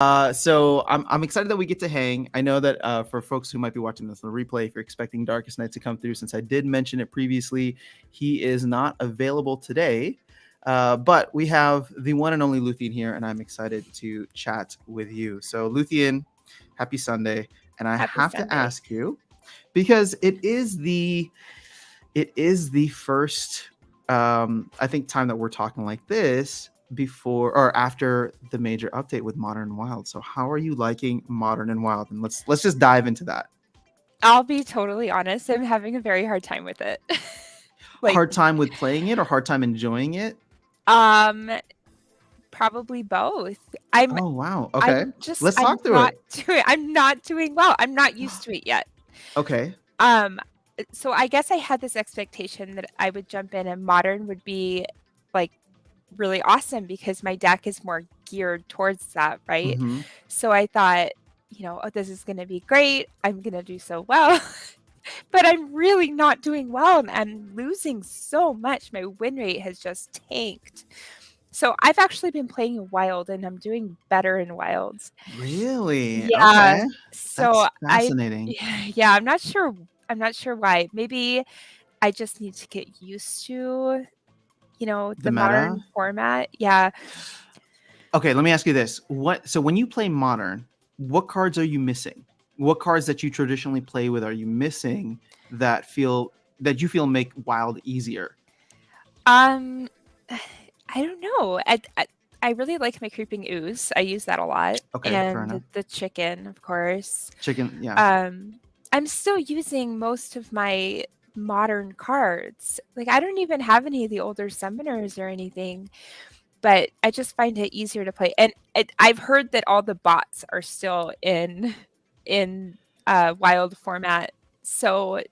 So I'm excited that we get to hang. I know that for folks who might be watching this on the replay, if you're expecting Darkest Night to come through, since I did mention it previously, he is not available today. But we have the one and only Luthien here, and I'm excited to chat with you. So Luthien, happy Sunday. And I Happy have to Sunday. ask you, because it is the first I think time that we're talking like this before or after the major update with Modern and Wild. So how are you liking Modern and Wild? And let's just dive into that. I'll be totally honest, I'm having a very hard time with it. Like, Hard time with playing it or hard time enjoying it? um, probably both. I'm Oh wow. Okay. I'm just Let's talk through it. I'm not doing well. I'm not used to it yet. Okay. Um, so I guess I had this expectation that I would jump in and Modern would be like really awesome because my deck is more geared towards that, right? Mm-hmm. So I thought, oh, this is going to be great. I'm going to do so well. But I'm really not doing well and I'm losing so much. My win rate has just tanked. So I've actually been playing Wild and I'm doing better in Wilds. Really? Yeah. Okay. So That's fascinating. yeah, I'm not sure. I'm not sure why. Maybe I just need to get used to, The the meta? modern format. Yeah. Okay, let me ask you this. So when you play Modern, what cards are you missing? What cards that you traditionally play with are you missing that you feel make Wild easier? Um, I don't know. I really like my creeping ooze. I use that a lot, Okay, fair and enough. the chicken, of course. Chicken, yeah. I'm still using most of my modern cards. Like I don't even have any of the older summoners or anything, but I just find it easier to play. And I've heard that all the bots are still in wild format, so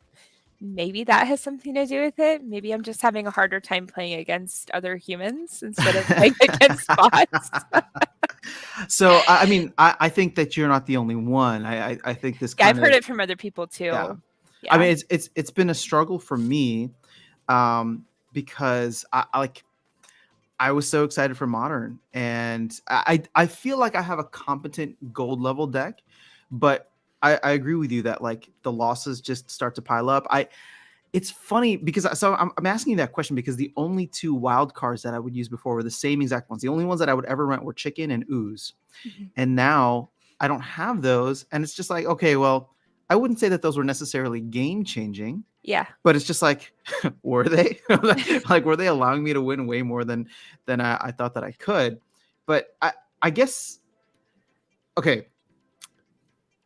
maybe that has something to do with it. Maybe I'm just having a harder time playing against other humans instead of playing against bots. So I mean, I think that you're not the only one. I think this Yeah, I've kind heard of it from other people yeah. too. I Yeah. mean, it's been a struggle for me, because I was so excited for Modern, and I feel like I have a competent gold level deck, but I agree with you that like the losses just start to pile up. It's funny because I'm asking you that question because the only two wild cards that I would use before were the same exact ones. The only ones that I would ever rent were Chicken and Ooze, Mhm. and now I don't have those, and it's just like, okay, well, I wouldn't say that those were necessarily game changing, Yeah. but it's just like, were they? Like, were they allowing me to win way more than I thought that I could? But I guess, okay,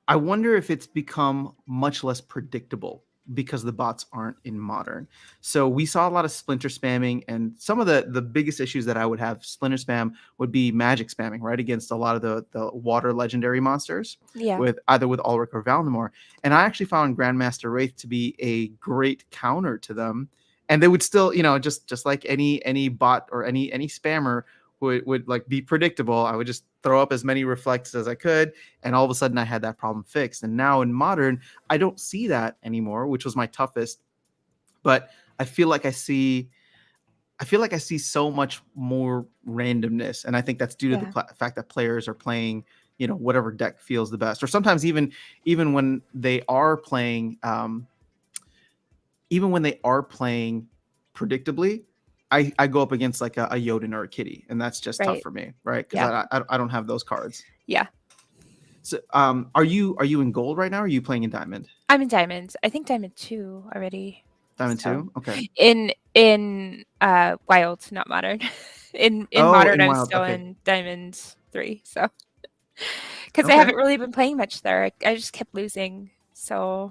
I wonder if it's become much less predictable because the bots aren't in Modern. So we saw a lot of Splinter spamming, and some of the biggest issues that I would have Splinter spam would be magic spamming, right, against a lot of the water legendary monsters Yeah. with either with Ulrich or Valdemar. And I actually found Grandmaster Wraith to be a great counter to them. And they would still, just like any bot or any spammer would like be predictable. I would just throw up as many reflects as I could, and all of a sudden I had that problem fixed. And now in Modern, I don't see that anymore, which was my toughest. But I feel like I see so much more randomness, and I think that's due to the Yeah. fact that players are playing, whatever deck feels the best, or sometimes even when they are playing, predictably. I go up against like a Jotun or a Kitty, and that's just tough Right. for me, right? Because Yeah. I don't have those cards. Yeah. So, are you in gold right now? Or are you playing in diamond? I'm in diamonds. I think diamond 2 already. Diamond So two. Okay. in wild, not modern. In Oh, modern in I'm wild. still Okay. in diamond 3. So because I Okay. haven't really been playing much there. I just kept losing. So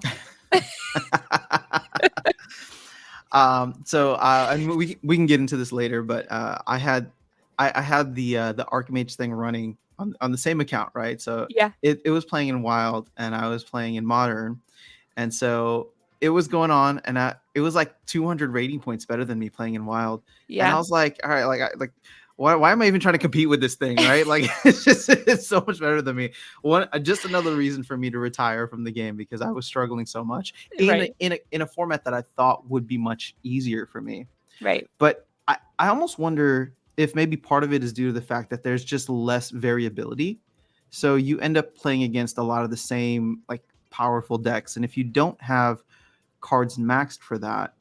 And we can get into this later, but I had the Archmage thing running on the same account, right? So yeah. it was playing in wild, and I was playing in modern, and so it was going on, and it was like 200 rating points better than me playing in wild, and I Yeah. was like, all right, like why am I even trying to compete with this thing, right? Like it's so much better than me. Just another reason for me to retire from the game because I was struggling so much Right. in a format that I thought would be much easier for me. Right. But I almost wonder if maybe part of it is due to the fact that there's just less variability So you end up playing against a lot of the same like powerful decks. And if you don't have cards maxed for that,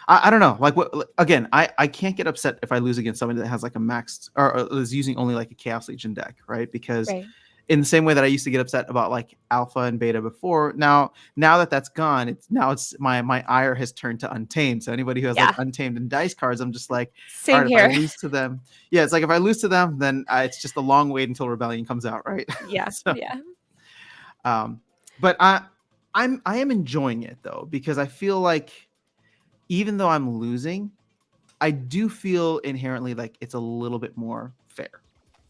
I don't know. Like what again, I can't get upset if I lose against somebody that has like a maxed or is using only like a Chaos Legion deck, right? Because Right. in the same way that I used to get upset about like alpha and beta before, now that that's gone, it's my ire has turned to Untamed. So anybody who has like Yeah. Untamed and dice cards, I'm just like, all Same right, if I here. lose to them, yeah, it's like if I lose to them, then it's just a long wait until Rebellion comes out, right? Yeah. So, Yeah. But I am enjoying it though because I feel like even though I'm losing, I do feel inherently like it's a little bit more fair.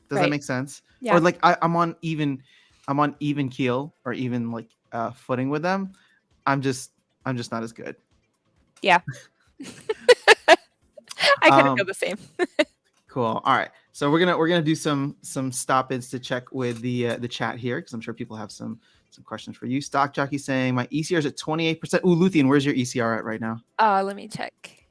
Does that Right. make sense? Or Yeah. like I'm on even keel or even like footing with them. I'm just not as good. Yeah. I kind of feel Um, the same. cool. All right. So we're gonna do some stop-ins to check with the chat here because I'm sure people have some questions for you. Stock Jockey saying my ECR is at 28%. Ooh, Luthien, where's your ECR at right now? Let me check.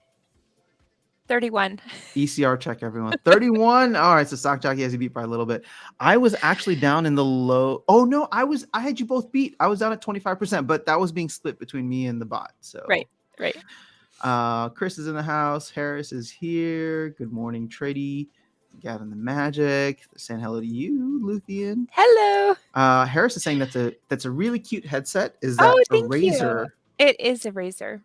31. ECR check, everyone. 31. All right, so Stock Jockey has you beat by a little bit. I was actually down in the low. Oh no, I had you both beat. I was down at 25%, but that was being split between me and the bot. So Right. Chris is in the house. Harris is here. Good morning, Trady. Gavin the Magic. Saying hello to you, Luthien. Hello. Harris is saying that's a really cute headset. Is Oh, that a thank you. Razer? It is a Razer.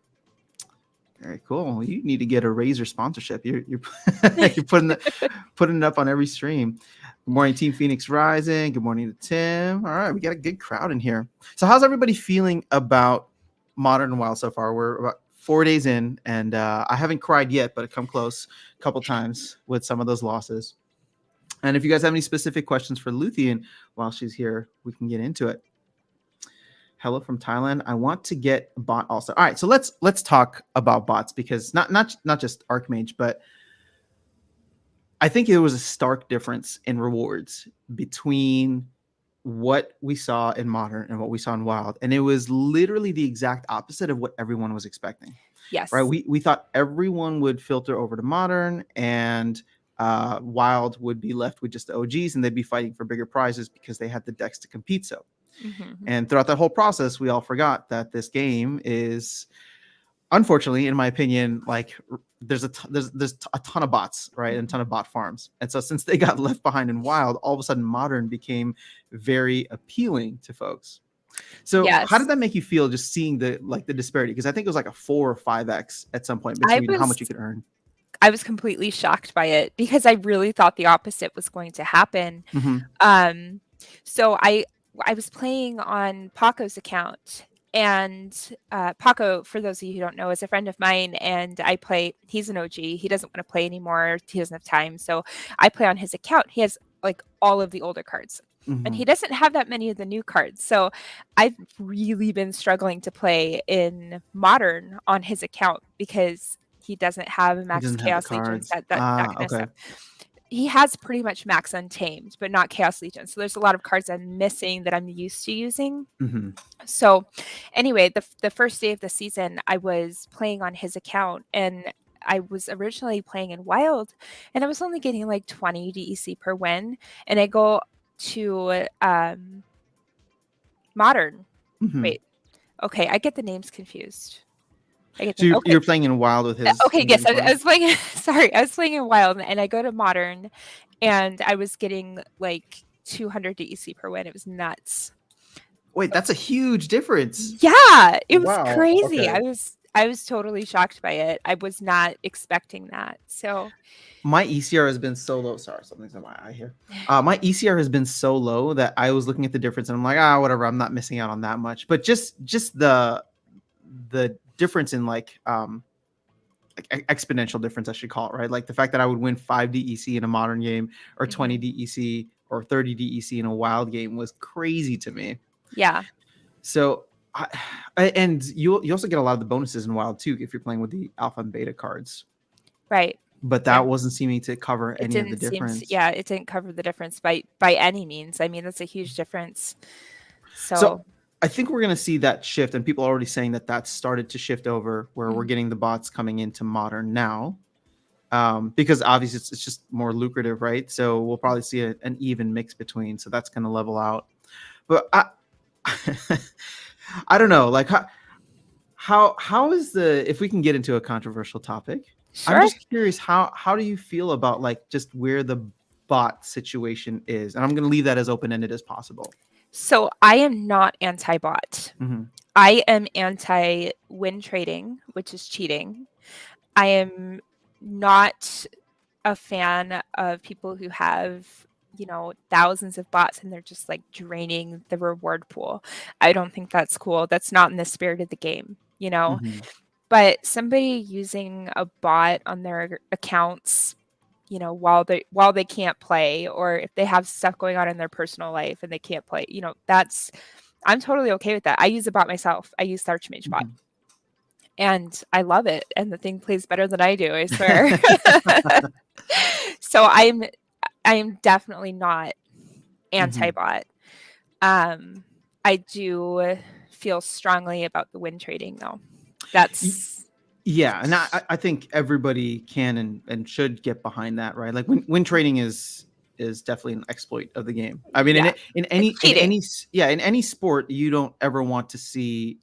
Very cool. You need to get a Razer sponsorship. You're you're putting it up on every stream. Good morning, Team Phoenix Rising. Good morning to Tim. All right, we got a good crowd in here. So, how's everybody feeling about Modern and Wild so far? We're about 4 days in, and I haven't cried yet, but I've come close a couple times with some of those losses. And if you guys have any specific questions for Luthien while she's here, we can get into it. Hello from Thailand. I want to get a bot also. All right, so let's talk about bots because not just Archmage, but I think there was a stark difference in rewards between what we saw in Modern and what we saw in Wild, and it was literally the exact opposite of what everyone was expecting. Yes. Right? We thought everyone would filter over to Modern and Wild would be left with just the OGs, and they'd be fighting for bigger prizes because they had the decks to compete. So. Mm-hmm. And throughout that whole process, we all forgot that this game is, unfortunately, in my opinion, like there's a ton of bots, right, and a ton of bot farms. And so since they got left behind in Wild, all of a sudden Modern became very appealing to folks. So how did that make you feel just seeing the disparity? Because I think it was like a 4 or 5x at some point between how much you could earn. I was completely shocked by it because I really thought the opposite was going to happen. Mm-hmm. So I was playing on Paco's account, and Paco, for those of you who don't know, is a friend of mine, and he's an OG. He doesn't want to play anymore. He doesn't have time. So I play on his account. He has like all of the older cards. Mm-hmm. And he doesn't have that many of the new cards. So I've really been struggling to play in Modern on his account because he doesn't have max Chaos Legions, that kind of stuff. He has pretty much max Untamed, but not Chaos Legion. So there's a lot of cards I'm missing that I'm used to using. Mm-hmm. So anyway, the first day of the season, I was playing on his account, and I was originally playing in Wild, and I was only getting like 20 DEC per win. And I go to Modern. Mm-hmm. Wait, okay, I get the names confused. So you're playing in Wild with his. Okay, yes, I was playing. Sorry, I was playing in Wild, and I go to Modern, and I was getting like 200 DEC per win. It was nuts. Wait, that's a huge difference. Yeah, it was crazy. Okay. I was totally shocked by it. I was not expecting that. So my ECR has been so low. Sorry, something's in my eye here. My ECR has been so low that I was looking at the difference and I'm like, whatever. I'm not missing out on that much. But just the difference in like exponential difference, I should call it, right? Like the fact that I would win 5 DEC in a Modern game or 20 DEC or 30 DEC in a Wild game was crazy to me. Yeah. So, and you also get a lot of the bonuses in Wild too if you're playing with the alpha and beta cards. Right. But that wasn't seeming to cover any of the difference. It didn't cover the difference by any means. I mean, that's a huge difference. So I think we're going to see that shift, and people are already saying that that's started to shift over where we're getting the bots coming into Modern now. because obviously it's just more lucrative, right? So we'll probably see an even mix between. So that's going to level out. But I don't know, like how is if we can get into a controversial topic, I'm Sure. just curious, how do you feel about like just where the bot situation is? And I'm going to leave that as open-ended as possible. So I am not anti-bot. Mm-hmm. I am anti-win trading, which is cheating. I am not a fan of people who have, thousands of bots and they're just like draining the reward pool. I don't think that's cool. That's not in the spirit of the game, Mm-hmm. But somebody using a bot on their accounts, while they can't play, or if they have stuff going on in their personal life and they can't play, I'm totally okay with that. I use a bot myself. I use the Archmage bot. Mm-hmm. And I love it. And the thing plays better than I do, I swear. So I am definitely not anti-bot. I do feel strongly about the win trading though. Yeah, and I think everybody can and should get behind that, right? Like win trading is definitely an exploit of the game. I mean, Yeah, in any sport, you don't ever want to see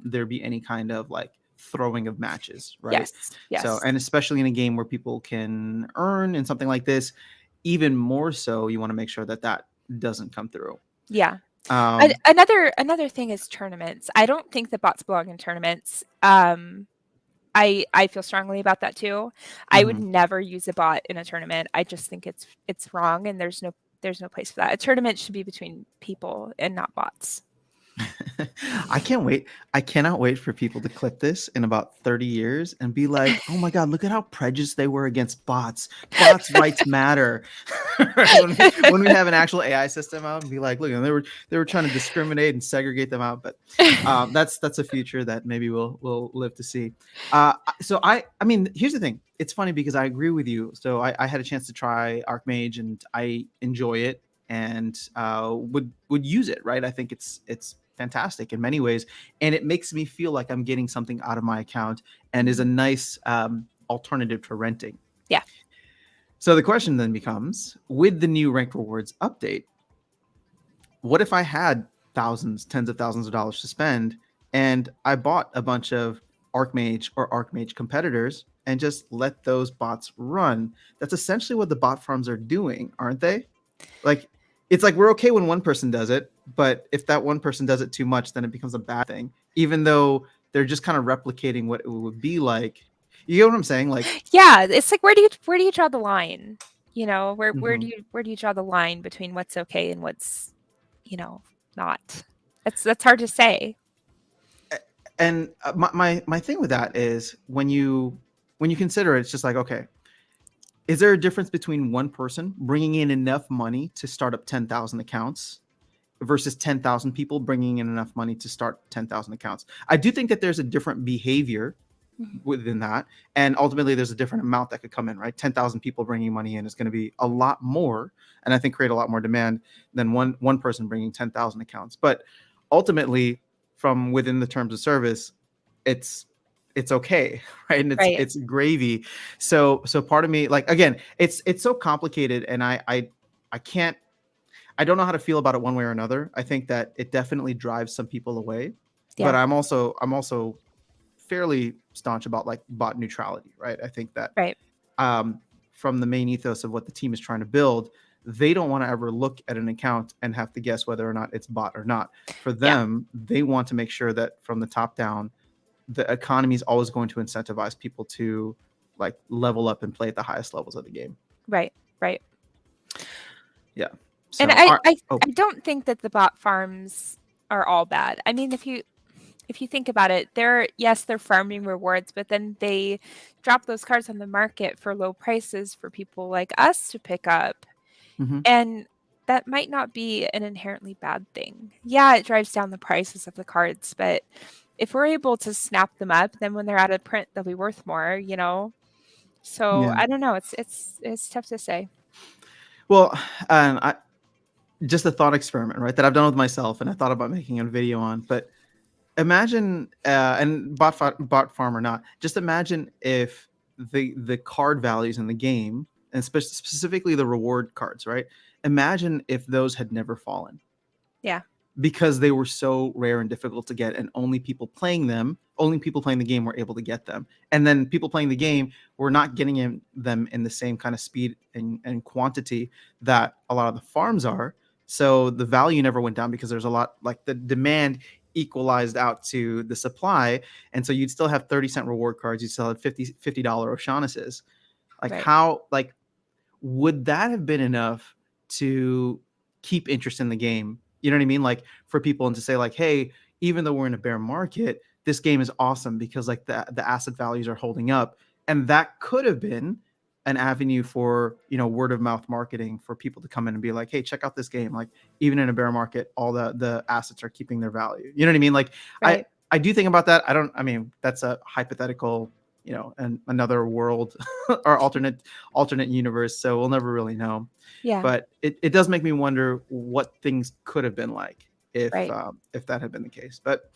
there be any kind of like throwing of matches, right? yes. So, and especially in a game where people can earn and something like this, even more so, you want to make sure that doesn't come through. Yeah. Another thing is tournaments. I don't think the bots belong in tournaments. I feel strongly about that too. I would never use a bot in a tournament. I just think it's wrong, and there's no place for that. A tournament should be between people and not bots. I can't wait. I cannot wait for people to clip this in about 30 years and be like, oh my God, look at how prejudiced they were against bots. Bots' rights matter. when we have an actual AI system out and be like, look, they were trying to discriminate and segregate them out. But that's a future that maybe we'll live to see. So I mean, here's the thing. It's funny because I agree with you. So I had a chance to try Archmage and I enjoy it and would use it, right? I think it's fantastic in many ways, and it makes me feel like I'm getting something out of my account and is a nice alternative to renting. Yeah. So the question then becomes, with the new rank rewards update, what if I had thousands, tens of thousands of dollars to spend and I bought a bunch of Archmage or Archmage competitors and just let those bots run? That's essentially what the bot farms are doing, aren't they? Like, it's like we're okay when one person does it, but if that one person does it too much, then it becomes a bad thing, even though they're just kind of replicating what it would be like. You get what I'm saying? Like, yeah, it's like, where do you draw the line? Where do you draw the line between what's okay and what's, not? That's hard to say. And my thing with that is when you consider it, it's just like, okay, is there a difference between one person bringing in enough money to start up 10,000 accounts versus 10,000 people bringing in enough money to start 10,000 accounts? I do think that there's a different behavior within that. And ultimately, there's a different amount that could come in, right? 10,000 people bringing money in is going to be a lot more. And I think create a lot more demand than one person bringing 10,000 accounts. But ultimately, from within the terms of service, it's okay, right? And it's gravy. So part of me, like, again, it's so complicated, and I can't, I don't know how to feel about it one way or another. I think that it definitely drives some people away, but I'm also fairly staunch about like bot neutrality, right? I think that from the main ethos of what the team is trying to build, they don't want to ever look at an account and have to guess whether or not it's bot or not. For them, they want to make sure that from the top down, the economy is always going to incentivize people to like level up and play at the highest levels of the game. Right. Yeah. So, and I don't think that the bot farms are all bad. I mean, if you think about it, they're farming rewards, but then they drop those cards on the market for low prices for people like us to pick up. And that might not be an inherently bad thing. Yeah, it drives down the prices of the cards, but if we're able to snap them up, then when they're out of print, they'll be worth more, So I don't know. It's tough to say. Well, just a thought experiment, right? That I've done with myself, and I thought about making a video on. But imagine, and bot farm or not, just imagine if the card values in the game, and specifically the reward cards, right? Imagine if those had never fallen. Yeah. Because they were so rare and difficult to get, and only people playing the game were able to get them. And then people playing the game were not getting them in the same kind of speed and quantity that a lot of the farms are. So the value never went down because there's a lot, like the demand equalized out to the supply. And so you'd still have 30-cent reward cards. You'd still have $50 O'Shaughnessy's. Like Right. how, like, would that have been enough to keep interest in the game? You know what I mean? Like for people, and to say like, hey, even though we're in a bear market, this game is awesome because like the asset values are holding up. And that could have been an avenue for, word of mouth marketing for people to come in and be like, hey, check out this game. Like even in a bear market, all the assets are keeping their value. You know what I mean? Like Right. I do think about that. I mean, that's a hypothetical, and another world or alternate universe. So we'll never really know. Yeah. But it does make me wonder what things could have been like if Right. that had been the case. But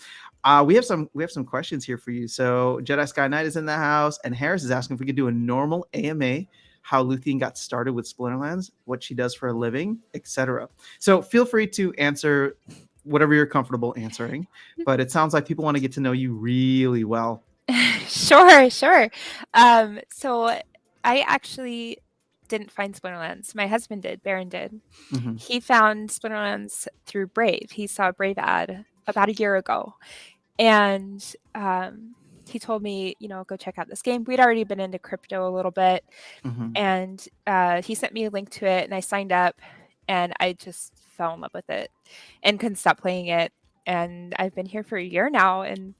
we have some questions here for you. So Jedi Sky Knight is in the house, and Harris is asking if we could do a normal AMA, how Luthien got started with Splinterlands, what she does for a living, etc. So feel free to answer whatever you're comfortable answering. But it sounds like people want to get to know you really well. Sure. So I actually didn't find Splinterlands. My husband did. Baron did. Mm-hmm. He found Splinterlands through Brave. He saw a Brave ad about a year ago, and he told me, go check out this game. We'd already been into crypto a little bit, Mm-hmm. and he sent me a link to it, and I signed up, and I just fell in love with it and couldn't stop playing it. And I've been here for a year now, and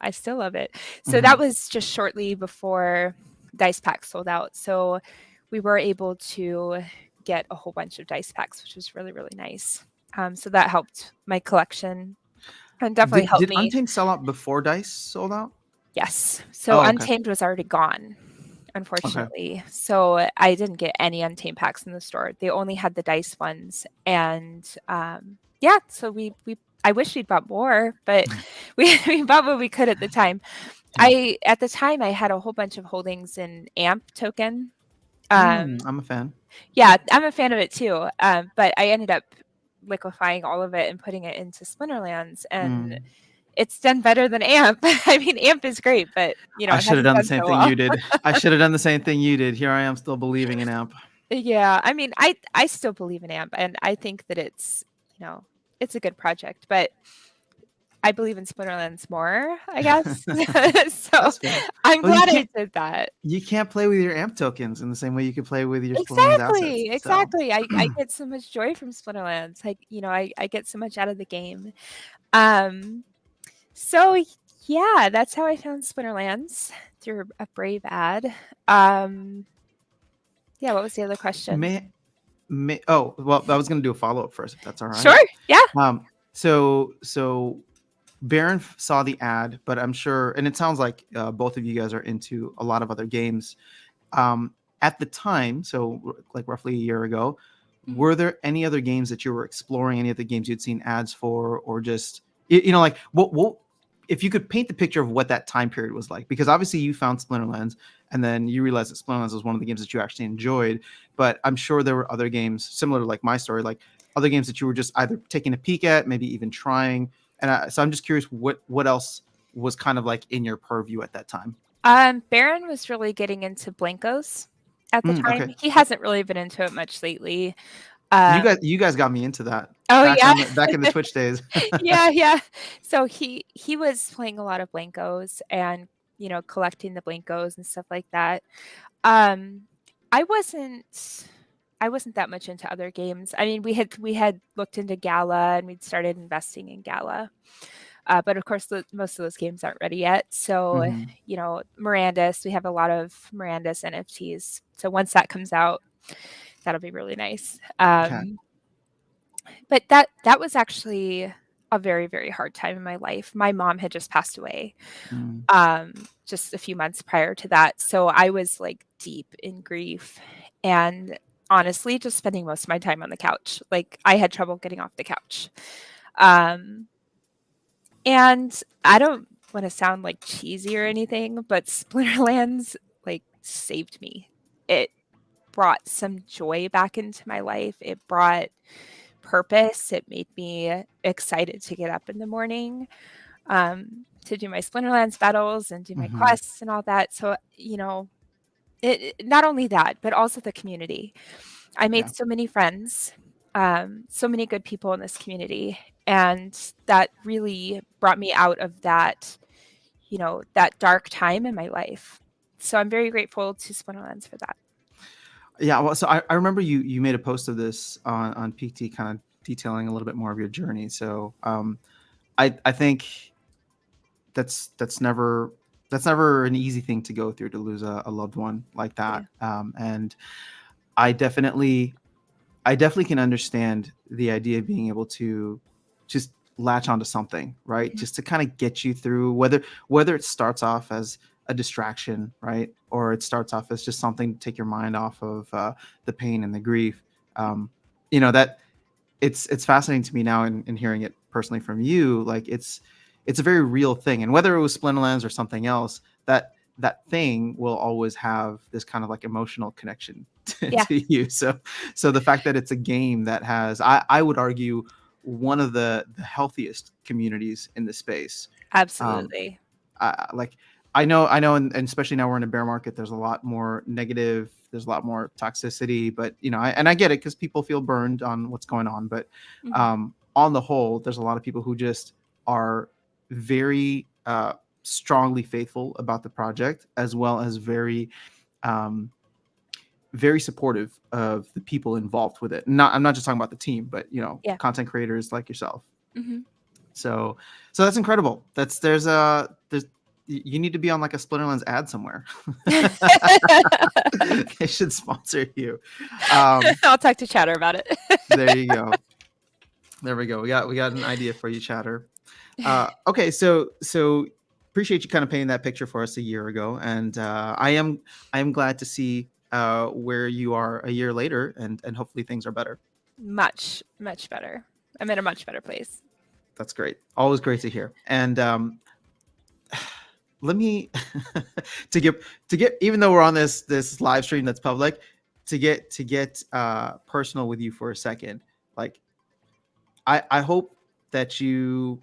I still love it. So that was just shortly before dice packs sold out. So we were able to get a whole bunch of dice packs, which was really, really nice. So that helped my collection and definitely helped Did me. Untamed sell out before dice sold out? Yes. So okay. Untamed was already gone, unfortunately. Okay. So I didn't get any Untamed packs in the store. They only had the dice ones. And so I wish we'd bought more, but we bought what we could at the time. At the time I had a whole bunch of holdings in AMP token. I'm a fan. Yeah, I'm a fan of it too. But I ended up liquefying all of it and putting it into Splinterlands, and it's done better than AMP. I mean, AMP is great, but I should have done the same thing you did. I should have done the same thing you did. Here I am still believing in AMP. Yeah, I mean, I still believe in AMP, and I think that it's it's a good project, but I believe in Splinterlands more, I guess. So I'm glad I did that. You can't play with your AMP tokens in the same way you can play with your Splinterlands assets. Exactly. I get so much joy from Splinterlands. Like, I get so much out of the game. So yeah, that's how I found Splinterlands, through a Brave ad. Yeah, what was the other question? Oh, well, I was going to do a follow-up first, if that's all right. Sure. Yeah. So Baron saw the ad, but I'm sure, and it sounds like both of you guys are into a lot of other games. At the time, so like roughly a year ago, were there any other games that you were exploring, any other games you'd seen ads for, or just, like what if you could paint the picture of what that time period was like? Because obviously you found Splinterlands, and then you realized that Splinterlands was one of the games that you actually enjoyed. But I'm sure there were other games similar to like my story, like other games that you were just either taking a peek at, maybe even trying. And so I'm just curious what else was kind of like in your purview at that time. Baron was really getting into Blankos at the time. Okay. He hasn't really been into it much lately. You guys got me into that. Oh, back in the Twitch days. Yeah. So he was playing a lot of Blankos and collecting the Blankos and stuff like that. I wasn't that much into other games. I mean, we had looked into Gala, and we'd started investing in Gala. But of course, most of those games aren't ready yet. So, Mirandus, we have a lot of Mirandus NFTs. So once that comes out, that'll be really nice. But that was actually a very, very hard time in my life. My mom had just passed away just a few months prior to that. So I was like deep in grief, and honestly just spending most of my time on the couch. Like, I had trouble getting off the couch. And I don't want to sound like cheesy or anything, but Splinterlands like saved me. It brought some joy back into my life. It brought purpose. It made me excited to get up in the morning, to do my Splinterlands battles and do my Hmm. quests and all that. So, not only that, but also the community. I made Yeah. so many friends, so many good people in this community, and that really brought me out of that dark time in my life. So I'm very grateful to Splinterlands for that. Yeah. Well, so I remember you made a post of this on PT, kind of detailing a little bit more of your journey. So I think that's never an easy thing to go through, to lose a loved one like Yeah. that. And I definitely can understand the idea of being able to just latch onto something, right? Mhm. Just to kind of get you through, whether it starts off as a distraction, right, or it starts off as just something to take your mind off of the pain and the grief. Um, that it's fascinating to me now, in hearing it personally from you. Like, it's a very real thing, and whether it was Splinterlands or something else, that thing will always have this kind of like emotional connection Yeah, to you. So the fact that it's a game that has, I would argue, one of the healthiest communities in the space. um absolutely. like, I know, and especially now we're in a bear market, there's a lot more negative, there's a lot more toxicity, but I get it, because people feel burned on what's going on. But Mhm. on the whole, there's a lot of people who just are very strongly faithful about the project, as well as um very supportive of the people involved with it. I'm not just talking about the team, but Yeah. content creators like yourself. Mhm. So that's incredible. There's you need to be on like a Splinterlands ad somewhere. They should sponsor you. Um, I'll talk to Chatter about it. there you go. There we go. We got an idea for you, Chatter. Okay, so appreciate you kind of painting that picture for us a year ago, and I am glad to see where you are a year later, and hopefully things are better. Much, much better. I'm in a much better place. That's great. Always great to hear. And let me to get even though we're on this live stream that's public, to get personal with you for a second. Like, I hope that you'll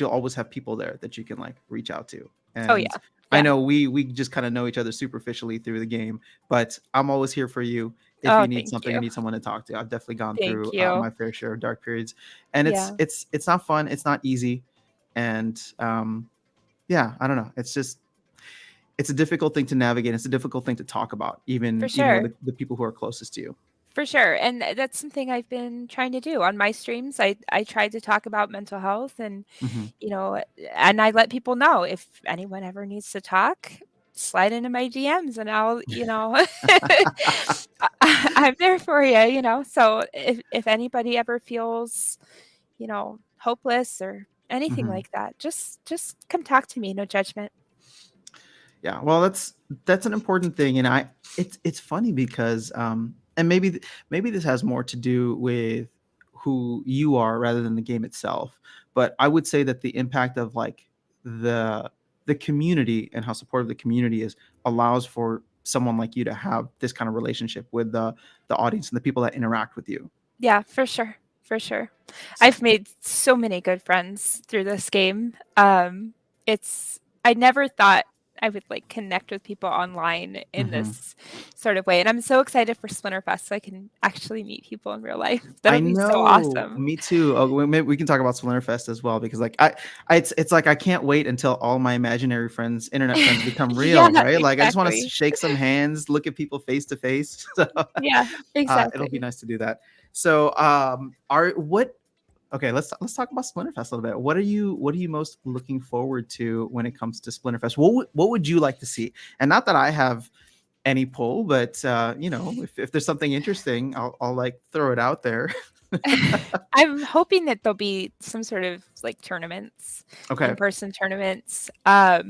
always have people there that you can like reach out to. Oh, And yeah. I Yeah. know we just kind of know each other superficially through the game, but I'm always here for you if Oh, you need thank something, or you. need someone to talk to. I've definitely gone Thank through you. my fair share of dark periods, and it's Yeah, it's it's not fun, it's not easy, and yeah, I don't know. It's a difficult thing to navigate. It's a difficult thing to talk about, for even with sure. the people who are closest to you. For sure. And that's something I've been trying to do on my streams. I tried to talk about mental health, and Hmm. you know, and I let people know if anyone ever needs to talk, slide into my DMs and I'll I'm there for you. So if anybody ever feels, hopeless or anything Hmm. like that, just come talk to me, no judgment. Yeah, well, that's an important thing, and it's funny because and maybe this has more to do with who you are rather than the game itself. But I would say that the impact of like the the community, and how supportive the community is, allows for someone like you to have this kind of relationship with the audience and the people that interact with you. Yeah, for sure. For sure. So. I've made so many good friends through this game. I never thought I would like connect with people online in Mhm. this sort of way. And I'm so excited for Splinterfest so I can actually meet people in real life. That'll I be so know, awesome. me too. Maybe we can talk about Splinterfest as well, because like it's like I can't wait until all my imaginary friends, internet friends, become real, Yeah, right? Like, I just want to exactly. shake some hands, look at people face to face. So Yeah, it'll be exactly. nice to do that. So are what okay, let's talk about Splinterfest a little bit. What are you most looking forward to when it comes to Splinterfest? What would you like to see? And not that I have any pull, but if there's something interesting, I'll like throw it out there. I'm hoping that there'll be some sort of like tournaments, Okay. in-person tournaments. That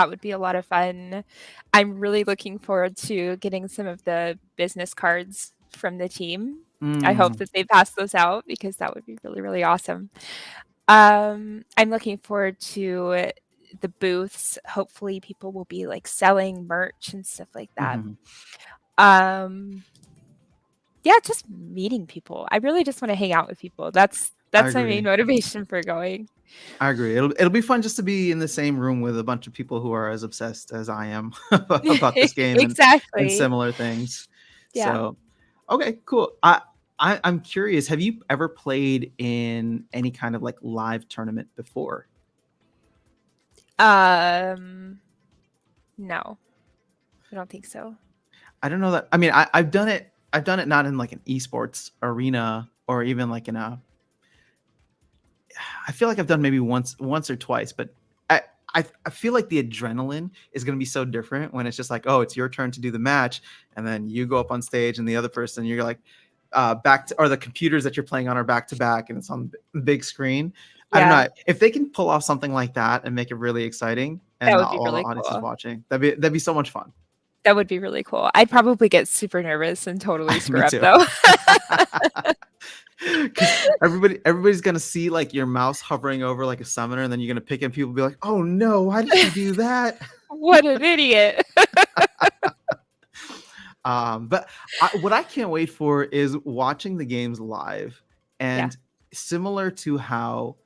would be a lot of fun. I'm really looking forward to getting some of the business cards from the team. I hope Mm, that they pass those out because that would be really, really awesome. I'm looking forward to the booths. Hopefully people will be like selling merch and stuff like that. Mhm. Yeah, just meeting people. I really just want to hang out with people. That's I my main agree. motivation for going. I agree. It'll be fun just to be in the same room with a bunch of people who are as obsessed as I am about this game and Exactly. similar things. Yeah. So, okay, cool. I'm curious. Have you ever played in any kind of like live tournament before? No, I don't think so. I don't know that. I mean, I've done it. I've done it not in like an esports arena or even like in a. I feel like I've done maybe once or twice, but I I feel like the adrenaline is going to be so different when it's just like, oh, it's your turn to do the match, and then you go up on stage, and the other person, you're like, back to, or the computers that you're playing on are back to back, and it's on big screen. I don't Yeah, know if they can pull off something like that and make it really exciting, that and would be all the really audience is cool. watching. That'd be so much fun. That would be really cool. I'd probably get super nervous and totally Me screw up too. though. Because everybody's gonna see like your mouse hovering over like a summoner, and then you're gonna pick it, and people be like, "Oh no, why did she do that?" What an idiot. But what I can't wait for is watching the games live, Yeah. and similar to how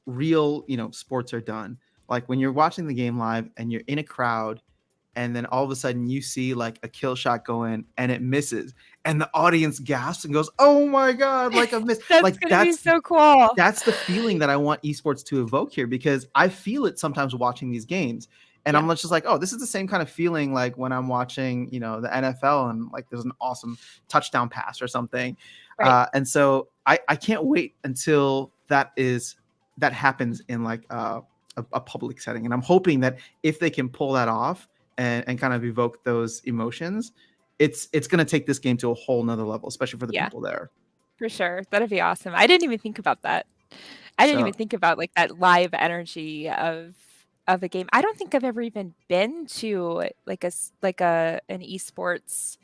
real, sports are done. Like when you're watching the game live and you're in a crowd, and then all of a sudden you see like a kill shot go in and it misses, and the audience gasps and goes, "Oh my god!" Like a miss. That's Like gonna be so cool. that's the feeling that I want esports to evoke here, because I feel it sometimes watching these games. And Yeah. I'm just like, oh, this is the same kind of feeling like when I'm watching, the NFL, and like there's an awesome touchdown pass or something. Right. And so I can't wait until that happens in like a public setting. And I'm hoping that if they can pull that off and kind of evoke those emotions, it's going to take this game to a whole nother level, especially for the Yeah, people there. for sure. That'd be awesome. I didn't even think about that. I didn't even So think about like that live energy of a game. I don't think I've ever even been to like an esports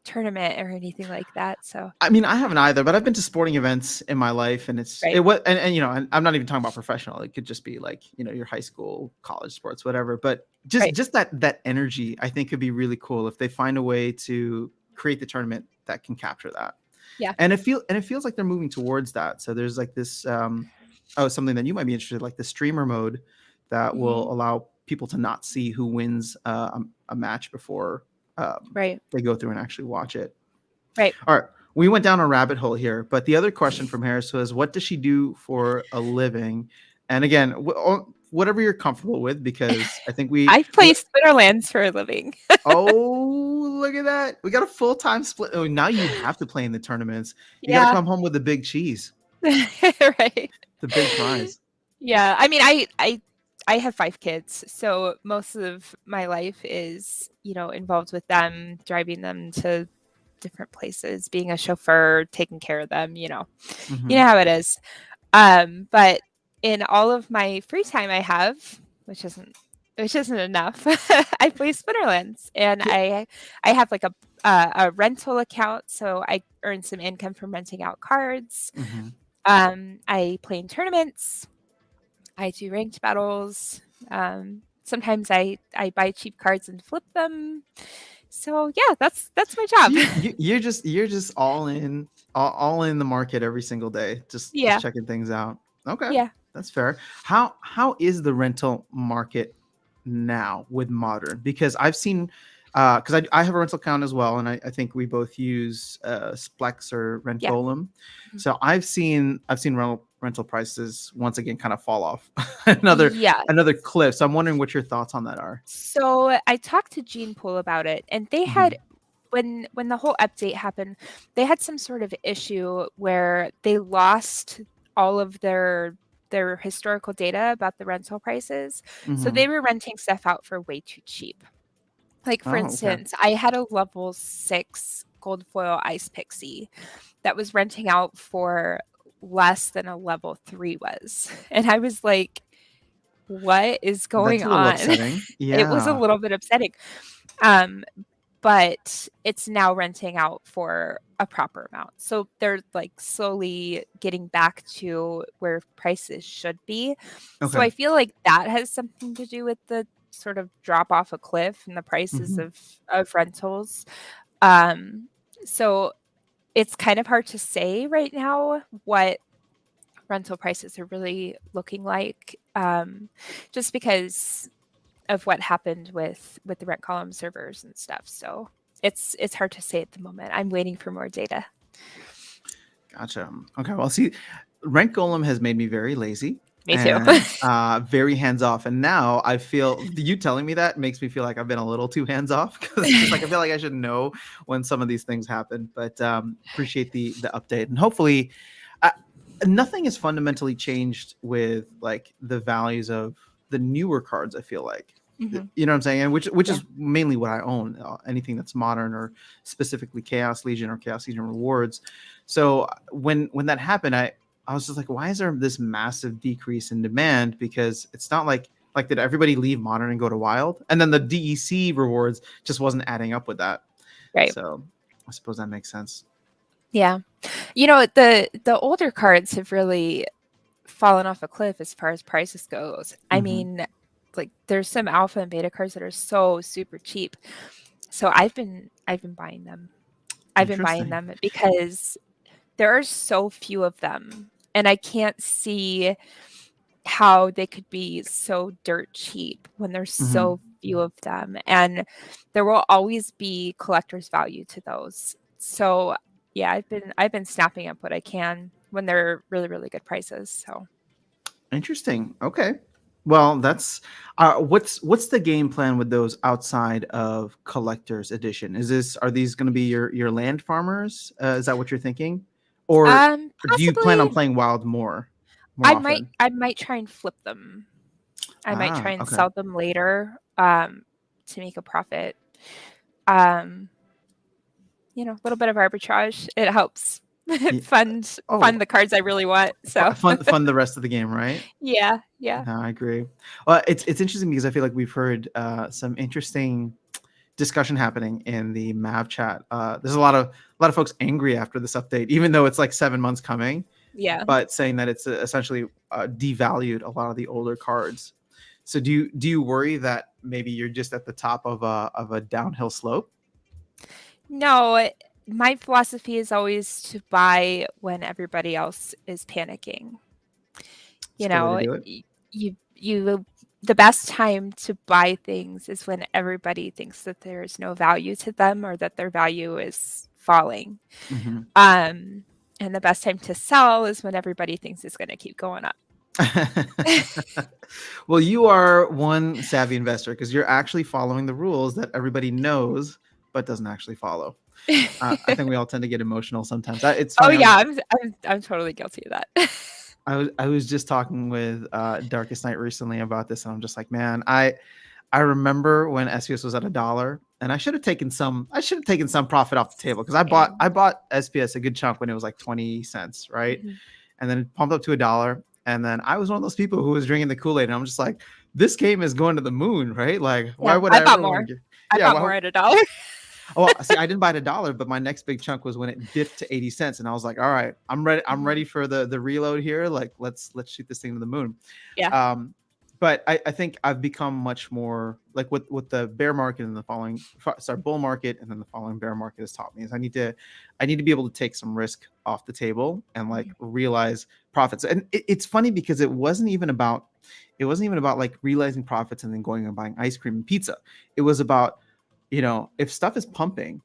tournament or anything like that. So, I mean, I haven't either, but I've been to sporting events in my life, and it right. was, and and I'm not even talking about professional. It could just be like, your high school, college sports, whatever. But Right. just that energy, I think could be really cool if they find a way to create the tournament that can capture that. Yeah. And it feels like they're moving towards that. So there's like this something that you might be interested in, like the streamer mode that Hmm. will allow people to not see who wins a match before Right. they go through and actually watch it. Right. All right. We went down a rabbit hole here, but the other question from Harris was, what does she do for a living? And again, whatever you're comfortable with, because I think I play Splinterlands for a living. oh, look at that. We got a full-time split. Oh, now you have to play in the tournaments. You got to Yeah. come home with the big cheese, Right. the big prize. Yeah. I mean, I have 5 kids, so most of my life is, involved with them, driving them to different places, being a chauffeur, taking care of them, you know. You Hmm. know how it is. But in all of my free time I have, which isn't enough, I play Splinterlands, and Yeah. I have like a rental account, so I earn some income from renting out cards. Hmm. I play in tournaments. I do ranked battles. Sometimes I buy cheap cards and flip them. So yeah, that's my So job. you're just all in the market every single day, just Yeah, checking things out. Okay, yeah. that's fair. How is the rental market now with modern? Because I've seen because I have a rental account as well, and I think we both use Splex or Rent Yeah. Golem. Mhm. So I've seen rental prices once again kind of fall off Yeah. another cliff. So I'm wondering what your thoughts on that are. So I talked to Gene Pool about it, and they had Hmm. when the whole update happened, they had some sort of issue where they lost all of their historical data about the rental prices. So Hmm. they were renting stuff out for way too cheap. Like for Oh, okay. instance, I had a level 6 gold foil ice pixie that was renting out for less than a level 3 was. And I was like, what is That's going a little on? upsetting. It was a Yeah. little bit upsetting. Um, but it's now renting out for a proper amount. So they're like slowly getting back to where prices should be. So Okay. I feel like that has something to do with the sort of drop off a cliff in the prices Hmm. of rentals. Um, so it's kind of hard to say right now what rental prices are really looking like, just because of what happened with the rent column servers and stuff. So it's hard to say at the moment. I'm waiting for more data. Gotcha. Okay. Well, see, Rent Golem has made me very lazy Me too. and very hands off. And now I feel you telling me that makes me feel like I've been a little too hands off because it's just like I feel like I should know when some of these things happen. But appreciate the update, and hopefully, uh, nothing has fundamentally changed with like the values of the newer cards. I feel like. Mhm. You know what I'm saying, and which Yeah. is mainly what I own. Anything that's modern or specifically Chaos Legion or Chaos Legion rewards. So when that happened, I was just like, why is there this massive decrease in demand? Because it's not like did everybody leave modern and go to wild? And then the DEC rewards just wasn't adding up with that. Right. So I suppose that makes sense. Yeah. You know, the older cards have really fallen off a cliff as far as prices goes. I Mm-hmm. mean, like there's some alpha and beta cards that are so super cheap. So I've been buying them. I've been buying Interesting. them because there are so few of them, and I can't see how they could be so dirt cheap when there's Mm-hmm. so few of them, and there will always be collector's value to those. So yeah, I've been snapping up what I can when they're really, really good prices. So Interesting. Okay. Well, that's what's the game plan with those outside of collector's edition? Are these going to be your land farmers? Is that what you're thinking, or do you plan on possibly playing wild more often? I might try and flip them. I might try Ah, and okay. sell them later, to make a profit. Um, a little bit of arbitrage. It helps Yeah. fund Oh, the cards I really want. So fun the rest of the game, right? yeah, yeah, No, I agree. Well, it's interesting because I feel like we've heard some interesting discussion happening in the Mav chat. There's a lot of folks angry after this update, even though it's like 7 months coming, yeah. but saying that it's essentially devalued a lot of the older cards. So do you worry that maybe you're just at the top of a downhill slope? No, my philosophy is always to buy when everybody else is panicking. It's a You good way to know, do it. you the best time to buy things is when everybody thinks that there's no value to them or that their value is falling. Hmm. Um, and the best time to sell is when everybody thinks it's going to keep going up. Well, you are one savvy investor because you're actually following the rules that everybody knows but doesn't actually follow. I think we all tend to get emotional sometimes. It's Oh funny. yeah, I'm totally guilty of that. I was just talking with Darkest Night recently about this, and I'm just like, man, I remember when SPS was at $1, and I should have taken some. I should have taken some profit off the table because I bought Same. I bought SPS a good chunk when it was like 20 cents, right? Mhm. And then it pumped up to $1, and then I was one of those people who was drinking the Kool-Aid, and I'm just like, this game is going to the moon, right? Like, why Yeah, would I I bought ever want to more. get? I Yeah, bought why, more at $1. well, see, I didn't buy it $1, but my next big chunk was when it dipped to 80 cents, and I was like, all right, I'm ready. I'm Mhm. ready for the reload here. Like, let's shoot this thing to the moon. Yeah. Um, but I think I've become much more like with the bear market and the following, sorry, bull market, and then the following bear market has taught me is I need to be able to take some risk off the table and like Mhm. realize profits. And it's funny because it wasn't even about like realizing profits and then going and buying ice cream and pizza. It was about, if stuff is pumping,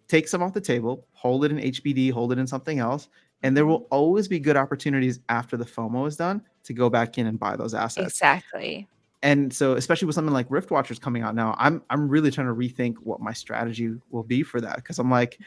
take some off the table, hold it in HBD, hold it in something else, and there Mhm. will always be good opportunities after the FOMO is done to go back in and buy those assets. Exactly. And so, especially with something like Rift Watchers coming out now, I'm really trying to rethink what my strategy will be for that because I'm like,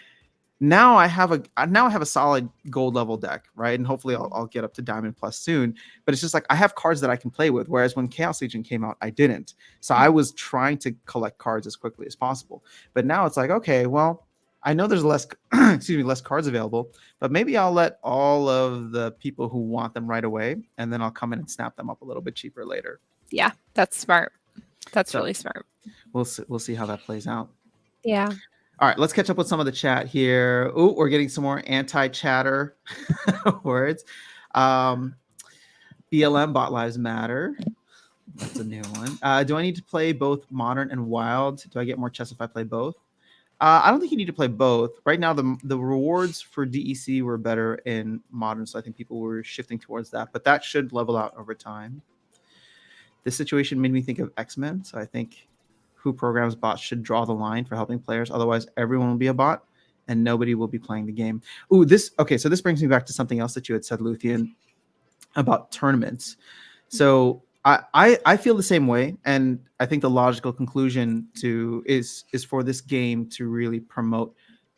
now I have a solid gold level deck, right? And hopefully I'll, Mhm. I'll get up to diamond plus soon. But it's just like I have cards that I can play with, whereas when Chaos Legion came out, I didn't. So I Mhm. was trying to collect cards as quickly as possible. But now it's like, okay, well, I know there's less, excuse me, less cards available, but maybe I'll let all of the people who want them right away, and then I'll come in and snap them up a little bit cheaper later. Yeah, that's smart. That's So really smart. we'll see how that plays out. Yeah. All right, let's catch up with some of the chat here. Oh, we're getting some more anti-chatter words. BLM, Bot Lives Matter. That's a new one. Do I need to play both Modern and Wild? Do I get more chests if I play both? I don't think you need to play both. Right now, the rewards for DEC were better in Modern, so I think people were shifting towards that. But that should level out over time. This situation made me think of X-Men, so I think who programs bots should draw the line for helping players. Otherwise, everyone will be a bot, and nobody will be playing the game. Ooh, okay, so this brings me back to something else that you had said, Luthien, about tournaments. So I feel the same way, and I think the logical conclusion is for this game to really promote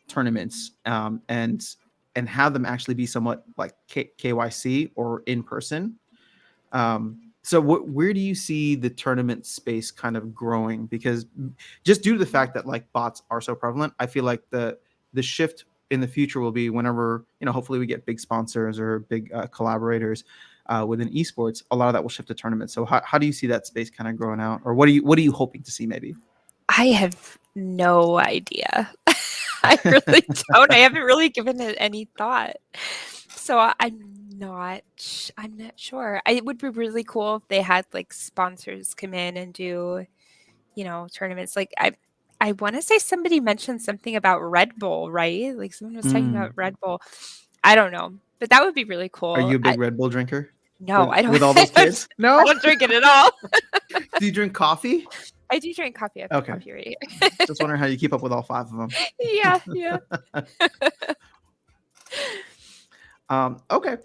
tournaments and have them actually be somewhat like KYC or in person. So where do you see the tournament space kind of growing? Because just due to the fact that like bots are so prevalent, I feel like the shift in the future will be whenever, hopefully we get big sponsors or big collaborators within esports, a lot of that will shift to tournaments. So how do you see that space kind of growing out, or what are you hoping to see maybe? I have no idea. I really don't. I haven't really given it any thought. So I'm not sure. It would be really cool if they had like sponsors come in and do, tournaments. Like I want to say somebody mentioned something about Red Bull, right? Like someone was talking about Red Bull. I don't know, but that would be really cool. Are you a big Red Bull drinker? No, I don't. With all those kids? No, I don't drink it at all. Do you drink coffee? I do drink coffee. I've Okay. Coffee right here. Just wondering how you keep up with all 5 of them. Yeah. Okay.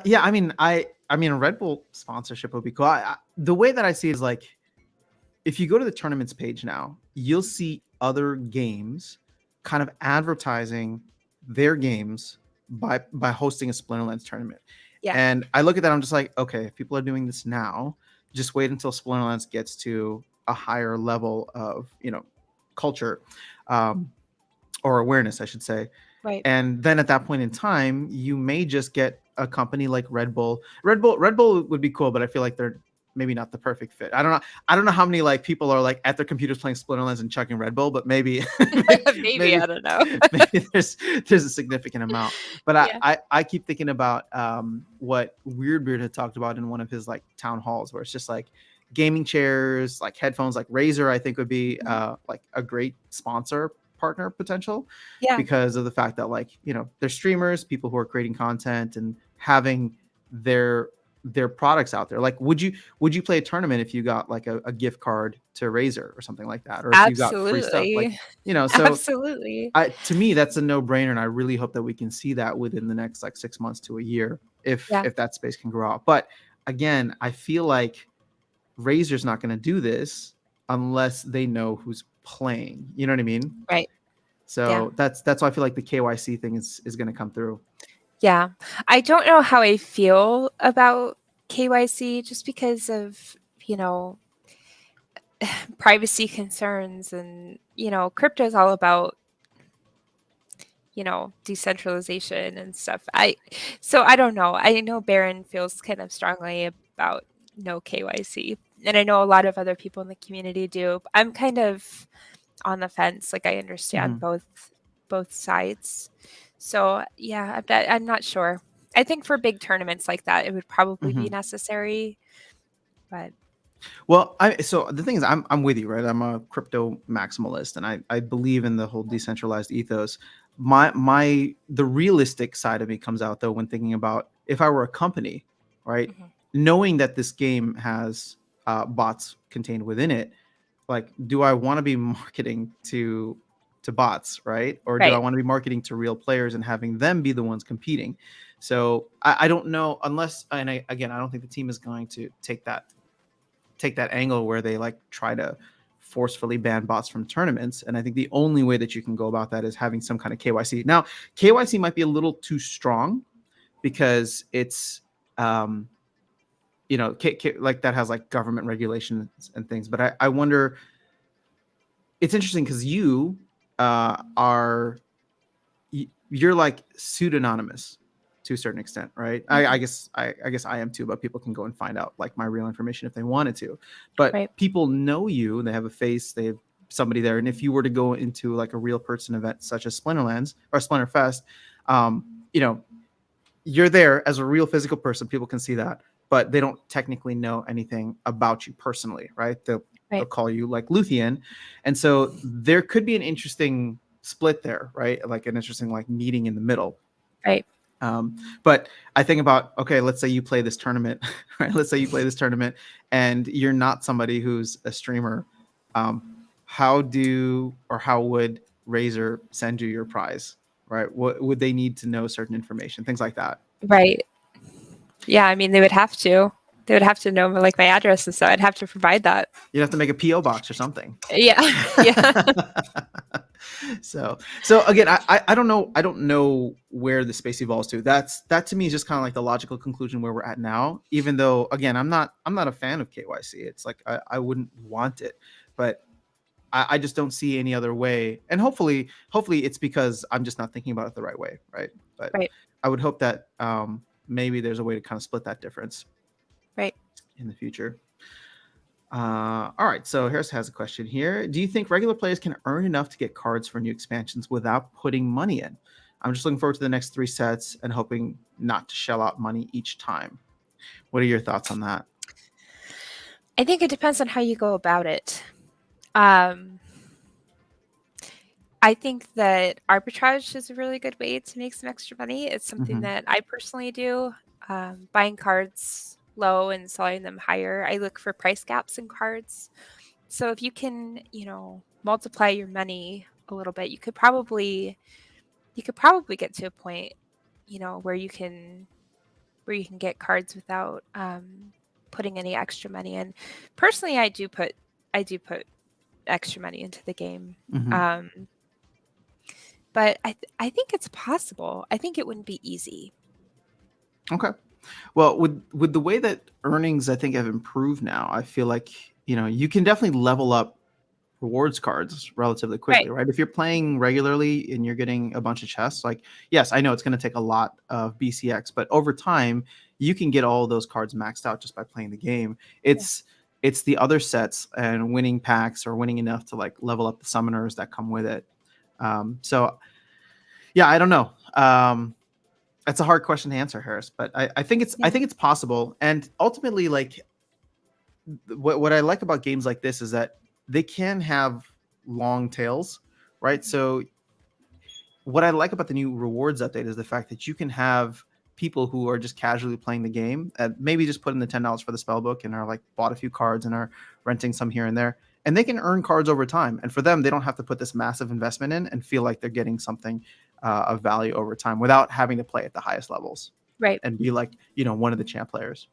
Yeah. I mean, a Red Bull sponsorship would be cool. The way that I see it is like, if you go to the tournaments page now, you'll see other games kind of advertising their games by hosting a Splinterlands tournament. Yeah. And I look at that, I'm just like, okay, if people are doing this now, just wait until Splinterlands gets to a higher level of, culture or awareness, I should say. Right. And then at that point in time, you may just get a company like Red Bull. Red Bull would be cool, but I feel like they're maybe not the perfect fit. I don't know how many like people are like at their computers playing Splinterlands and chugging Red Bull, but maybe maybe I don't know. Maybe there's a significant amount. But yeah. I keep thinking about what Weirdbeard had talked about in one of his like town halls, where it's just like gaming chairs, like headphones, like Razer, I think would be like a great sponsor partner potential. Yeah. Because of the fact that like, they're streamers, people who are creating content and having their products out there. Like, would you play a tournament if you got like a gift card to Razer or something like that, or if Absolutely. you got free stuff, like, so absolutely. To me, that's a no-brainer, and I really hope that we can see that within the next like 6 months to a year, if that space can grow out. But again, I feel like Razer's not going to do this unless they know who's playing. You know what I mean? Right. So that's why I feel like the KYC thing is going to come through. Yeah. I don't know how I feel about KYC just because of, privacy concerns, and, crypto is all about, decentralization and stuff. So I don't know. I know Baron feels kind of strongly about no KYC, and I know a lot of other people in the community do. I'm kind of on the fence. Like, I understand both sides. So yeah, I'm not sure. I think for big tournaments like that, it would probably be necessary. But so the thing is, I'm with you, right? I'm a crypto maximalist, and I believe in the whole decentralized ethos. The realistic side of me comes out though when thinking about if I were a company, right? Knowing that this game has bots contained within it, like, do I want to be marketing to bots, right? Or do I want to be marketing to real players and having them be the ones competing? So I don't know, unless, and I don't think the team is going to take that angle where they like try to forcefully ban bots from tournaments. And I think the only way that you can go about that is having some kind of KYC. Now, KYC might be a little too strong because it's, like that has like government regulations and things. But I wonder, it's interesting because you're like pseudonymous to a certain extent, right? I guess I am too, but people can go and find out like my real information if they wanted to. But people know you, they have a face, they have somebody there. And if you were to go into like a real person event such as Splinterlands or Splinterfest, you know, you're there as a real physical person. People can see that, but they don't technically know anything about you personally, right? They'll call you like Luthien. And so there could be an interesting split there, right? Like an interesting like meeting in the middle. Right. But I think about, okay, let's say you play this tournament, right? Let's say you play this tournament and you're not somebody who's a streamer. How would Razer send you your prize, right? What would they need to know certain information, things like that? Right. Yeah. I mean, they would have to know like my address and stuff. I'd have to provide that. You'd have to make a PO box or something. Yeah. Yeah. So again, I don't know where the space evolves to. That to me is just kind of like the logical conclusion where we're at now. Even though, again, I'm not a fan of KYC. It's like I wouldn't want it, but I just don't see any other way. And hopefully it's because I'm just not thinking about it the right way, right? But I would hope that maybe there's a way to kind of split that difference, right, in the future. All right, so Harris has a question here. Do you think regular players can earn enough to get cards for new expansions without putting money in? I'm just looking forward to the next 3 sets and hoping not to shell out money each time. What are your thoughts on that? I think it depends on how you go about it. I think that arbitrage is a really good way to make some extra money. It's something that I personally do. Buying cards low and selling them higher. I look for price gaps in cards. So if you can, multiply your money a little bit, you could probably get to a point, where you can get cards without putting any extra money in. Personally, I do put extra money into the game. But I think it's possible. I think it wouldn't be easy. Okay. Well, with the way that earnings, I think, have improved now, I feel like, you can definitely level up rewards cards relatively quickly, right? If you're playing regularly and you're getting a bunch of chests, like, yes, I know it's going to take a lot of BCX, but over time, you can get all of those cards maxed out just by playing the game. It's the other sets and winning packs or winning enough to like level up the summoners that come with it. So, yeah, I don't know. That's a hard question to answer, Harris, but I think it's possible. And ultimately, like, what I like about games like this is that they can have long tails, right? So what I like about the new rewards update is the fact that you can have people who are just casually playing the game, maybe just put in the $10 for the spell book and are like bought a few cards and are renting some here and there, and they can earn cards over time. And for them, they don't have to put this massive investment in and feel like they're getting something of value over time without having to play at the highest levels, right? And be like, one of the champ players.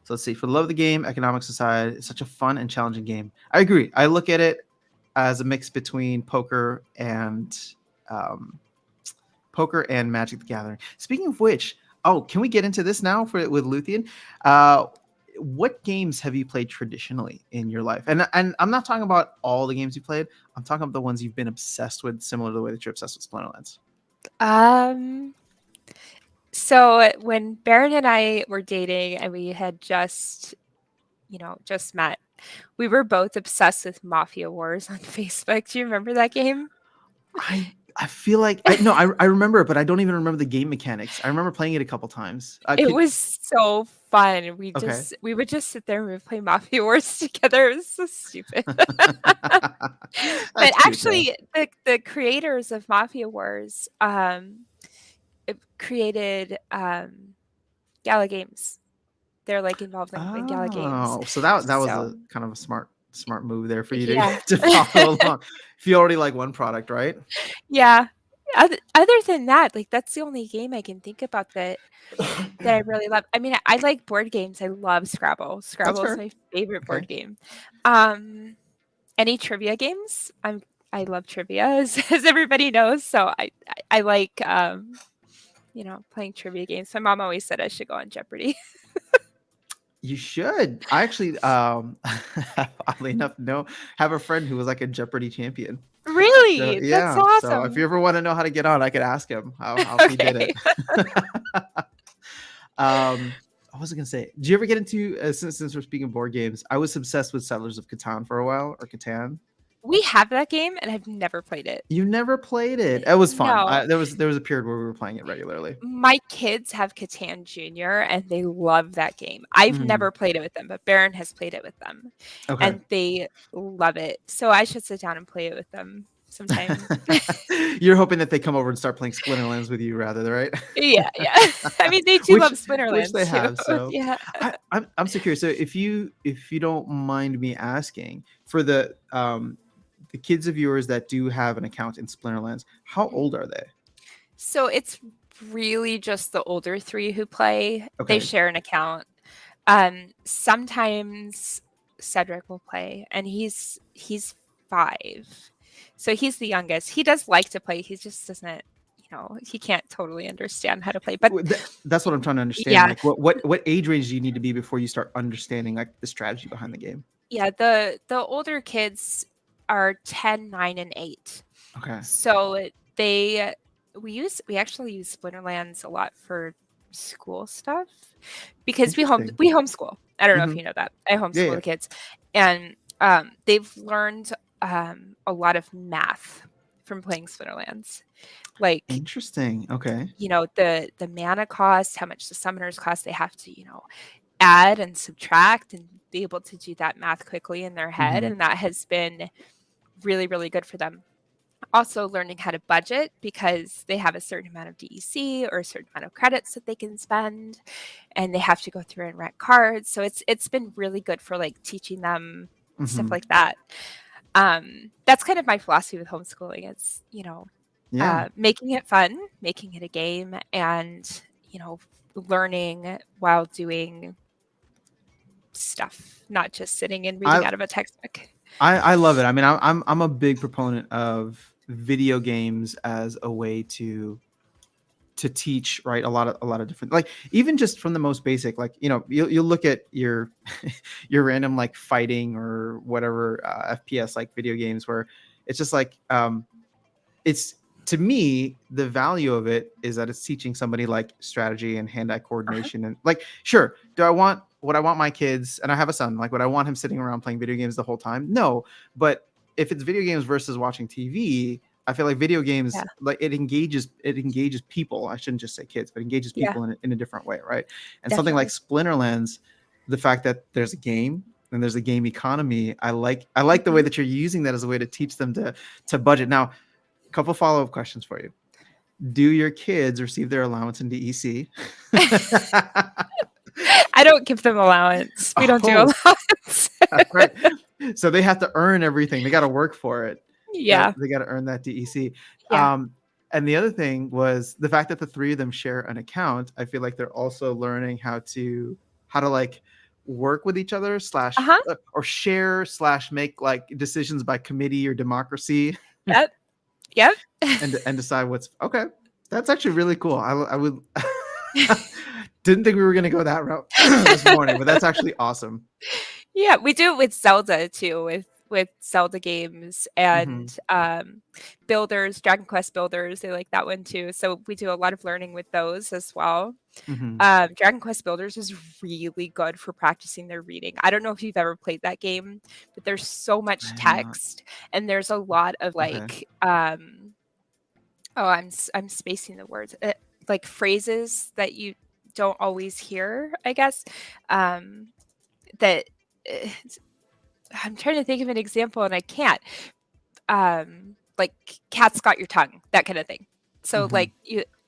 So let's see. For the love of the game, economics aside, it's such a fun and challenging game. I agree. I look at it as a mix between poker and Magic the Gathering. Speaking of which, can we get into this now with Luthien? What games have you played traditionally in your life? And I'm not talking about all the games you played. I'm talking about the ones you've been obsessed with, similar to the way that you're obsessed with Splinterlands. So when Baron and I were dating and we had just met, we were both obsessed with Mafia Wars on Facebook. Do you remember that game? I feel like I remember it, but I don't even remember the game mechanics. I remember playing it a couple times. It was so fun. We would just sit there and we would play Mafia Wars together. It was so stupid. But actually, the creators of Mafia Wars created Gala Games. They're like involved in Gala Games. So that was a kind of a smart move there for you to follow along. If you already like one product, right? Yeah. Other than that, like, that's the only game I can think about that I really love. I mean, I like board games. I love Scrabble. Scrabble is my favorite board game. Any trivia games? I love trivia, as everybody knows. So I like playing trivia games. My mom always said I should go on Jeopardy. You should. I actually, oddly enough, have a friend who was like a Jeopardy champion. Really? So, yeah. That's awesome. So if you ever want to know how to get on, I could ask him how he did it. I wasn't gonna say. Did you ever get into since we're speaking of board games? I was obsessed with Settlers of Catan for a while, or Catan. We have that game, and I've never played it. You never played it. It was fun. No. There was a period where we were playing it regularly. My kids have Catan Junior, and they love that game. I've Mhm. never played it with them, but Baron has played it with them, Okay. and they love it. So I should sit down and play it with them sometime. You're hoping that they come over and start playing Splinterlands with you, rather, right? Yeah. I mean, they do love which Splinterlands they too. have. So Yeah. I'm so curious. So if you don't mind me asking, for the kids of yours that do have an account in Splinterlands, how old are they? So it's really just the older 3 who play. Okay. They share an account. Sometimes Cedric will play, and he's 5. So he's the youngest. He does like to play. He just doesn't, he can't totally understand how to play. But That's what I'm trying to understand. Yeah. Like what age range do you need to be before you start understanding like the strategy behind the game? yeah, the older kids are 10, 9, and 8. Okay. So we actually use Splinterlands a lot for school stuff because we homeschool. I don't know if you know that. I homeschool the kids, and they've learned a lot of math from playing Splinterlands. Like, interesting. Okay. The mana cost, how much the summoners cost, they have to, add and subtract and be able to do that math quickly in their head. And that has been really, really good for them. Also learning how to budget, because they have a certain amount of DEC or a certain amount of credits that they can spend, and they have to go through and rent cards. So it's been really good for like teaching them stuff like that. That's kind of my philosophy with homeschooling. It's, making it fun, making it a game, and, learning while doing stuff, not just sitting and reading out of a textbook. I love it. I mean, I'm a big proponent of video games as a way to teach, right? A lot of different, like, even just from the most basic, like, you'll look at your your random like fighting or whatever FPS like video games where it's just like it's, to me, the value of it is that it's teaching somebody like strategy and hand-eye coordination. And like, sure, do I want my kids, and I have a son, like, would I want him sitting around playing video games the whole time? No. But if it's video games versus watching TV, I feel like video games, like, it engages people. I shouldn't just say kids, but engages people in a different way, right? And something like Splinterlands, the fact that there's a game and there's a game economy, I like the way that you're using that as a way to teach them to budget. Now, a couple follow-up questions for you. Do your kids receive their allowance in DEC? I don't give them allowance. We don't do allowance. Right. So they have to earn everything. They got to work for it. Yeah. They got to earn that DEC. Yeah. And the other thing was the fact that the 3 of them share an account. I feel like they're also learning how to like work with each other or share / make like decisions by committee or democracy. Yep. and decide what's okay. That's actually really cool. I would didn't think we were going to go that route this morning, but that's actually awesome. Yeah, we do it with Zelda too, with Zelda games and builders, Dragon Quest builders. They like that one too. So we do a lot of learning with those as well. Dragon Quest builders is really good for practicing their reading. I don't know if you've ever played that game, but there's so much text and there's a lot of like I'm spacing the words, like phrases that you don't always hear, I guess. That I'm trying to think of an example and I can't. Like, cat's got your tongue, that kind of thing. So like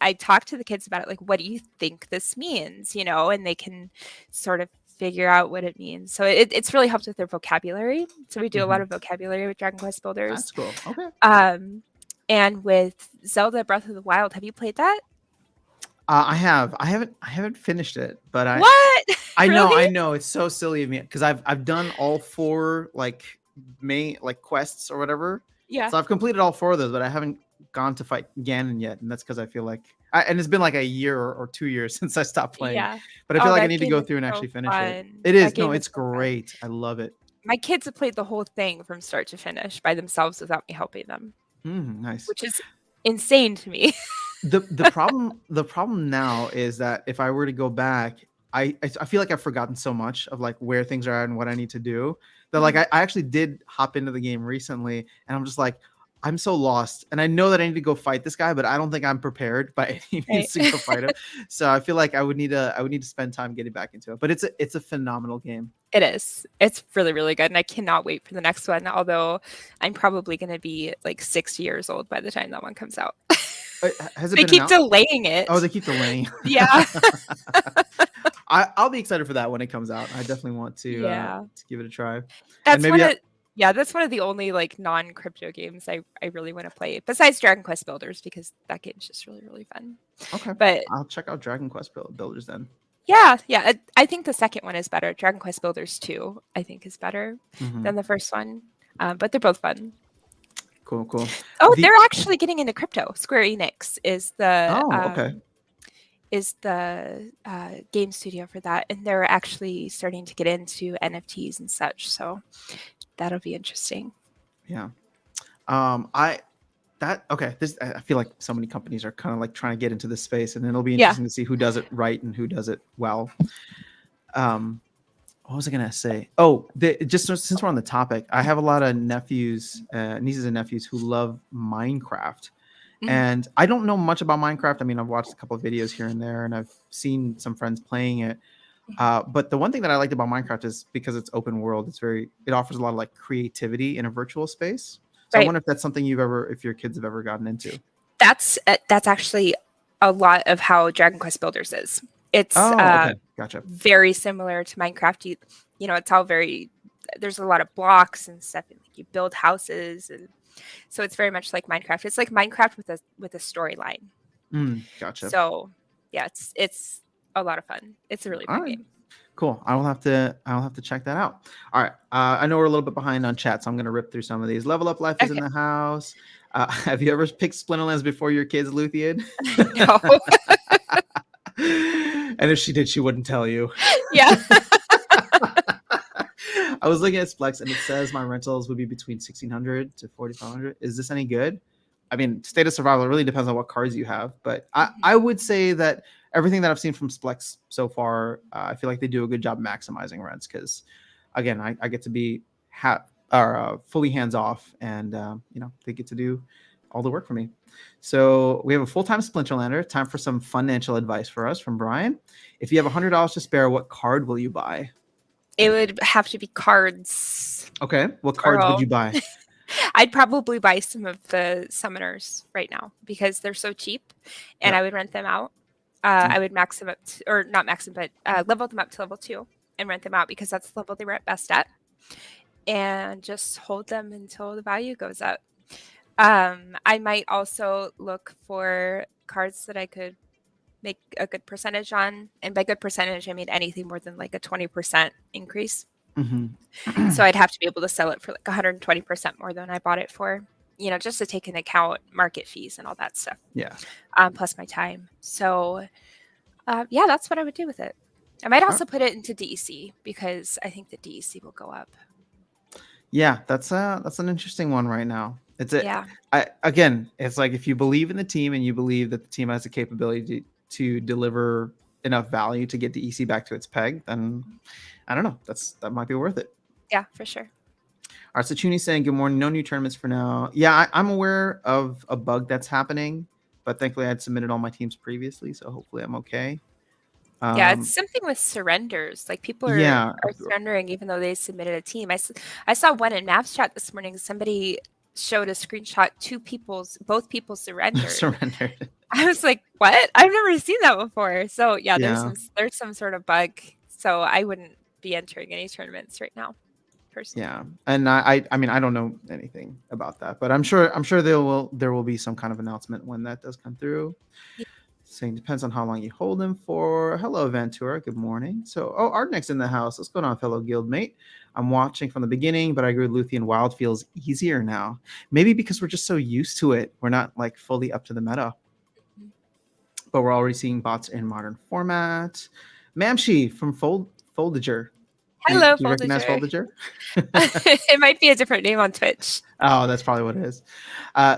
I talk to the kids about it, like, what do you think this means? And they can sort of figure out what it means. So it's really helped with their vocabulary. So we do a lot of vocabulary with Dragon Quest builders. That's cool. Okay. And with Zelda Breath of the Wild, have you played that? I haven't finished it, but what? I Really? know it's so silly of me because I've done all 4 like main like quests or whatever. Yeah. So I've completed all 4 of those, but I haven't gone to fight Ganon yet, and that's because I feel like and it's been like a year or 2 years since I stopped playing. Yeah. But I feel like I need to go through and actually finish it. It is. No, it's great. I love it. My kids have played the whole thing from start to finish by themselves without me helping them. Nice. Which is insane to me. The problem now is that if I were to go back, I feel like I've forgotten so much of like where things are at and what I need to do that like Mhm. I actually did hop into the game recently and I'm just like I'm so lost and I know that I need to go fight this guy, but I don't think I'm prepared by any Right. means to go fight him. So I feel like I would need to spend time getting back into it. But it's a phenomenal game. It is. It's really, really good, and I cannot wait for the next one, although I'm probably gonna be, like, 6 years old by the time that one comes out. Has it They been keep announced? delaying Oh, it. they keep delaying. Yeah. I'll be excited for that when it comes out. I definitely want Yeah. to give it a try. And That's maybe one of Yeah, that's one of the only, like, non-crypto games I really wanna play, besides Dragon Quest Builders, because that game's just really, really fun. okay, But I'll check out Dragon Quest Builders then. yeah, yeah, I think the second one is better. Dragon Quest Builders 2, I think, is better Mm-hmm. than the first one, but they're both fun. Cool. Oh, The they're actually getting into crypto. Square Enix Oh, okay. is the game studio for that, and they're actually starting to get into NFTs and such. So that'll be interesting. Yeah. I that okay. This I feel like so many companies are kind of like trying to get into this space, and it'll be Yeah. interesting to see who does it right and who does it well. What was I gonna say? Oh, just since we're on the topic, I have a lot of nephews, nieces and nephews who love Minecraft. Mhm. And I don't know much about Minecraft. I mean, I've watched a couple of videos here and there, and I've seen some friends playing it. But the one thing that I liked about Minecraft is because it's open world. It offers a lot of like creativity in a virtual space. So I Right. wonder if that's something if your kids have ever gotten into. That's actually a lot of how Dragon Quest Builders is. It's Oh, okay, gotcha. very similar to Minecraft. It's all very, there's a lot of blocks and stuff, and like you build houses, and so it's very much like Minecraft. It's like Minecraft with a storyline. Gotcha. So yeah, it's a lot of fun. It's a really All fun right. game. Cool. I'll have to check that out. All right. I know we're a little bit behind on chat, so I'm gonna rip through some of these. Level Up Life is in Okay. the house. Have you ever picked Splinterlands before your kids, Luthien? No. And if she did, she wouldn't tell you. Yeah. I was looking at Splex and it says my rentals would be between 1,600 to 4,500. Is this any good? I mean, State of Survival really depends on what cards you have, but I would say that everything that I've seen from Splex so far, I feel like they do a good job maximizing rents because, again, I get to be fully hands off, and they get to do all the work for me. So we have a full-time Splinterlander. Time for some financial advice for us from Brian. If you have $100 to spare, what card will you buy? It would have to be cards. Okay, what cards would you buy? I'd probably buy some of the summoners right now because they're so cheap, and Yep. I would rent them out. I would max them up, or not max them, but level them up to level 2 and rent them out because that's the level they were at best at, and just hold them until the value goes up. I might also look for cards that I could make a good percentage on, and by good percentage, I mean anything more than like a 20% increase. Mm-hmm. So I'd have to be able to sell it for like 120% more than I bought it for, just to take into account market fees and all that stuff. Yeah. Plus my time. So, yeah, that's what I would do with it. I might also put it into DEC because I think the DEC will go up. Yeah, that's an interesting one right now. Yeah. Again, it's like if you believe in the team and you believe that the team has the capability to deliver enough value to get the EC back to its peg, then I don't know. That might be worth it. Yeah, for sure. All right, so Chuni's saying, good morning. No new tournaments for now. Yeah, I'm aware of a bug that's happening, but thankfully I'd submitted all my teams previously, so hopefully I'm okay. Yeah, it's something with surrenders. Like people are surrendering even though they submitted a team. I saw one in Maps chat this morning. Somebody showed a screenshot. Both people surrendered. Surrendered. I was like, what? I've never seen that before. So yeah, there's some sort of bug. So I wouldn't be entering any tournaments right now, personally. Yeah, and I mean I don't know anything about that, but I'm sure there will be some kind of announcement when that does come through. Yeah. Saying depends on how long you hold them for. Hello, Ventura. Good morning. So, Artneck's in the house. What's going on, fellow guildmate? I'm watching from the beginning, but I agree with Luthien. Wild feels easier now. Maybe because we're just so used to it. We're not like fully up to the meta. But we're already seeing bots in modern format. Mamshi from Foldager. Hello, do you recognize Foldager? It might be a different name on Twitch. Oh, that's probably what it is.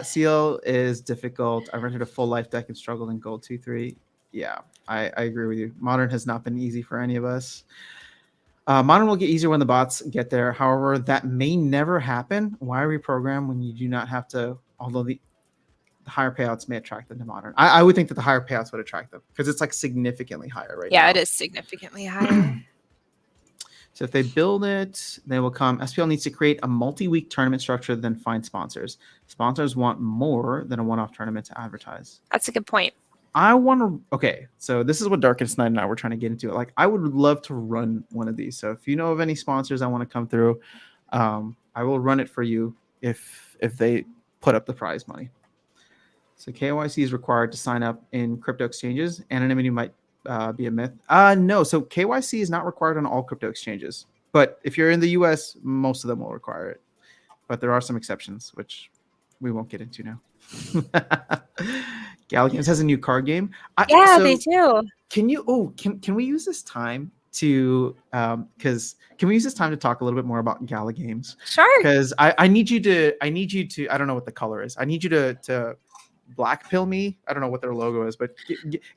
Seal is difficult. I rented a full life deck and struggled in gold 2-3. Yeah, I agree with you. Modern has not been easy for any of us. Modern will get easier when the bots get there. However, that may never happen. Why reprogram when you do not have to? Although the higher payouts may attract them to modern. I would think that the higher payouts would attract them because it's like significantly higher right Yeah, it now. is significantly higher. So if they build it, they will come. SPL needs to create a multi-week tournament structure, then find sponsors. Sponsors want more than a one-off tournament to advertise. That's a good point. I want to. Okay, so this is what Darkest Night and I were trying to get into. Like, I would love to run one of these. So if you know of any sponsors I want to come through, I will run it for you if they put up the prize money. So KYC is required to sign up in crypto exchanges. Anonymity might be a myth. No, so KYC is not required on all crypto exchanges. But if you're in the US, most of them will require it. But there are some exceptions, which we won't get into now. Gala Games has a new card game. Yeah, they do. Can you? Oh, can we use this time to? Because can we use this time to talk a little bit more about Gala Games? Sure. Because I need you to. I need you to. I don't know what the color is. I need you to black pill me. I don't know what their logo is, but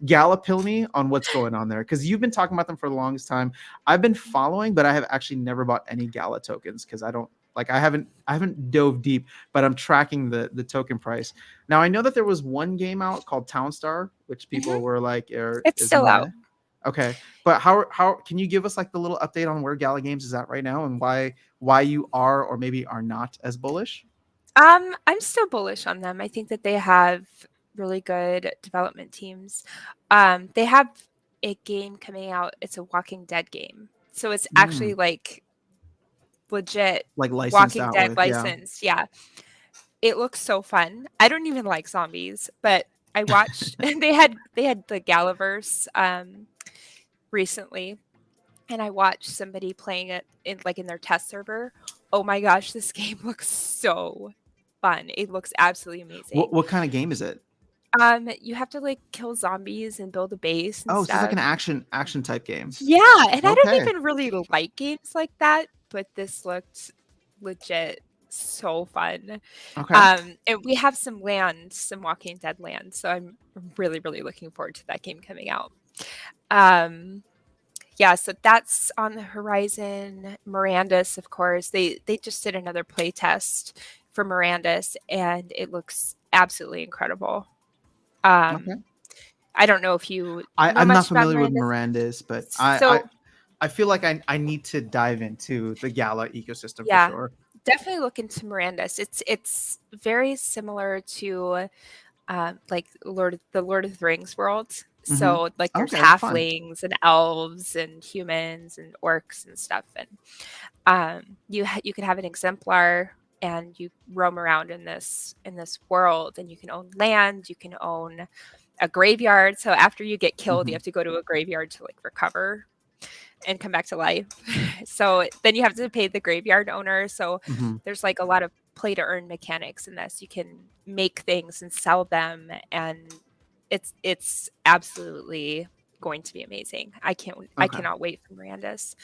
Gala pill me on what's going on there. Because you've been talking about them for the longest time. I've been following, but I have actually never bought any Gala tokens because I don't. Like I haven't dove deep, but I'm tracking the token price. Now I know that there was one game out called Townstar, which people were like, it's still out. Okay, but how can you give us like the little update on where Gala Games is at right now and why you are or maybe are not as bullish? I'm still bullish on them. I think that they have really good development teams. They have a game coming out. It's a Walking Dead game, so it's actually like legit like Walking Dead with, licensed. Yeah. It looks so fun. I don't even like zombies, but I watched they had the Galaverse recently, and I watched somebody playing it in their test server. Oh my gosh, this game looks so fun. It looks absolutely amazing. What kind of game is it? You have to like kill zombies and build a base and stuff. So it's like an action type game. Yeah, and I don't even really like games like that, but this looked legit so fun. Okay. And we have some Walking Dead land, so I'm really, really looking forward to that game coming out. Yeah, so that's on the horizon. Mirandus, of course, they just did another play test for Mirandus, and it looks absolutely incredible. Okay. I don't know if you. I'm not familiar with Mirandus, but I feel like I need to dive into the Gala ecosystem for sure. Definitely look into Mirandus. It's very similar to like the Lord of the Rings world. So like there's halflings and elves and humans and orcs and stuff, and you can have an exemplar and you roam around in this world, and you can own land, you can own a graveyard. So after you get killed, you have to go to a graveyard to like recover and come back to life. So then you have to pay the graveyard owner. So there's like a lot of play to earn mechanics in this. You can make things and sell them, and it's absolutely going to be amazing. I cannot wait for Mirandus.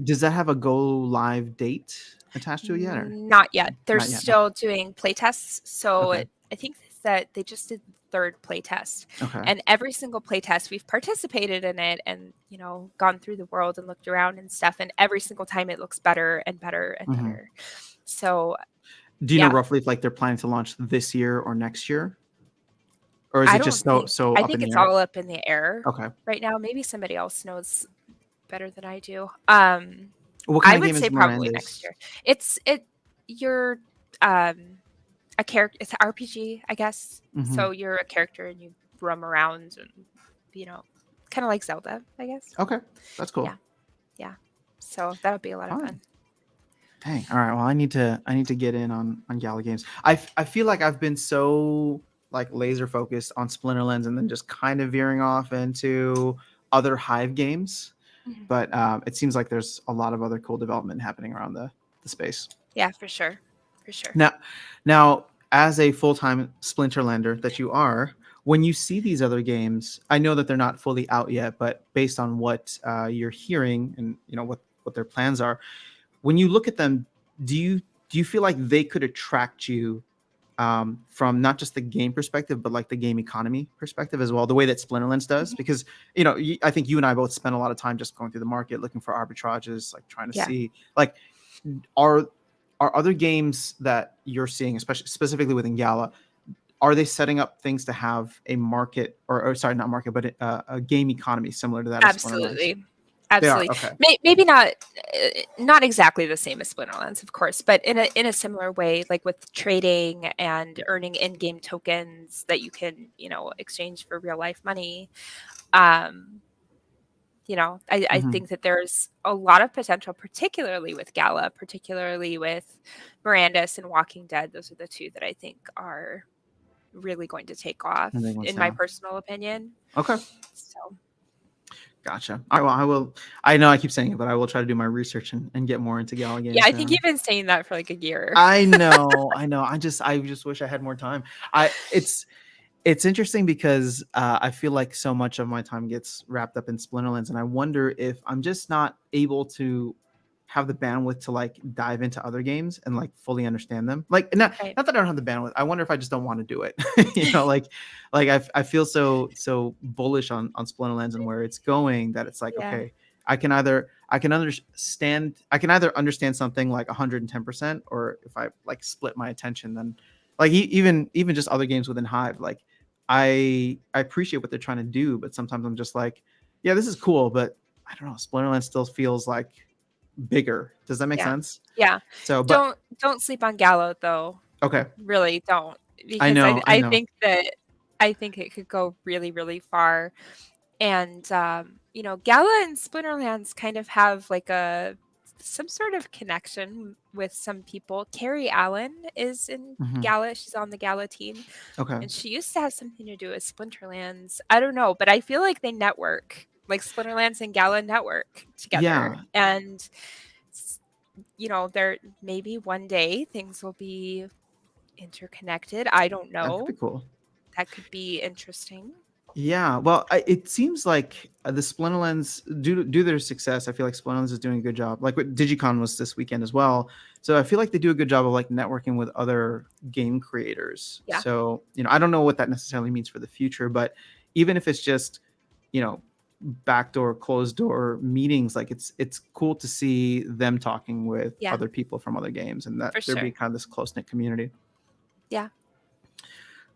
Does that have a go live date attached to it yet? Or? Not yet. They're still doing play tests. So I think that they just did the third play test. And every single play test we've participated in it and gone through the world and looked around and stuff, and every single time it looks better and better and better. So do you know roughly if like they're planning to launch this year or next year? Or is it just so I think it's all up in the air right now. Maybe somebody else knows better than I do. What kind I of would game say is probably Mirandus? next year. You're a character. It's an RPG, I guess. So you're a character and you roam around and kind of like Zelda, I guess. Okay, that's cool. Yeah. So that would be a lot of fun. Dang. All right. Well, I need to get in on Gala Games. I feel like I've been so like laser focused on Splinterlands and then just kind of veering off into other Hive games. But it seems like there's a lot of other cool development happening around the space. Yeah, for sure. Now, as a full-time Splinterlander that you are, when you see these other games, I know that they're not fully out yet, but based on what you're hearing and what their plans are, when you look at them, do you feel like they could attract you from not just the game perspective, but like the game economy perspective as well, the way that Splinterlands does. Mhm. Because, I think you and I both spend a lot of time just going through the market, looking for arbitrages, like trying to Yeah. see, like, are other games that you're seeing, especially specifically within Gala, are they setting up things to have a market, or sorry, not market, but a game economy similar to that of Splinterlands? Absolutely. They are. Absolutely. Okay. Maybe not exactly the same as Splinterlands, of course, but in a similar way, like with trading and earning in-game tokens that you can, exchange for real life money. Um, I Mhm. think that there's a lot of potential, particularly with Gala, particularly with Mirandus and Walking Dead. Those are the two that I think are really going to take off, And they want in my to. personal opinion. Okay. So Gotcha. All right. Well, I will. I know I keep saying it, but I will try to do my research and get more into Gala yeah, games I think soon. you've been saying that for like a year. I know. I just wish I had more time. It's interesting because I feel like so much of my time gets wrapped up in Splinterlands, and I wonder if I'm just not able to have the bandwidth to like dive into other games and like fully understand them. Like, not Right. not that I don't have the bandwidth. I wonder if I just don't want to do it. I feel so bullish on Splinterlands and where it's going, that it's like, Yeah. okay, I can either understand something like 110%, or if I like split my attention, then like even just other games within Hive, like I appreciate what they're trying to do, but sometimes I'm just like, yeah, this is cool, but I don't know, Splinterlands still feels like bigger. Does that make Yeah. sense? Yeah. So, but Don't sleep on Gallo though. okay, Really don't. I Because know, I know. I think it could go really, really far. And Gala and Splinterlands kind of have like some sort of connection with some people. Carrie Allen is in Mhm. Gala. She's on the Gala team. Okay, And she used to have something to do with Splinterlands. I don't know, but I feel like they network, like Splinterlands and Gala network together. yeah, And there maybe one day things will be interconnected. I don't that could be know. cool. That could be interesting. Yeah, well, it seems like the Splinterlands, due to their success, I feel like Splinterlands is doing a good job. Like what Digicon was this weekend as well. So I feel like they do a good job of like networking with other game creators. Yeah. So, I don't know what that necessarily means for the future, but even if it's just, you know, backdoor, closed door meetings, like it's cool to see them talking with Yeah, other people from other games, and that for there be sure. kind of this close-knit community. Yeah.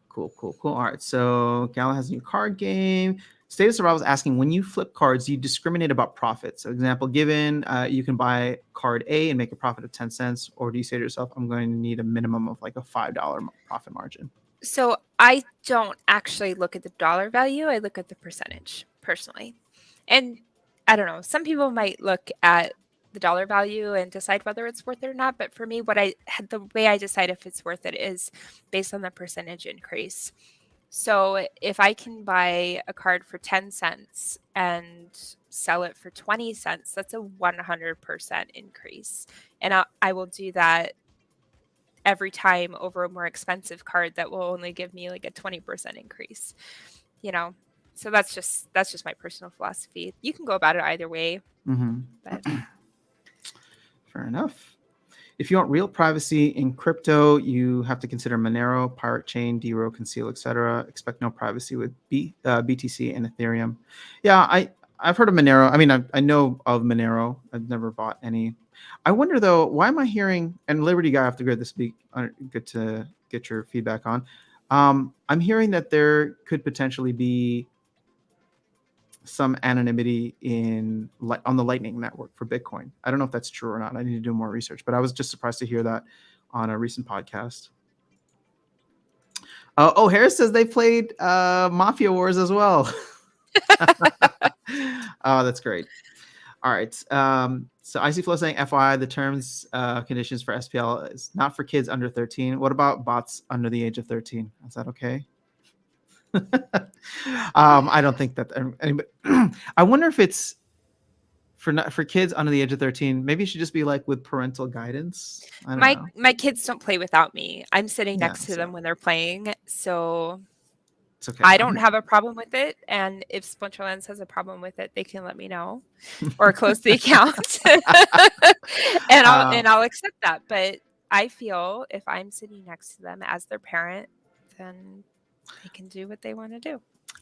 Cool. All right. So Gala has a new card game. State of Survival is asking, when you flip cards, do you discriminate about profit? So example given, you can buy card A and make a profit of 10 cents, or do you say to yourself, I'm going to need a minimum of like a $5 profit margin? So I don't actually look at the dollar value. I look at the percentage personally. And I don't know, some people might look at the dollar value and decide whether it's worth it or not. But for me, the way I decide if it's worth it is based on the percentage increase. So if I can buy a card for 10 cents and sell it for 20 cents, that's a 100% increase. And I will do that every time over a more expensive card that will only give me like a 20% increase. So that's just my personal philosophy. You can go about it either way. Mm-hmm. But Fair enough. If you want real privacy in crypto, you have to consider Monero, Pirate Chain, DRO, Conceal, etc. Expect no privacy with BTC and Ethereum. Yeah, I've heard of Monero. I mean, I know of Monero. I've never bought any. I wonder though, why am I hearing? And Liberty Guy, after good this week, good to get your feedback on. I'm hearing that there could potentially be some anonymity on the Lightning Network for Bitcoin. I don't know if that's true or not. I need to do more research, but I was just surprised to hear that on a recent podcast. Harris says they played Mafia Wars as well. Oh, that's great. All right. So Icy Flow saying, FYI, the terms conditions for SPL is not for kids under 13. What about bots under the age of 13? Is that okay? I don't think that anybody. I wonder if it's for kids under the age of 13. Maybe it should just be like with parental guidance. I don't know. my kids don't play without me. I'm sitting Yeah, next to so them when they're playing, so it's okay. I don't have a problem with it. And if Splinterlands has a problem with it, they can let me know or close the account, and I'll accept that. But I feel if I'm sitting next to them as their parent, then they can do what they want to do.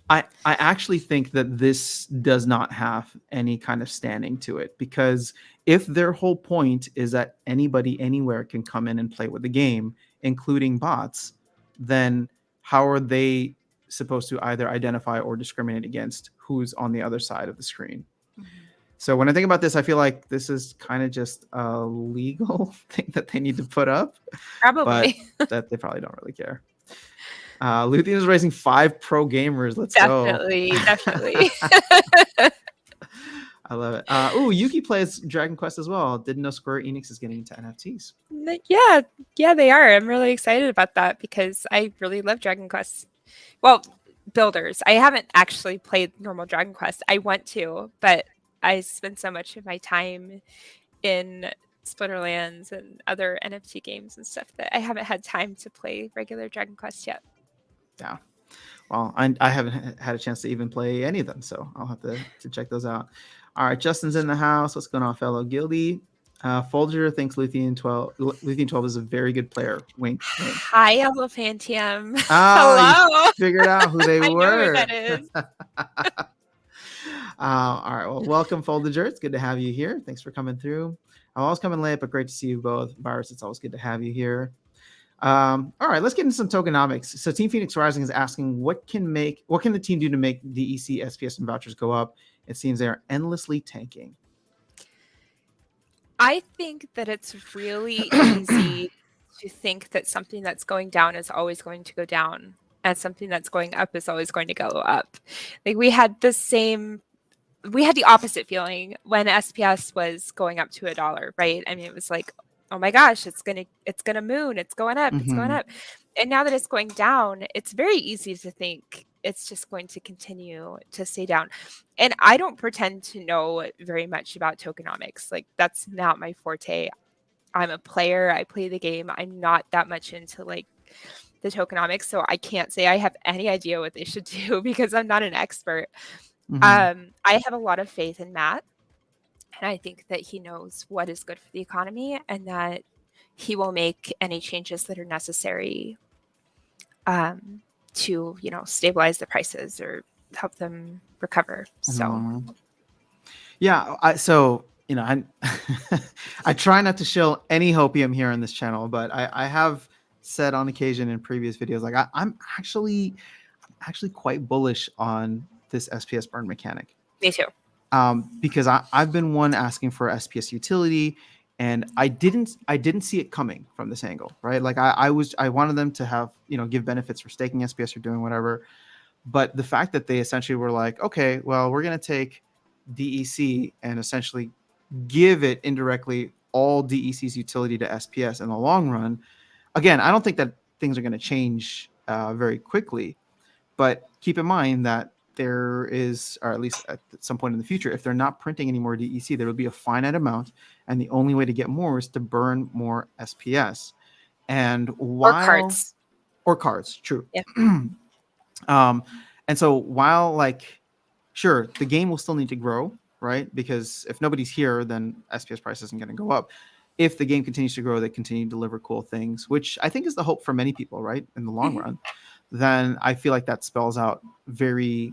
I actually think that this does not have any kind of standing to it, because if their whole point is that anybody anywhere can come in and play with the game, including bots, then how are they supposed to either identify or discriminate against who's on the other side of the screen? Mm-hmm. So when I think about this, I feel like this is kind of just a legal thing that they need to put up, but Probably. that they probably don't really care. Luthien is raising 5 pro gamers. Let's Definitely. go. I love it. Yuki plays Dragon Quest as well. Didn't know Square Enix is getting into NFTs. Yeah, they are. I'm really excited about that because I really love Dragon Quest. Well, builders. I haven't actually played normal Dragon Quest. I want to, but I spend so much of my time in Splinterlands and other NFT games and stuff that I haven't had time to play regular Dragon Quest yet. Yeah. Well, I haven't had a chance to even play any of them, so I'll have to check those out. All right, Justin's in the house. What's going on, fellow guildie? Folger thinks Luthien 12 is a very good player. Wink, wink. Hi, Elephantium. Oh, Hello. you figured out who they I were. know who that is. All right. Well, welcome, Foldager. It's good to have you here. Thanks for coming through. I'm always coming late, but great to see you both. Virus, it's always good to have you here. All right, let's get into some tokenomics. So Team Phoenix Rising is asking, what can the team do to make DEC, SPS, and vouchers go up? It seems they are endlessly tanking. I think that it's really easy to think that something that's going down is always going to go down, and something that's going up is always going to go up. Like we had the opposite feeling when SPS was going up to $1, right? I mean, it was like, oh my gosh, it's gonna moon, it's going up, it's going up. And now that it's going down, it's very easy to think it's just going to continue to stay down. And I don't pretend to know very much about tokenomics. Like that's not my forte. I'm a player, I play the game. I'm not that much into like the tokenomics, so I can't say I have any idea what they should do because I'm not an expert. I have a lot of faith in Matt. And I think that he knows what is good for the economy and that he will make any changes that are necessary to, stabilize the prices or help them recover. So, yeah. I try not to shill any hopium here on this channel, but I have said on occasion in previous videos, like I'm actually quite bullish on this SPS burn mechanic. Me too. Because I've been one asking for SPS utility, and I didn't see it coming from this angle, right? Like I wanted them to have, give benefits for staking SPS or doing whatever. But the fact that they essentially were like, okay, well, we're going to take DEC and essentially give it indirectly all DEC's utility to SPS in the long run. Again, I don't think that things are going to change very quickly, but keep in mind that there is, or at least at some point in the future, if they're not printing any more DEC, there will be a finite amount, and the only way to get more is to burn more SPS. And or cards, true. Yeah. And so while sure, the game will still need to grow, right? Because if nobody's here, then SPS price isn't going to go up. If the game continues to grow, they continue to deliver cool things, which I think is the hope for many people, right? In the long run. Then I feel like that spells out very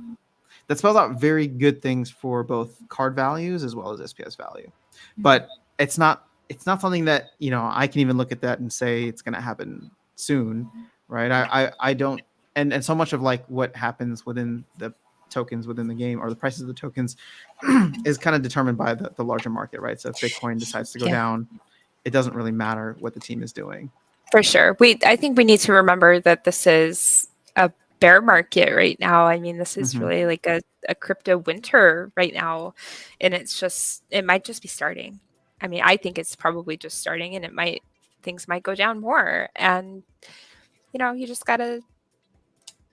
good things for both card values as well as SPS value. But it's not something that, I can even look at that and say it's going to happen soon, right? I don't, and so much of what happens within the tokens within the game, or the prices of the tokens, is kind of determined by the larger market, right? So if Bitcoin decides to go down, it doesn't really matter what the team is doing. For sure. I think we need to remember that this is a bear market right now. I mean, this is really like a crypto winter right now. And it might just be starting. I mean, I think it's probably just starting, and things might go down more. And, you just got to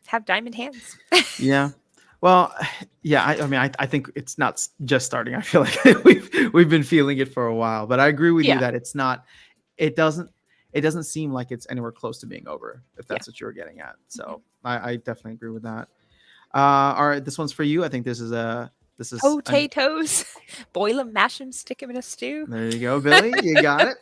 have diamond hands. Yeah. Well, yeah, I think it's not just starting. I feel like we've been feeling it for a while, but I agree with you that it doesn't seem like it's anywhere close to being over, if that's what you're getting at. So I definitely agree with that. All right, this one's for you. I think this is potatoes. Boil them, mash them, stick them in a stew. There you go, Billy. You got it.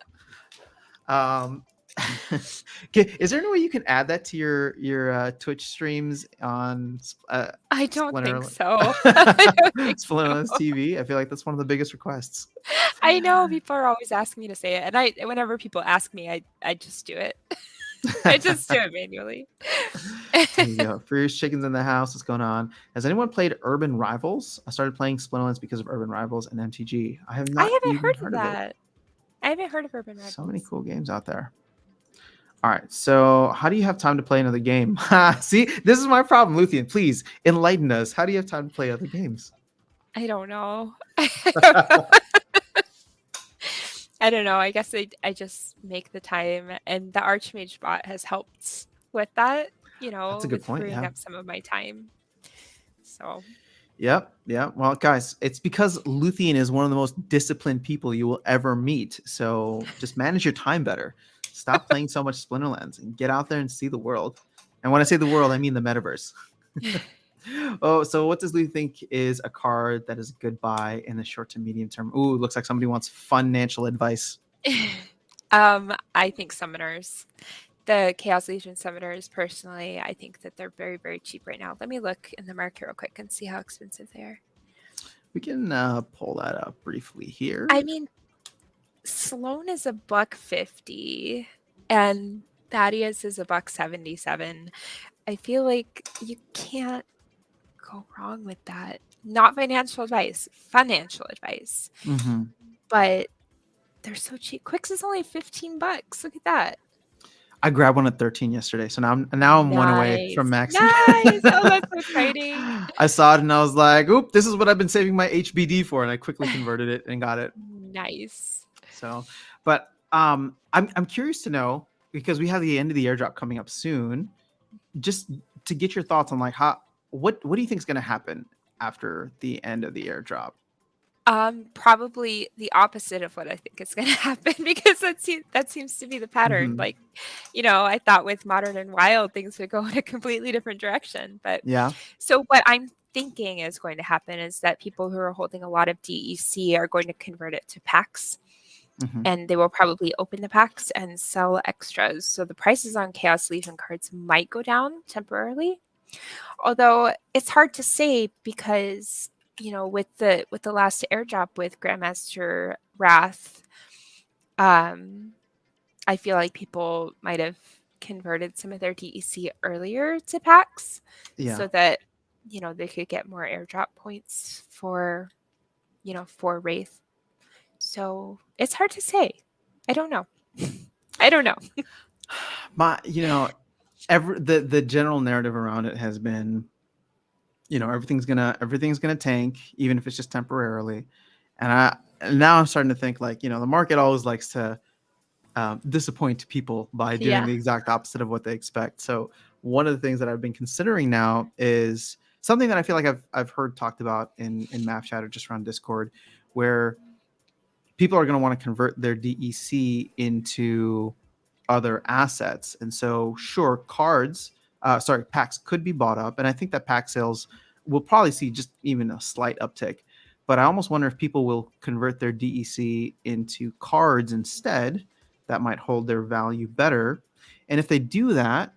Okay, is there any way you can add that to your Twitch streams on I don't think Splinter so. I don't think Splinterlands so. TV? I feel like that's one of the biggest requests. I know people are always asking me to say it, and whenever people ask me, I just do it. I just do it manually. There you go. Furious Chickens in the house. What's going on? Has anyone played Urban Rivals? I started playing Splinterlands because of Urban Rivals and MTG. I have I not haven't even heard of heard of it. that. I haven't heard of Urban So many Rivals. cool games out there. All right. So, how do you have time to play another game? See, this is my problem, Luthien. Please enlighten us. How do you have time to play other games? I don't know. I don't know. I don't know. I guess I just make the time, and the Archmage bot has helped with that, That's a good with point. freeing Yeah. up some of my time. So, Yep. Yeah. Well, guys, it's because Luthien is one of the most disciplined people you will ever meet. So just manage your time better. Stop playing so much Splinterlands and get out there and see the world. And when I say the world, I mean the metaverse. Oh, so what does Luthien think is a card that is a good buy in the short to medium term? Ooh, looks like somebody wants financial advice. I think summoners, the Chaos Legion summoners, personally, I think that they're very, very cheap right now. Let me look in the market real quick and see how expensive they are. We can pull that up briefly here. I mean, Sloan is $150 and Thaddeus is $177. I feel like you can't go wrong with that. Not financial advice, financial advice. Mm-hmm. But they're so cheap. Quicks is only $15. Look at that. I grabbed one at 13 yesterday, so now I'm one away from maxing. Nice. Oh, that's exciting. I saw it and I was like, "Oop, this is what I've been saving my HBD for," and I quickly converted it and got it. Nice. So, but I'm curious to know, because we have the end of the airdrop coming up soon, just to get your thoughts on like what do you think is going to happen after the end of the airdrop? Probably the opposite of what I think is going to happen, because that seems to be the pattern. Mhm. Like, I thought with Modern and Wild things would go in a completely different direction. But Yeah. so what I'm thinking is going to happen is that people who are holding a lot of DEC are going to convert it to packs, Mhm. and they will probably open the packs and sell extras. So the prices on Chaos Legion cards might go down temporarily. Although it's hard to say, because with the last airdrop with Grandmaster Wrath, I feel like people might have converted some of their DEC earlier to packs, Yeah. so that they could get more airdrop points for Wraith. So it's hard to say. I don't know. I don't know. The general narrative around it has been, everything's gonna tank, even if it's just temporarily. And now I'm starting to think, like, the market always likes to disappoint people by doing the exact opposite of what they expect. So one of the things that I've been considering now is something that I feel like I've heard talked about in map chat or just around Discord, where people are going to want to convert their DEC into other assets. And so, sure, packs could be bought up. And I think that pack sales will probably see just even a slight uptick. But I almost wonder if people will convert their DEC into cards instead. That might hold their value better. And if they do that,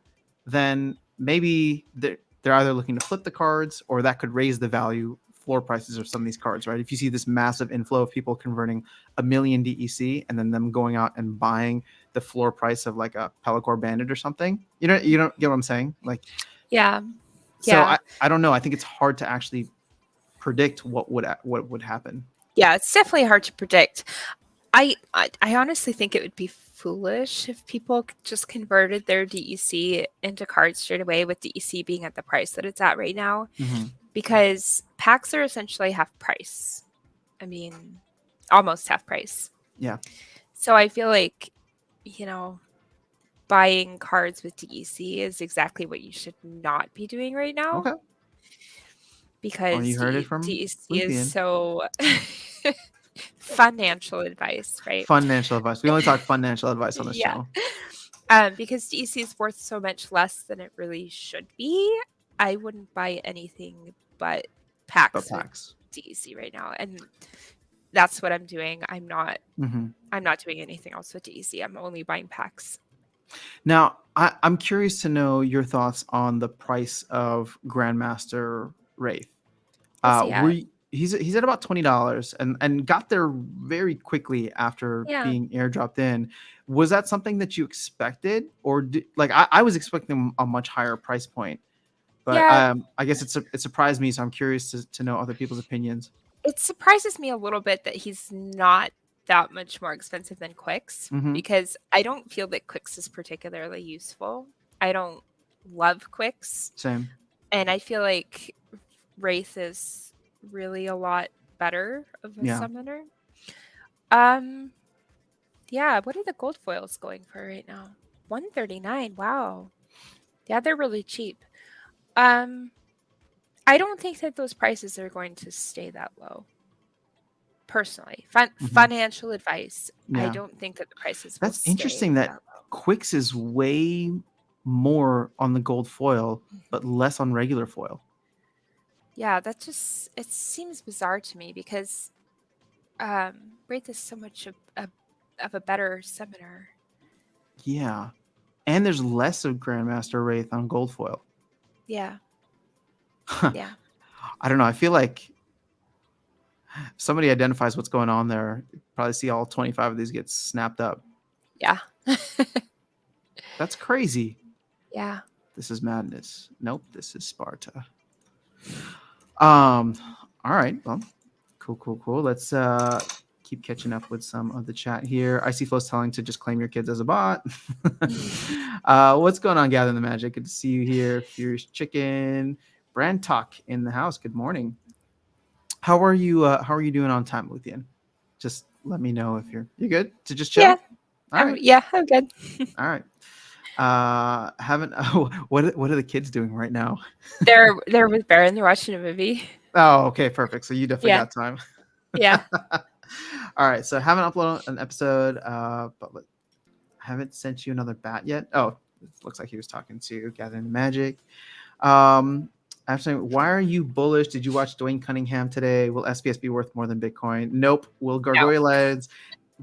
then maybe they're either looking to flip the cards, or that could raise the value floor prices of some of these cards, right? If you see this massive inflow of people converting 1 million DEC and then them going out and buying the floor price of like a Pelacor Bandit or something, you don't get what I'm saying? Like, Yeah. So I don't know. I think it's hard to actually predict what would happen. Yeah, it's definitely hard to predict. I honestly think it would be foolish if people just converted their DEC into cards straight away, with DEC being at the price that it's at right now, because packs are essentially half price. I mean, almost half price. Yeah. So I feel like, buying cards with DEC is exactly what you should not be doing right now. Okay. Because you heard it from DEC Luthien. is so financial advice, right? Financial advice. We only talk financial advice on this channel. Because DEC is worth so much less than it really should be. I wouldn't buy anything but packs. DEC right now, and that's what I'm doing. I'm not doing anything else with DEC. I'm only buying packs. Now, I'm curious to know your thoughts on the price of Grandmaster Wraith. What's he at? He's at about $20 and got there very quickly after Yeah. being airdropped in. Was that something that you expected, or I was expecting a much higher price point, but Yeah, I guess it surprised me. So I'm curious to know other people's opinions. it surprises me a little bit that he's not that much more expensive than Quicks Mm-hmm. because I don't feel that Quicks is particularly useful. I don't love Quicks, Same. and I feel like Wraith is really a lot better of a Yeah. summoner. Um, yeah, what are the gold foils going for right now? 139. Wow. Yeah, they're really cheap. Um, I don't think that those prices are going to stay that low. Personally, Mm-hmm. financial advice. I Yeah. don't think that the prices will That's stay interesting that that low. Quicks is way more on the gold foil, but less on regular foil. Yeah, that just it seems bizarre to me because Wraith is so much of a better summoner. Yeah. And there's less of Grandmaster Wraith on gold foil. Yeah, yeah. I don't know. I feel like if somebody identifies what's going on there, probably see all 25 of these get snapped up. Yeah. That's crazy. Yeah. This is madness. Nope, this is Sparta. All right. Well, cool. Let's keep catching up with some of the chat here. I see Flo's telling to just claim your kids as a bot. What's going on, Gathering the Magic? Good to see you here. Furious Chicken, Brand Talk in the house. Good morning. How are you? How are you doing on time, Luthien? Just let me know if you're good to just chill. Yeah. All right. Yeah, I'm good. All right. Haven't. Oh, what are the kids doing right now? They're with Baron. They're watching a movie. Oh, okay, perfect. So you definitely Yeah. got time. Yeah. All right. So I haven't uploaded an episode, but haven't sent you another bat yet. Oh, it looks like he was talking to Gathering the Magic. Actually, why are you bullish? Did you watch Dwayne Cunningham today? Will SPS be worth more than Bitcoin? Nope. Will Gargoyle Lads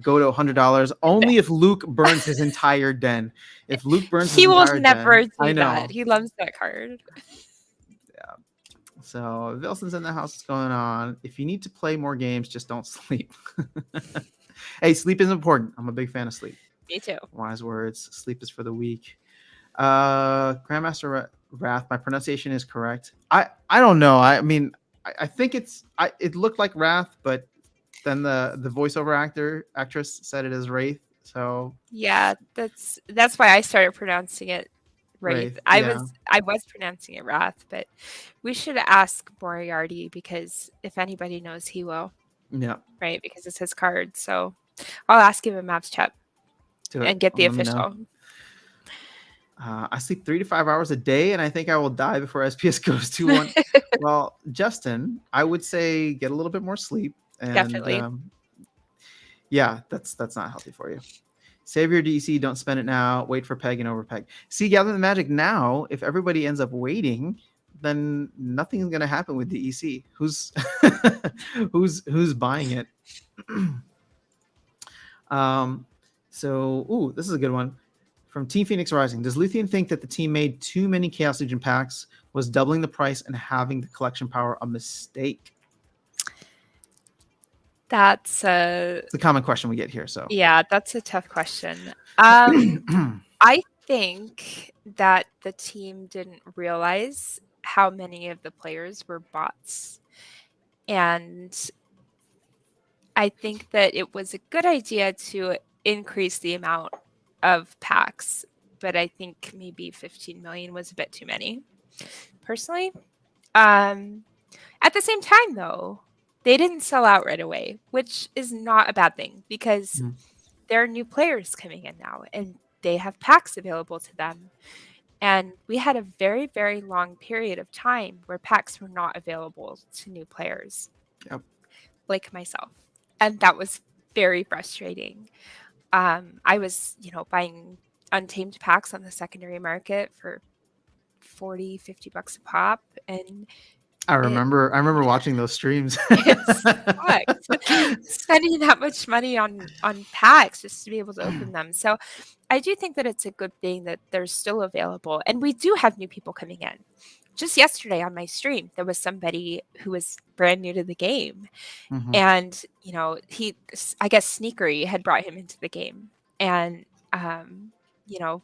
go to $100 only if Luke burns his entire den? If Luke burns his He will entire never den, I do know. that. He loves that card. Yeah. So Vilson's in the house. What's going on? If you need to play more games, just don't sleep. Hey, sleep is important. I'm a big fan of sleep. Me too. Wise words. Sleep is for the weak. Grandmaster Wrath. My pronunciation is correct. I don't know. I mean, I think it looked like Wrath, but then the voiceover actress said it as Wraith. So Yeah, that's why I started pronouncing it Wraith. I yeah. was pronouncing it Wrath, but we should ask Moriarty because if anybody knows, he will. Yeah. Right, because it's his card. So I'll ask him in Maps chat and get the official. I sleep 3 to 5 hours a day, and I think I will die before SPS goes to 1. Well, Justin, I would say get a little bit more sleep. And, Definitely. Yeah, that's not healthy for you. Save your DC. Don't spend it now. Wait for peg and overpeg. See, Gather the Magic now. If everybody ends up waiting, then nothing is going to happen with the EC. Who's buying it? So, this is a good one. From Team Phoenix Rising, does Luthien think that the team made too many Chaos Legion packs, was doubling the price and having the collection power a mistake? It's a common question we get here. So yeah, that's a tough question. I think that the team didn't realize how many of the players were bots. And I think that it was a good idea to increase the amount of packs, but I think maybe 15 million was a bit too many, personally. At the same time, though, they didn't sell out right away, which is not a bad thing because there are new players coming in now and they have packs available to them. And we had a very, very long period of time where packs were not available to new players, like myself. And that was very frustrating. I was, buying untamed packs on the secondary market for $40-50 a pop. And I remember watching those streams. It sucked. spending that much money on packs just to be able to open them. So I do think that it's a good thing that they're still available, and we do have new people coming in. Just yesterday on my stream, there was somebody who was brand new to the game, Mhm. and I guess Sneakery had brought him into the game, and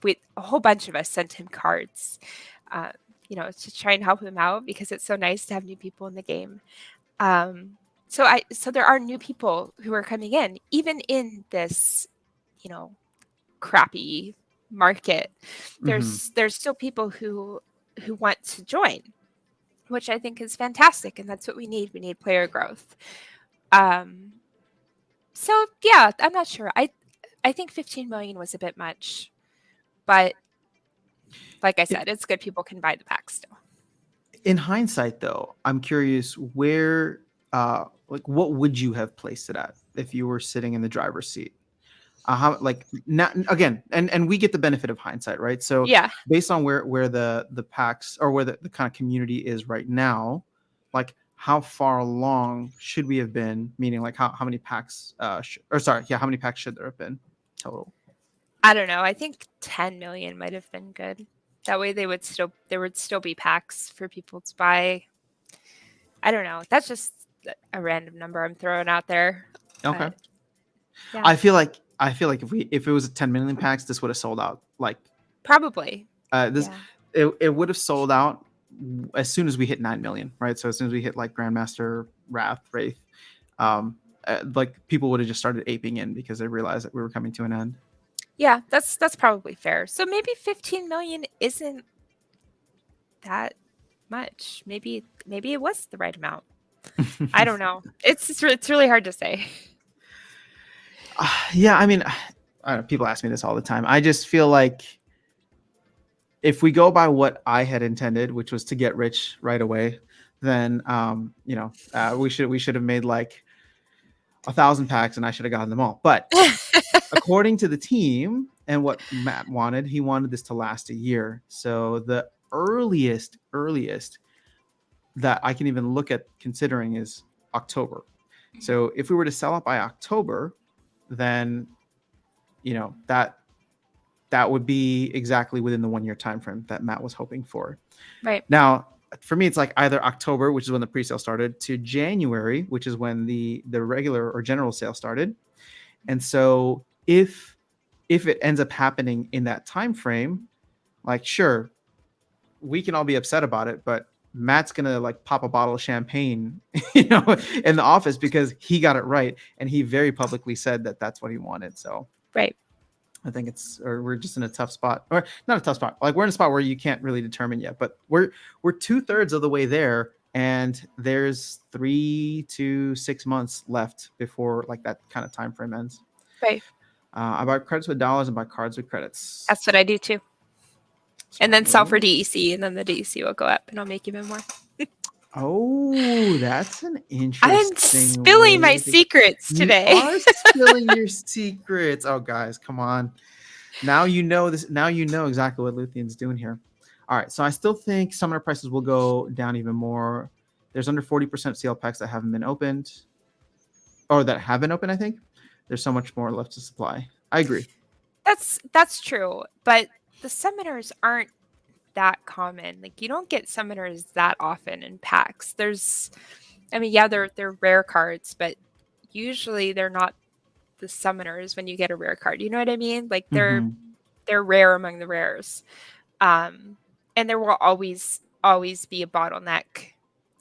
we a whole bunch of us sent him cards, uh, to try and help him out because it's so nice to have new people in the game. So there are new people who are coming in, even in this, you know, crappy market. Mhm. There's still people who want to join, which I think is fantastic, and that's what we need. We need player growth. Um, so yeah, I'm not sure. I think 15 million was a bit much, but like I said, it's good people can buy the pack still. In hindsight, though, I'm curious where, like, what would you have placed it at if you were sitting in the driver's seat? How, like, not again, and we get the benefit of hindsight, right? So Yeah. based on where the packs, or where the kind of community is right now, like, how far along should we have been? Meaning, like, how many packs? How many packs should there have been total? I don't know. I think 10 million might have been good. That way there would still be packs for people to buy. I don't know. That's just a random number I'm throwing out there. Okay. But yeah, I feel like if it was 10 million packs, this would have sold out. Like, probably. this, Yeah. it would have sold out as soon as we hit 9 million, right? So as soon as we hit like Grandmaster, Wraith, like, people would have just started aping in because they realized that we were coming to an end. Yeah, that's probably fair. So maybe 15 million isn't that much. Maybe it was the right amount. I don't know. It's really hard to say. Yeah, I mean, I don't know, people ask me this all the time. I just feel like if we go by what I had intended, which was to get rich right away, then we should have made like 1,000 packs, and I should have gotten them all. But according to the team and what Matt wanted, he wanted this to last a year. So the earliest that I can even look at considering is October. So if we were to sell it by October, then that would be exactly within the 1 year time frame that Matt was hoping for. Right. Now, for me, it's like either October, which is when the pre-sale started, to January, which is when the regular or general sale started. And so if it ends up happening in that time frame, like, sure, we can all be upset about it, but Matt's gonna like pop a bottle of champagne, in the office because he got it right, and he very publicly said that that's what he wanted. So Right. I think we're just in a tough spot, or not a tough spot. Like, we're in a spot where you can't really determine yet, but we're 2/3 of the way there, and there's 3 to 6 months left before like that kind of time frame ends. Right. I buy credits with dollars and buy cards with credits. That's what I do too. And then sell for DEC, and then the DEC will go up, and I'll make even more. Oh, that's an interesting. I'm spilling my secrets today. You are spilling your secrets. Oh, guys, come on. Now you know this. Now you know exactly what Luthien's doing here. All right, so I still think summoner prices will go down even more. There's under 40% CL packs that haven't been opened, or that have been opened. I think there's so much more left to supply. I agree. That's true, but the summoners aren't that common. Like, you don't get summoners that often in packs. They're rare cards, but usually they're not the summoners when you get a rare card. You know what I mean? Like, they're rare among the rares. And there will always be a bottleneck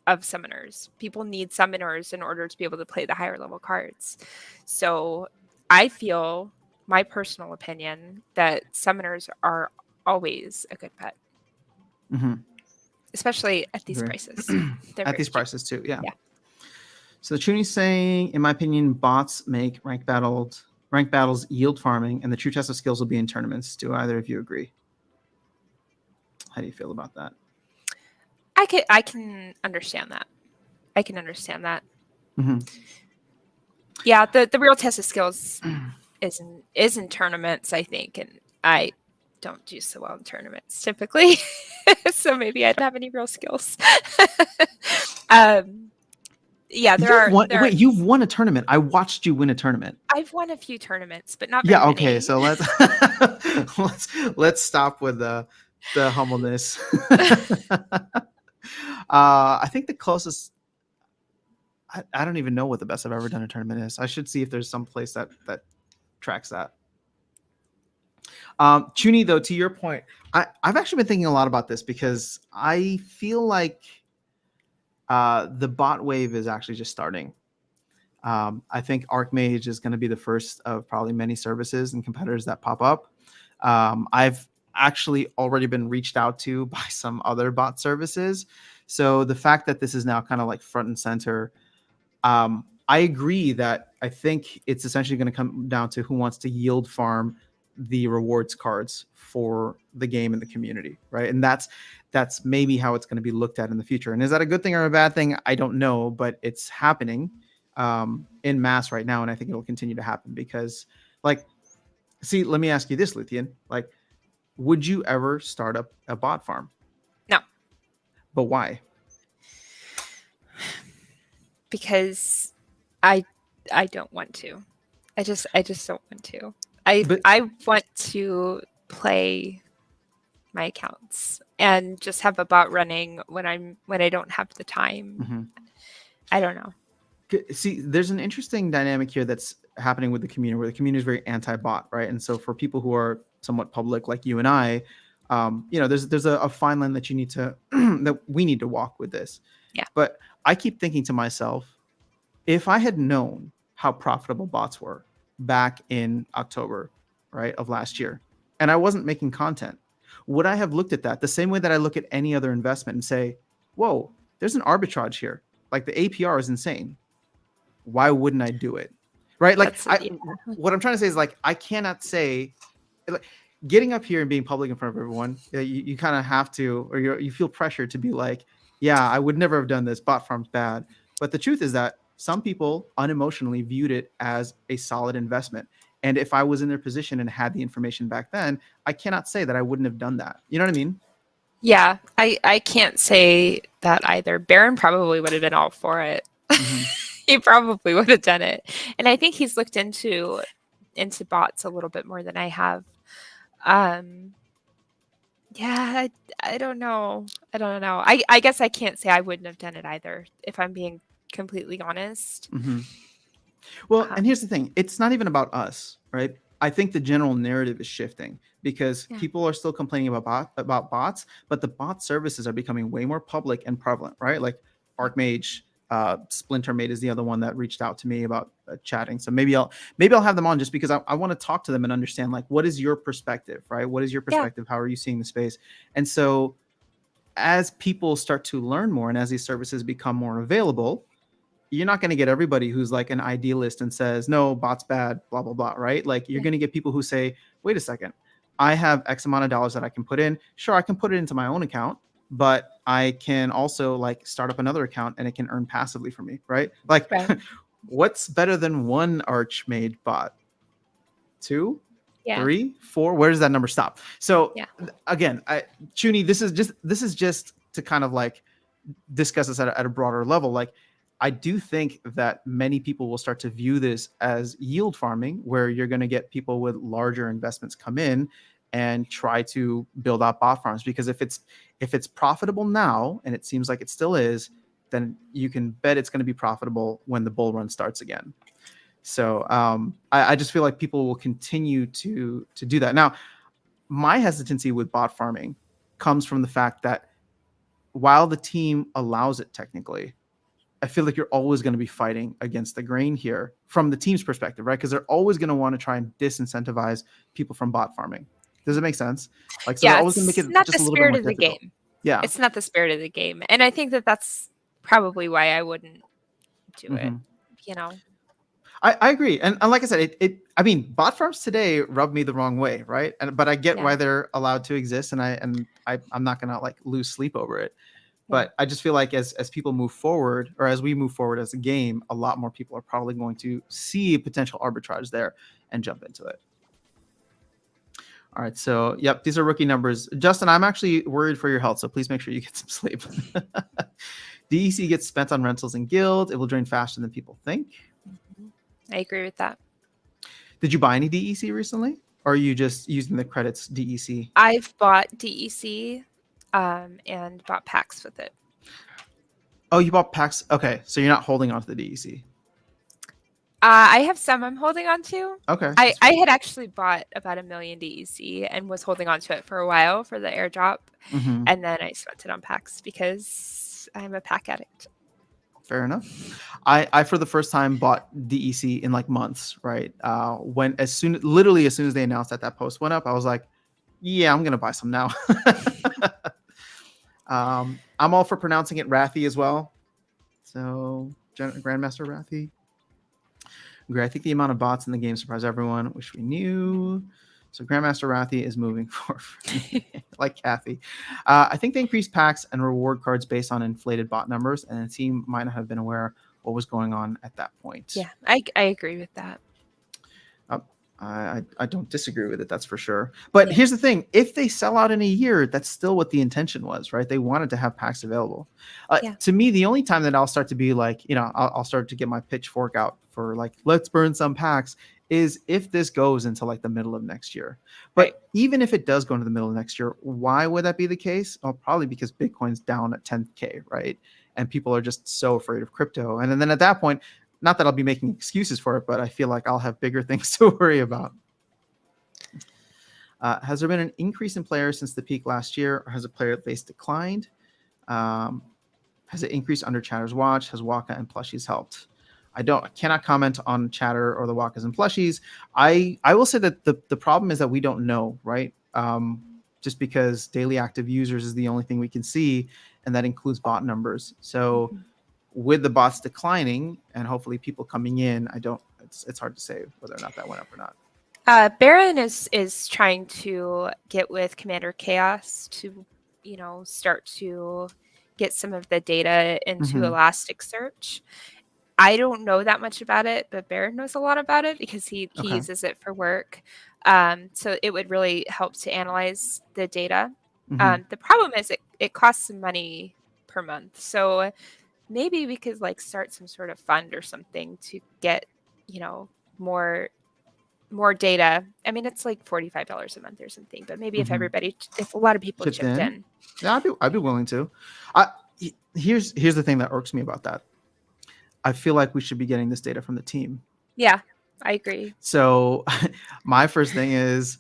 of summoners. People need summoners in order to be able to play the higher level cards. So I feel, my personal opinion, that summoners are always a good bet. Mm-hmm. Especially at these prices. At these prices too, yeah. So the Chuni's saying, in my opinion, bots make rank battles yield farming, and the true test of skills will be in tournaments. Do either of you agree? How do you feel about that? I can understand that. Mm-hmm. Yeah, the real test of skills is in tournaments, I think, and I don't do so well in tournaments typically. So maybe I don't have any real skills. Yeah, You've won a tournament. I watched you win a tournament. I've won a few tournaments, but not very Yeah, okay. many. So let's stop with the humbleness. I think the closest, I don't even know what the best I've ever done a tournament is. I should see if there's some place that tracks that. Chuni, though, to your point, I've actually been thinking a lot about this because I feel like the bot wave is actually just starting. I think Archmage is going to be the first of probably many services and competitors that pop up. I've actually already been reached out to by some other bot services. So the fact that this is now kind of like front and center, I agree that I think it's essentially going to come down to who wants to yield farm the rewards cards for the game and the community, right? And that's maybe how it's going to be looked at in the future. And is that a good thing or a bad thing? I don't know, but it's happening in mass right now, and I think it will continue to happen because, like, see, let me ask you this, Luthien, like, would you ever start up a bot farm? No. But why? Because I don't want to. I just don't want to. I want to play my accounts and just have a bot running when I don't have the time. Mm-hmm. I don't know. See, there's an interesting dynamic here that's happening with the community, where the community is very anti-bot, right? And so for people who are somewhat public, like you and I, there's a fine line that you need to that we need to walk with this. Yeah. But I keep thinking to myself, if I had known how profitable bots were back in October, right, of last year, and I wasn't making content, would I have looked at that the same way that I look at any other investment and say, whoa, there's an arbitrage here. Like, the APR is insane. Why wouldn't I do it? Right? Like, what I'm trying to say is, like, I cannot say, like, getting up here and being public in front of everyone, you kind of have to, or you feel pressure to be like, yeah, I would never have done this. Bot farm's bad. But the truth is that some people unemotionally viewed it as a solid investment. And if I was in their position and had the information back then, I cannot say that I wouldn't have done that. You know what I mean? Yeah, I can't say that either. Baron probably would have been all for it. Mm-hmm. He probably would have done it. And I think he's looked into bots a little bit more than I have. Yeah, I don't know. I don't know. I guess I can't say I wouldn't have done it either, if I'm being completely honest. Mm-hmm. Well, and here's the thing. It's not even about us, right? I think the general narrative is shifting because people are still complaining about bots, but the bot services are becoming way more public and prevalent, right? Like Archmage, Splintermate is the other one that reached out to me about chatting. So maybe I'll have them on just because I want to talk to them and understand, like, what is your perspective, right? What is your perspective? How are you seeing the space? And so as people start to learn more and as these services become more available, you're not going to get everybody who's like an idealist and says, no, bot's bad, blah, blah, blah, right? Like, you're going to get people who say, wait a second, I have X amount of dollars that I can put in. Sure, I can put it into my own account, but I can also, like, start up another account and it can earn passively for me, right? Like, what's better than one Archmage bot? 2? 3? 4? Where does that number stop? So again, Chuni, this is just to kind of like discuss this at a broader level. Like, I do think that many people will start to view this as yield farming, where you're going to get people with larger investments come in and try to build out bot farms. Because if it's profitable now, and it seems like it still is, then you can bet it's going to be profitable when the bull run starts again. So I just feel like people will continue to do that. Now, my hesitancy with bot farming comes from the fact that while the team allows it technically, I feel like you're always going to be fighting against the grain here from the team's perspective, right? Because they're always going to want to try and disincentivize people from bot farming. Does it make sense? Like, so they're always going to make it not just the a little spirit bit more of the difficult. game. Yeah, it's not the spirit of the game, and I think that that's probably why I wouldn't do it. You know, I agree, and like I said, I mean, bot farms today rub me the wrong way, right? But I get why they're allowed to exist, and I'm not going to like lose sleep over it. But I just feel like as people move forward, or as we move forward as a game, a lot more people are probably going to see potential arbitrage there and jump into it. All right, so yep, these are rookie numbers. Justin, I'm actually worried for your health, so please make sure you get some sleep. DEC gets spent on rentals and guild. It will drain faster than people think. I agree with that. Did you buy any DEC recently? Or are you just using the credits DEC? I've bought DEC and bought packs with it. Oh, you bought packs. Okay, so you're not holding on to the DEC. I have some I'm holding on to. Okay. I had actually bought about 1 million DEC and was holding on to it for a while for the airdrop. Mm-hmm. And then I spent it on packs because I'm a pack addict. Fair enough. I for the first time bought DEC in like months, right? Literally as soon as they announced that post went up, I was like, yeah, I'm gonna buy some now. I'm all for pronouncing it Wrathy as well. So Grandmaster Wrathy. Great. I think the amount of bots in the game surprised everyone. Wish we knew. So Grandmaster Wrathy is moving forward, like Kathy. I think they increased packs and reward cards based on inflated bot numbers, and the team might not have been aware what was going on at that point. Yeah, I agree with that. I don't disagree with it, that's for sure. But here's the thing. If they sell out in a year, that's still what the intention was, right? They wanted to have packs available. To me, the only time that I'll start to be like, I'll start to get my pitchfork out for like, let's burn some packs is if this goes into like the middle of next year. But even if it does go into the middle of next year, why would that be the case? Well, probably because Bitcoin's down at 10K, right? And people are just so afraid of crypto. And then at that point, not that I'll be making excuses for it, but I feel like I'll have bigger things to worry about. Has there been an increase in players since the peak last year, or has the player base declined? Has it increased under Chatter's watch? Has Waka and plushies helped? I cannot comment on Chatter or the Wakas and plushies. I will say that the problem is that we don't know, right? Just because daily active users is the only thing we can see, and that includes bot numbers. So with the bots declining and hopefully people coming in, it's hard to say whether or not that went up or not. Baron is trying to get with Commander Chaos to, start to get some of the data into Elasticsearch. I don't know that much about it, but Baron knows a lot about it because he uses it for work. So it would really help to analyze the data. The problem is it costs some money per month. So maybe we could start some sort of fund or something to get, more data. I mean, it's like $45 a month or something, but maybe if a lot of people chipped in. Yeah, I'd be willing to. Here's the thing that irks me about that. I feel like we should be getting this data from the team. Yeah, I agree. So my first thing is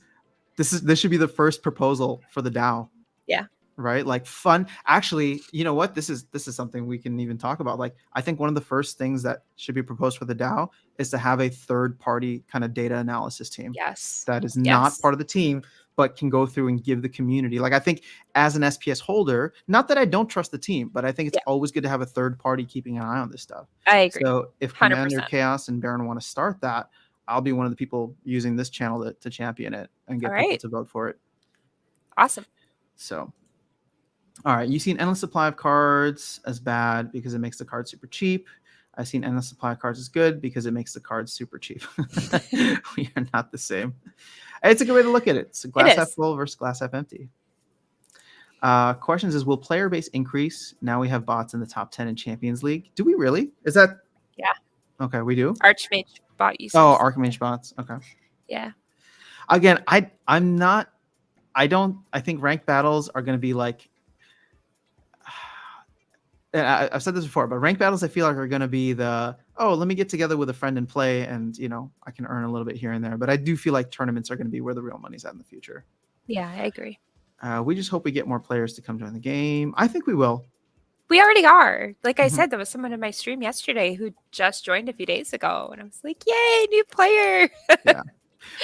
this should be the first proposal for the DAO. Yeah. Right? Like fun. Actually, you know what? This is something we can even talk about. Like, I think one of the first things that should be proposed for the DAO is to have a third party kind of data analysis team. Yes. That is not part of the team, but can go through and give the community. Like, I think as an SPS holder, not that I don't trust the team, but I think it's always good to have a third party keeping an eye on this stuff. I agree. So if Commander Chaos and Baron want to start that, I'll be one of the people using this channel to champion it and get people to vote for it. Awesome. So, all right. You see an endless supply of cards as bad because it makes the card super cheap. I've seen endless supply of cards as good because it makes the cards super cheap. We are not the same. It's a good way to look at it. It's a glass half full versus glass half empty. Questions is, will player base increase? Now we have bots in the top 10 in Champions League. Do we really? Is that? Yeah. Okay, we do. Archmage bot users. Oh, Archmage bots. Okay. Yeah. Again, I think ranked battles are going to be like, I've said this before, but ranked battles I feel like are going to be let me get together with a friend and play, and I can earn a little bit here and there. But I do feel like tournaments are going to be where the real money's at in the future. Yeah, I agree. We just hope we get more players to come join the game. I think we will. We already are. Like I said, there was someone in my stream yesterday who just joined a few days ago, and I was like, "Yay, new player!"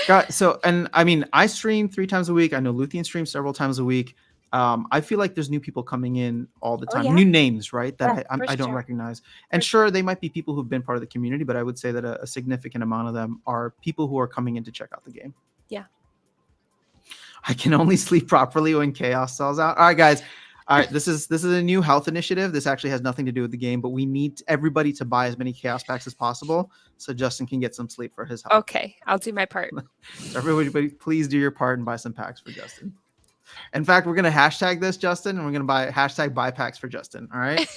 Yeah. So, and I mean, I stream 3 times a week. I know Luthien streams several times a week. I feel like there's new people coming in all the time, new names, right? That I don't recognize. And sure, they might be people who've been part of the community, but I would say that a significant amount of them are people who are coming in to check out the game. Yeah. I can only sleep properly when chaos sells out. All right, guys. All right, this is a new health initiative. This actually has nothing to do with the game, but we need everybody to buy as many chaos packs as possible so Justin can get some sleep for his health. Okay, I'll do my part. So everybody, please do your part and buy some packs for Justin. In fact, we're going to hashtag this, Justin, and we're going to buy packs for Justin. All right.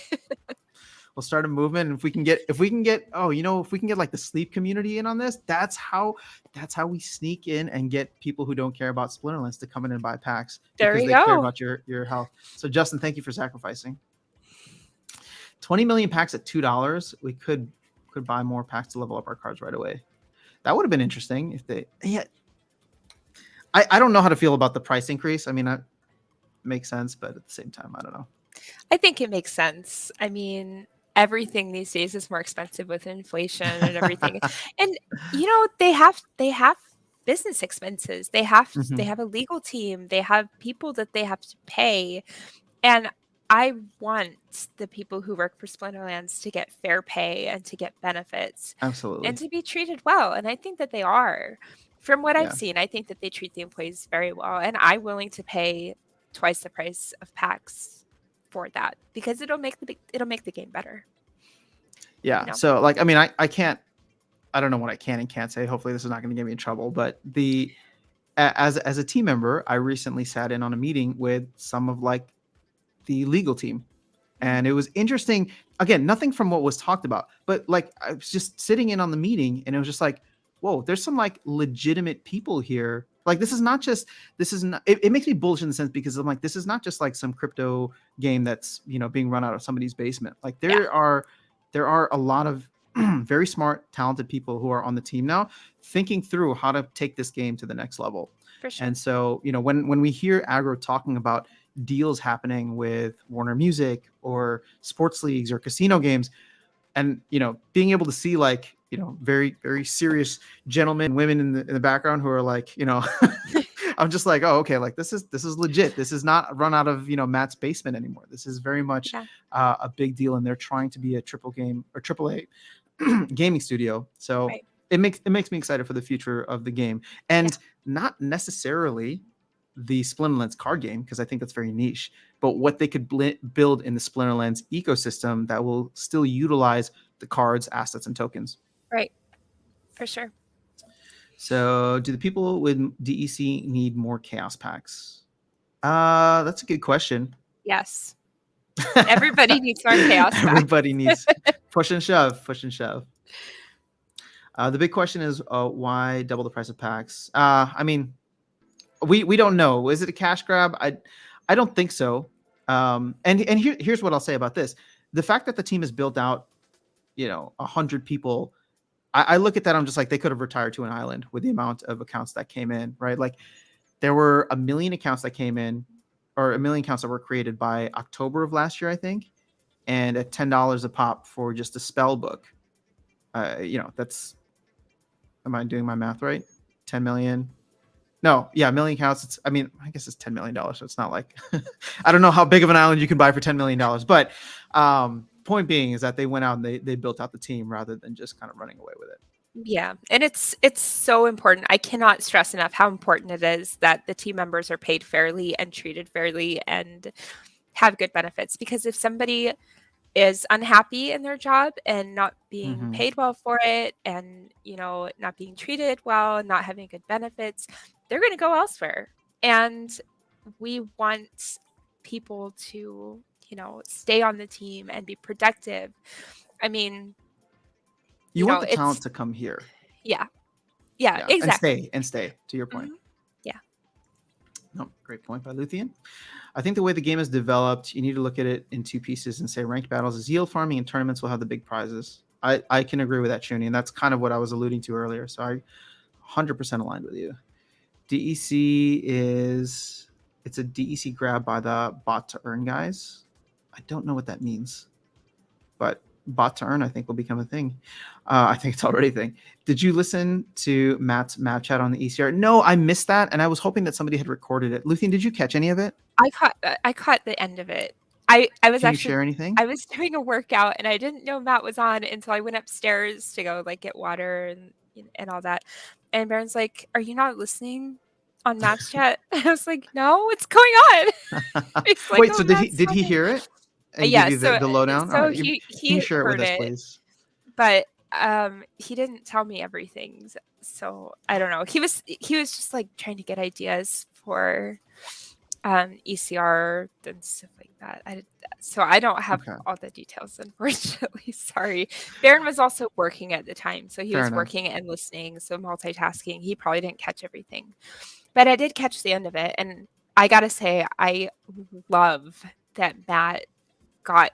we'll start a movement. And if we can get if we can get like the sleep community in on this, that's how we sneak in and get people who don't care about Splinterlands to come in and buy packs There because we they care go. about your health. So Justin, thank you for sacrificing. 20 million packs at $2. We could buy more packs to level up our cards right away. That would have been interesting if they. Yeah, I don't know how to feel about the price increase. I mean, that makes sense, but at the same time, I don't know. I think it makes sense. I mean, everything these days is more expensive with inflation and everything. And they have business expenses. They have a legal team. They have people that they have to pay. And I want the people who work for Splinterlands to get fair pay and to get benefits. Absolutely. And to be treated well. And I think that they are. From what Yeah. I've seen, I think that they treat the employees very well. And I'm willing to pay twice the price of packs for that because it'll make the game better. Yeah. So like, I mean, I don't know what I can and can't say. Hopefully this is not going to get me in trouble, but as a team member, I recently sat in on a meeting with some of like the legal team, and it was interesting. Again, nothing from what was talked about, but like I was just sitting in on the meeting and it was just like, whoa, there's some like legitimate people here. Like it makes me bullish in the sense because I'm like, this is not just like some crypto game that's, being run out of somebody's basement. Like there are a lot of very smart, talented people who are on the team now thinking through how to take this game to the next level. For sure. And so, when we hear Aggro talking about deals happening with Warner Music or sports leagues or casino games, and being able to see like very, very serious gentlemen and women in the background who are like I'm just like, oh, okay, like this is legit. This is not run out of Matt's basement anymore. This is very much a big deal, and they're trying to be a AAA gaming studio. So it makes me excited for the future of the game, and not necessarily the Splinterlands card game, because I think that's very niche, but what they could build in the Splinterlands ecosystem that will still utilize the cards, assets, and tokens. Right. For sure. So do the people with DEC need more chaos packs? That's a good question. Yes. Everybody needs more chaos packs. Everybody needs push and shove. The big question is why double the price of packs? I mean, we don't know. Is it a cash grab? I don't think so. And here's what I'll say about this: the fact that the team is built out, 100 people. I look at that. I'm just like, they could have retired to an island with the amount of accounts that came in, right? Like there were 1 million accounts that came in, or 1 million accounts that were created by October of last year, I think. And at $10 a pop for just a spell book, that's, am I doing my math right? 10 million. No, yeah, 1 million accounts. I guess it's $10 million. So it's not like, I don't know how big of an island you can buy for $10 million, but, point being is that they went out and they built out the team rather than just kind of running away with it. Yeah. And it's so important. I cannot stress enough how important it is that the team members are paid fairly and treated fairly and have good benefits. Because if somebody is unhappy in their job and not being paid well for it and, not being treated well and not having good benefits, they're going to go elsewhere. And we want people to stay on the team and be productive. I mean, you want the talent to come here. Yeah, exactly. And stay to your point. Yeah. No, great point by Luthien. I think the way the game is developed, you need to look at it in two pieces and say ranked battles is yield farming and tournaments will have the big prizes. I can agree with that, Shuni, and that's kind of what I was alluding to earlier. So I 100% aligned with you. DEC it's a DEC grab by the bot to earn guys. I don't know what that means, but bot to earn, I think, will become a thing. I think it's already a thing. Did you listen to Matt's map chat on the ECR? No, I missed that, and I was hoping that somebody had recorded it. Luthien, did you catch any of it? I caught the end of it. I was Can you share anything? I was doing a workout, and I didn't know Matt was on until I went upstairs to go like get water and all that. And Baron's like, "Are you not listening on Matt's chat?" I was like, "No, what's going on?" Like, wait, so did he hear it? And yeah, give you the lowdown. So right, he share it with us, heard it, please. but he didn't tell me everything. So I don't know. He was just like trying to get ideas for ECR and stuff like that. So I don't have Okay, all the details, unfortunately. Sorry. Baron was also working at the time, so he fair was enough. working and listening, so multitasking. He probably didn't catch everything, but I did catch the end of it, and I gotta say, I love that Matt got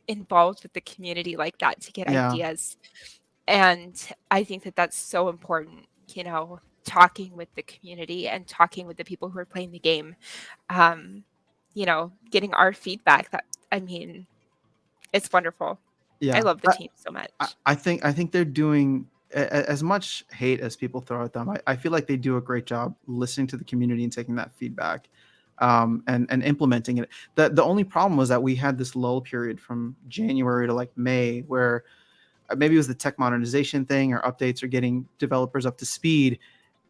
involved with the community like that to get Yeah, ideas, and I think that that's so important. Talking with the community and talking with the people who are playing the game. Um, getting our feedback. I mean, it's wonderful. I yeah. love the team so I, much. I think I think they're doing as much hate as people throw at them. I feel like they do a great job listening to the community and taking that feedback, and implementing it. The only problem was that we had this lull period from January to like May where maybe it was the tech modernization thing or updates or getting developers up to speed.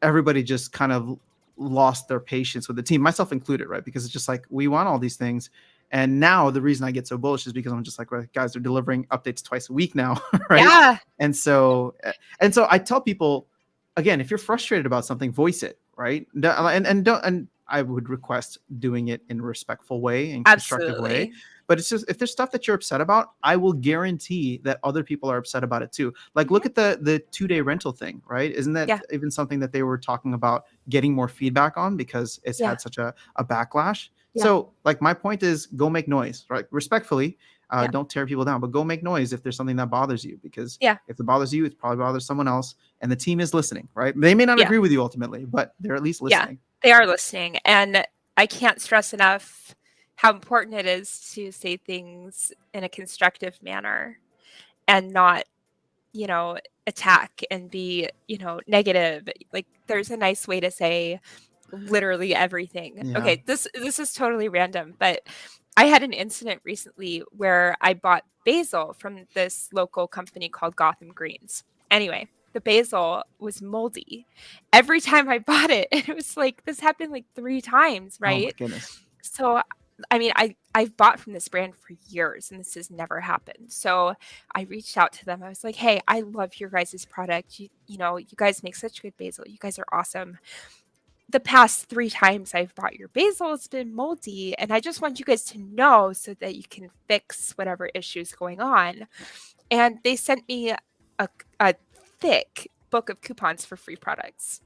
Everybody just kind of lost their patience with the team, myself included, right? Because it's just like we want all these things. And now the reason I get so bullish is because I'm just like, well, guys are delivering updates twice a week now, right? Yeah. And so I tell people again, if you're frustrated about something, voice it, right? And I would request doing it in a respectful way and constructive way. Absolutely. But it's just if there's stuff that you're upset about, I will guarantee that other people are upset about it too. Like look Mhm. at the 2-day rental thing, right? Isn't that Yeah. even something that they were talking about getting more feedback on because it's Yeah. had such a backlash? Yeah. So like my point is go make noise, right? Respectfully, Yeah. don't tear people down, but go make noise if there's something that bothers you, because Yeah. if it bothers you, it probably bothers someone else, and the team is listening, right? They may not Yeah. agree with you ultimately, but they're at least Yeah. listening. They are listening. And I can't stress enough how important it is to say things in a constructive manner and not, attack and be, negative. Like there's a nice way to say literally everything. Yeah. Okay, this is totally random, but I had an incident recently where I bought basil from this local company called Gotham Greens. Anyway, the basil was moldy. Every time I bought it, it was like this happened like 3 times, Oh my right? goodness. So I mean, I've bought from this brand for years and this has never happened. So I reached out to them. I was like, "Hey, I love your guys' product. You guys make such good basil. You guys are awesome. The past 3 times I've bought your basil, it's been moldy, and I just want you guys to know so that you can fix whatever issue's going on." And they sent me a thick book of coupons for free products.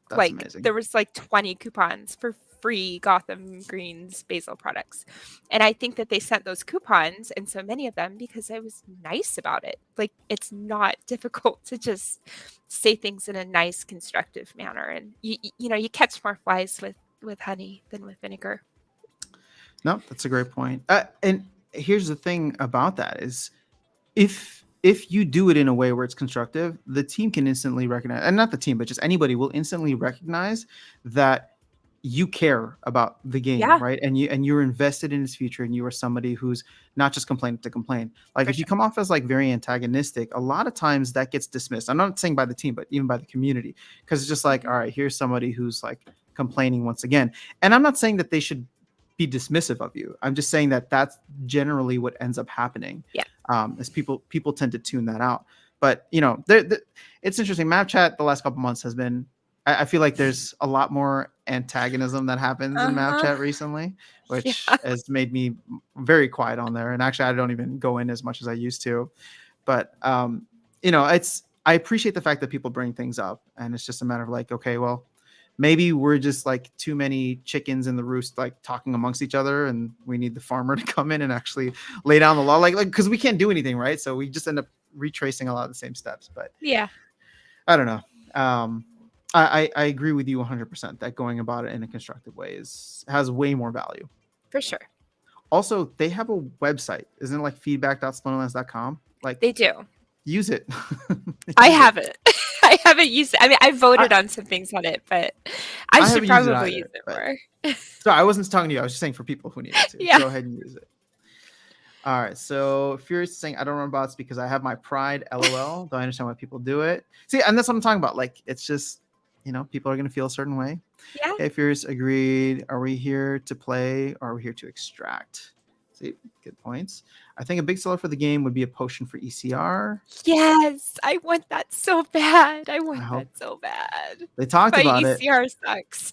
That's Like, amazing. there was, like, 20 coupons for free Gotham Greens basil products, and I think that they sent those coupons, and so many of them, because I was nice about it. Like, it's not difficult to just say things in a nice, constructive manner, and you catch more flies with honey than with vinegar. No, that's a great point. And here's the thing about that is if you do it in a way where it's constructive, the team can instantly recognize, and not the team, but just anybody will instantly recognize that you care about the game, Yeah, right? And you're invested in its future, and you are somebody who's not just complaining to complain. Like for if you sure. come off as like very antagonistic, a lot of times that gets dismissed. I'm not saying by the team, but even by the community, because it's just like, Mhm. all right, here's somebody who's like complaining once again. And I'm not saying that they should be dismissive of you. I'm just saying that that's generally what ends up happening. Yeah. As people tend to tune that out. But it's interesting. Map chat the last couple months has been. I feel like there's a lot more antagonism that happens in map Uh-huh. chat recently, which Yeah. has made me very quiet on there. And actually, I don't even go in as much as I used to. But it's I appreciate the fact that people bring things up, and it's just a matter of like, okay, well, maybe we're just like too many chickens in the roost, like talking amongst each other, and we need the farmer to come in and actually lay down the law, like because we can't do anything, right? So we just end up retracing a lot of the same steps. But Yeah, I don't know. I agree with you 100% that going about it in a constructive way has way more value. for sure. Also, they have a website, isn't it like feedback.splinterlands.com? Like They do. use it. I Use it. haven't. I haven't used it. I mean, I I, voted on some things on it, but I I should haven't used it probably use either, it but more. so I wasn't talking to you. I was just saying for people who need it to Yeah. go ahead and use it. All right. So Furious is saying I don't run bots because I have my pride. LOL. Don't understand why people do it. See, and that's what I'm talking about. Like it's just people are gonna feel a certain way. Yeah. Okay, Furious agreed. Are we here to play or are we here to extract? See, good points. I think a big seller for the game would be a potion for ECR. Yes, I want that so bad. I I want hope that so bad. they talked My about it. ECR sucks.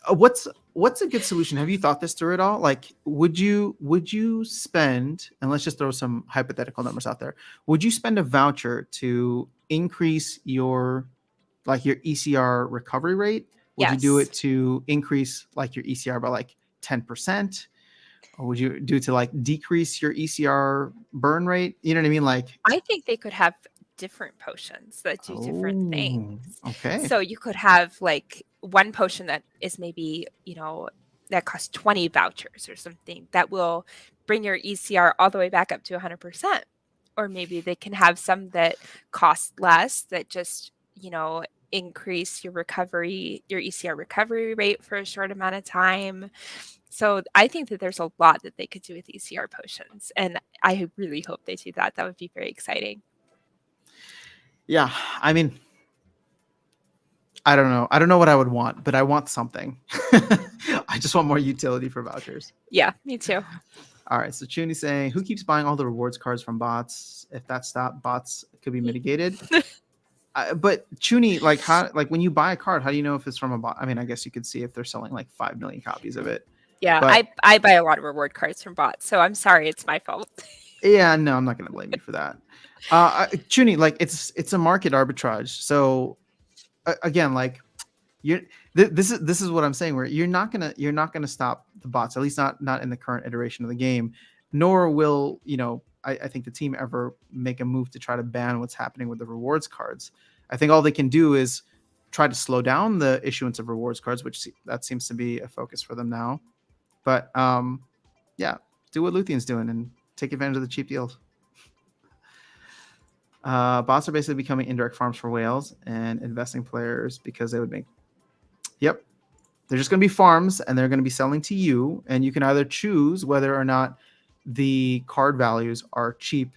What's what's a good solution? Have you thought this through at all? Like, would you spend, and let's just throw some hypothetical numbers out there. Would you spend a voucher to increase your ECR recovery rate? Would you do Yes. it to increase like your ECR by like 10%? Or would you do it to like decrease your ECR burn rate? You know what I mean? Like, I think they could have different potions that do different oh, things. okay. So you could have like one potion that is maybe, that costs 20 vouchers or something that will bring your ECR all the way back up to 100%. Or maybe they can have some that cost less that just, increase your ECR recovery rate for a short amount of time. So I think that there's a lot that they could do with ECR potions, and I really hope they do that. That would be very exciting. Yeah, I mean, I don't know. I don't know what I would want, but I want something. I just want more utility for vouchers. Yeah, me too. All right. So Chuni's saying, who keeps buying all the rewards cards from bots? If that stopped, bots could be mitigated. But Chuni, like when you buy a card, how do you know if it's from a bot? I mean, I guess you could see if they're selling like 5 million copies of it. Yeah, but, I buy a lot of reward cards from bots, so I'm sorry, it's my fault. Yeah, no, I'm not going to blame you for that. Chuni, like it's a market arbitrage. So again, like this is what I'm saying, where you're not gonna stop the bots, at least not in the current iteration of the game, nor will I think the team ever make a move to try to ban what's happening with the rewards cards. I think all they can do is try to slow down the issuance of rewards cards, which that seems to be a focus for them now. But yeah, do what Luthien's doing and take advantage of the cheap deals. Bots are basically becoming indirect farms for whales and investing players because they would make. Yep. They're just going to be farms and they're going to be selling to you. And you can either choose whether or not the card values are cheap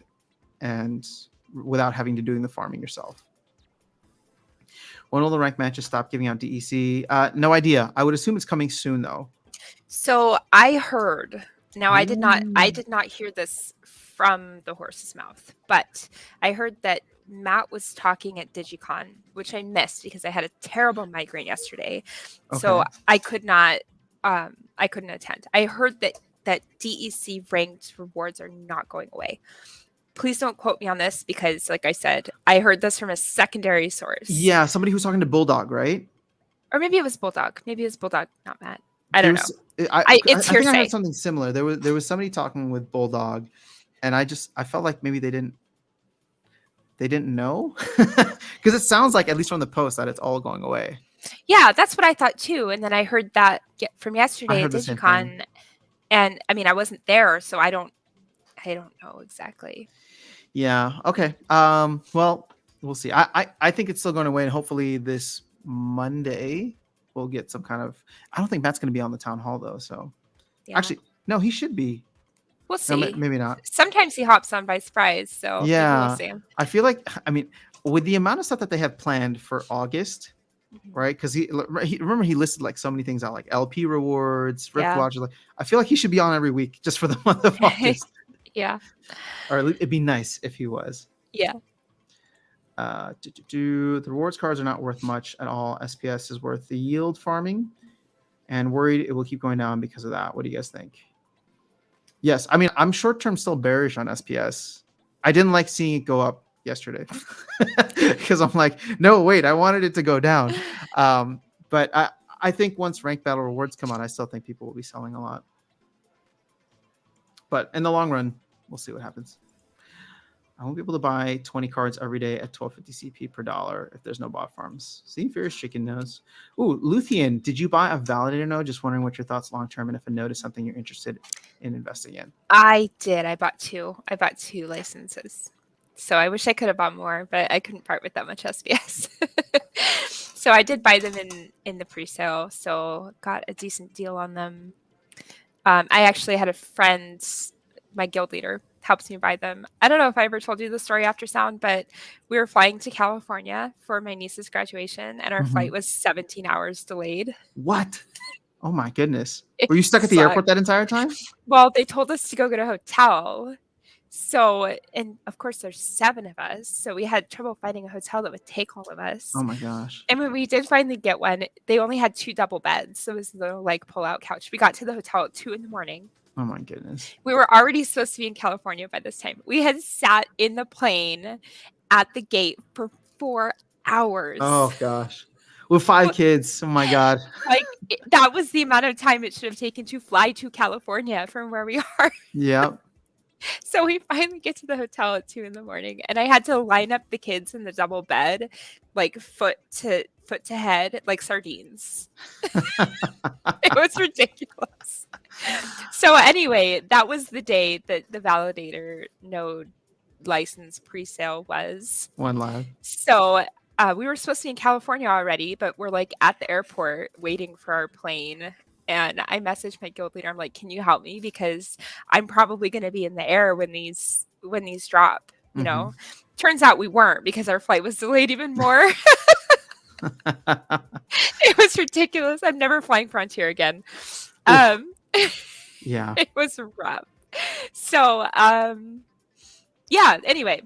and without having to doing the farming yourself. When will the ranked matches stop giving out DEC? No idea. I would assume it's coming soon though. So I heard, now I did not hear this from the horse's mouth, but I heard that Matt was talking at DigiCon, which I missed because I had a terrible migraine yesterday. Okay. So I couldn't attend. I heard that DEC ranked rewards are not going away. Please don't quote me on this because, like I said, I heard this from a secondary source. Yeah, somebody who was talking to Bulldog, right? Or maybe it was Bulldog. Maybe it was Bulldog, not Matt. I don't know. It's hearsay. I think I heard something similar. There was somebody talking with Bulldog, and I felt like maybe they didn't know, because it sounds like, at least from the post, that it's all going away. Yeah, that's what I thought too. And then I heard that from yesterday at DigiCon, and I mean I wasn't there, so I don't know exactly. Yeah. Okay. Well, we'll see. I think it's still going away, and hopefully this Monday we'll get some kind of. I don't think Matt's going to be on the town hall though. So actually, no, he should be. We'll see. No, maybe not. Sometimes he hops on by surprise. So yeah, we'll see him. I feel like, I mean, with the amount of stuff that they have planned for August, right? Because he listed like so many things out, like LP rewards, Rift Watch. Like, I feel like he should be on every week just for the month of August. Yeah. Or it'd be nice if he was. Yeah. The rewards cards are not worth much at all. SPS is worth the yield farming, and worried it will keep going down because of that. What do you guys think? Yes, I mean, I'm short-term still bearish on SPS. I didn't like seeing it go up yesterday because I'm like, no, wait, I wanted it to go down. But I think once ranked battle rewards come out, I still think people will be selling a lot. But in the long run, we'll see what happens. I won't be able to buy 20 cards every day at 1250 CP per dollar if there's no bot farms. See, Fierce Chicken knows. Ooh, Luthien, did you buy a validator node? Just wondering what your thoughts long term, and if a node is something you're interested in investing in. I did. I bought two licenses. So I wish I could have bought more, but I couldn't part with that much SPS. So I did buy them in the pre-sale, so got a decent deal on them. I actually had a friend, my guild leader, helps me buy them. I don't know if I ever told you the story after sound, but we were flying to California for my niece's graduation, and our flight was 17 hours delayed. What? Oh my goodness. Were you stuck at the airport that entire time? Well, they told us to go get a hotel. So, and of course, there's 7 of us. So we had trouble finding a hotel that would take all of us. Oh my gosh. And when we did finally get one, they only had 2 double beds. So it was the like pull-out couch. We got to the hotel at 2 in the morning. Oh my goodness. We were already supposed to be in California by this time. We had sat in the plane at the gate for 4 hours. Oh gosh. With 5 kids. Oh my God. Like that was the amount of time it should have taken to fly to California from where we are. Yep. So we finally get to the hotel at 2 in the morning, and I had to line up the kids in the double bed, like foot to head, like sardines. It was ridiculous. So anyway, that was the day that the validator node license pre-sale was. One live. So we were supposed to be in California already, but we're like at the airport waiting for our plane. And I messaged my guild leader. I'm like, can you help me? Because I'm probably going to be in the air when these drop, you know? Turns out we weren't, because our flight was delayed even more. It was ridiculous. I'm never flying Frontier again. Yeah. It was rough. So, yeah, anyway,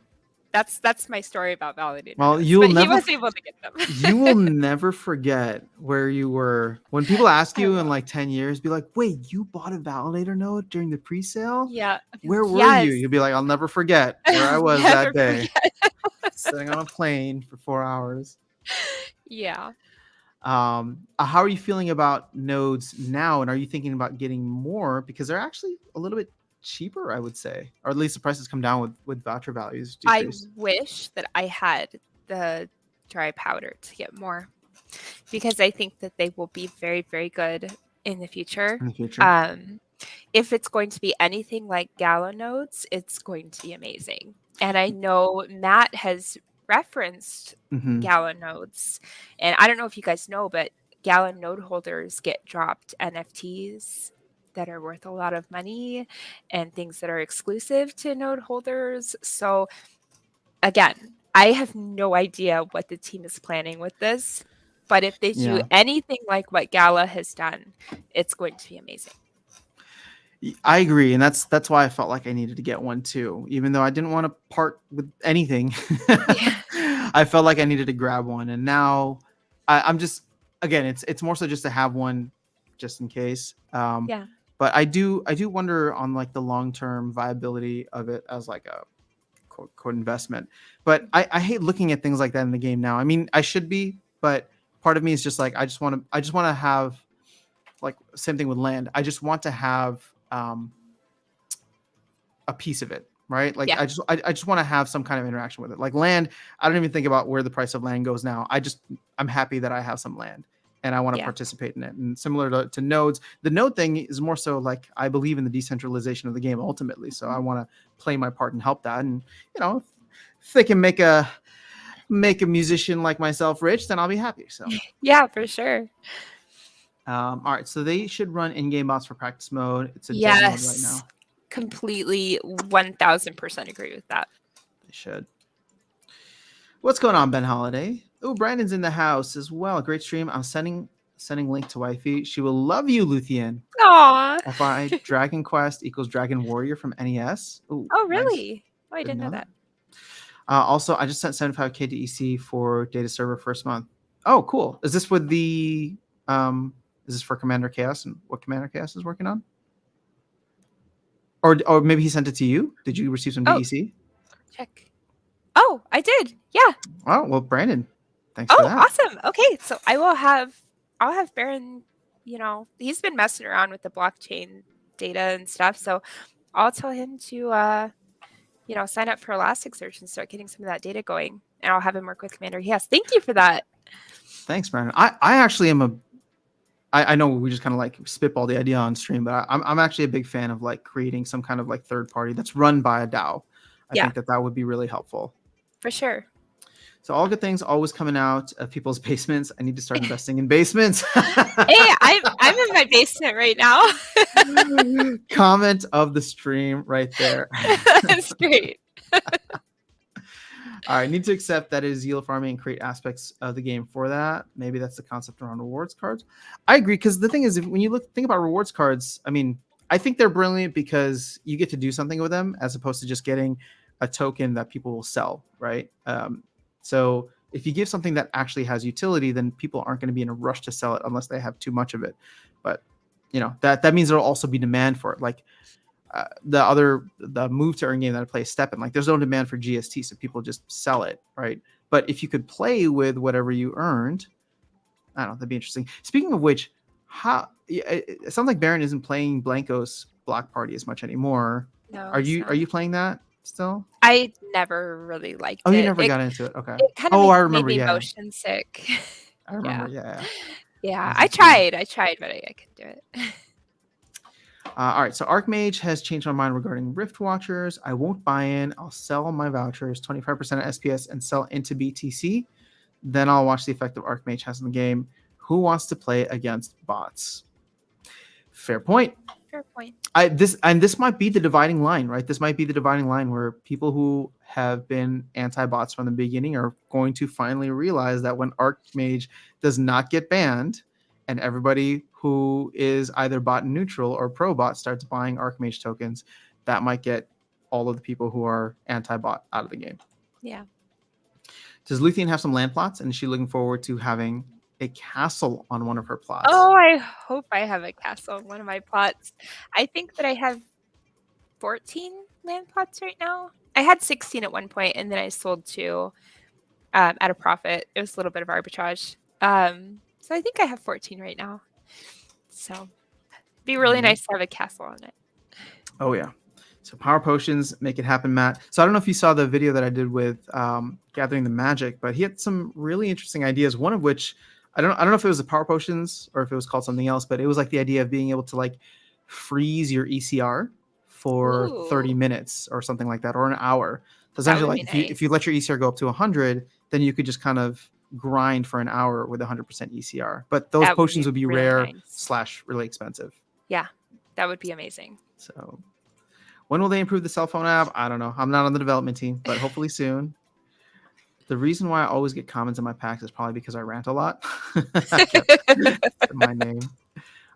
that's my story about validated. Well, nodes. you'll But never he was able to get them. you will never forget where you were when people ask you in like 10 years, be like, wait, you bought a validator node during the pre-sale? Yeah. Where were Yes. you? You'll be like, I'll never forget where I was Never that day, forget. sitting on a plane for 4 hours. Yeah. How are you feeling about nodes now? And are you thinking about getting more? Because they're actually a little bit cheaper, I would say, or at least the prices come down with voucher values decrease. I wish that I had the dry powder to get more, because I think that they will be very, very good in the future. In the future. If it's going to be anything like Gala nodes, it's going to be amazing. And I know Matt has referenced Gala nodes, and I don't know if you guys know, but Gala node holders get dropped NFTs that are worth a lot of money and things that are exclusive to node holders. So again, I have no idea what the team is planning with this, but if they do anything like what Gala has done, it's going to be amazing. I agree, and that's why I felt like I needed to get one too, even though I didn't want to part with anything. I felt like I needed to grab one, and now I'm just, again, it's more so just to have one, just in case. But I do wonder on like the long-term viability of it as like a quote investment. But I hate looking at things like that in the game now. I mean, I should be, but part of me is just like, I just want to have, like, same thing with land. I just want to have a piece of it, right? Like I just want to have some kind of interaction with it. Like land, I don't even think about where the price of land goes now. I'm happy that I have some land, and I want to participate in it. And similar to nodes, the node thing is more so like, I believe in the decentralization of the game ultimately. So I want to play my part and help that. And, you know, if they can make a musician like myself rich, then I'll be happy. So yeah, for sure. All right. So they should run in-game bots for practice mode. It's a dev mode right now. Completely 1000% agree with that. They should. What's going on, Ben Holiday? Oh, Brandon's in the house as well. Great stream. I'm sending link to wifey. She will love you, Luthien. Aww. FI Dragon Quest equals Dragon Warrior from NES. Ooh, oh, really? Nice. Oh, I didn't know that. Also, I just sent 75K to EC for data server first month. Oh, cool. Is this with the is this for Commander Chaos, and what Commander Chaos is working on? Or maybe he sent it to you. Did you receive some DEC? Check. Oh, I did. Yeah. Oh, well, Brandon, thanks for that. Awesome. Okay, so I'll have Baron, you know, he's been messing around with the blockchain data and stuff, so I'll tell him to you know, sign up for Elasticsearch and start getting some of that data going, and I'll have him work with Commander. Yes, thank you for that. Thanks, Brandon. I actually am I know we just kind of like spitball the idea on stream, but I'm actually a big fan of like creating some kind of like third party that's run by a DAO. I think that would be really helpful. For sure. So all good things always coming out of people's basements. I need to start investing in basements. Hey, I'm in my basement right now. Comment of the stream right there. That's great. All right, need to accept that it is yield farming and create aspects of the game for that. Maybe that's the concept around rewards cards. I agree, because the thing is, when you think about rewards cards, I mean, I think they're brilliant because you get to do something with them as opposed to just getting a token that people will sell, right? So if you give something that actually has utility, then people aren't going to be in a rush to sell it unless they have too much of it. But that means there'll also be demand for it. Like the move to earn game that I play, Step In, like there's no demand for GST, so people just sell it, right? But if you could play with whatever you earned, I don't know, that'd be interesting. Speaking of which, it sounds like Baron isn't playing Blanco's Block Party as much anymore. No, Are you playing that still? I never really liked Oh, it. you never got into it. Okay. It kind of I made remember. me Yeah, motion sick. I remember. Yeah. Yeah. This I is fun. tried, but I couldn't do it. All right, so Archmage has changed my mind regarding Rift Watchers. I won't buy in. I'll sell my vouchers, 25% of SPS, and sell into BTC. Then I'll watch the effect of Archmage has in the game. Who wants to play against bots? Fair point. Fair point. This might be the dividing line, right? This might be the dividing line where people who have been anti-bots from the beginning are going to finally realize that when Archmage does not get banned, and everybody who is either bot neutral or pro bot starts buying Archmage tokens, that might get all of the people who are anti-bot out of the game. Yeah. Does Luthien have some land plots, and is she looking forward to having a castle on one of her plots? Oh, I hope I have a castle on one of my plots. I think that I have 14 land plots right now. I had 16 at one point, and then I sold 2 at a profit. It was a little bit of arbitrage. So I think I have 14 right now. So it'd be really nice to have a castle on it. Oh, yeah. So power potions, make it happen, Matt. So I don't know if you saw the video that I did with Gathering the Magic, but he had some really interesting ideas. One of which, I don't know if it was the power potions or if it was called something else, but it was like the idea of being able to like freeze your ECR for 30 minutes or something like that, or an hour. So essentially, like if you let your ECR go up to 100, then you could just kind of grind for an hour with 100% ECR. But those potions would be really rare / really expensive. Yeah, that would be amazing. So when will they improve the cell phone app? I don't know. I'm not on the development team, but hopefully soon. The reason why I always get comments in my packs is probably because I rant a lot. My name.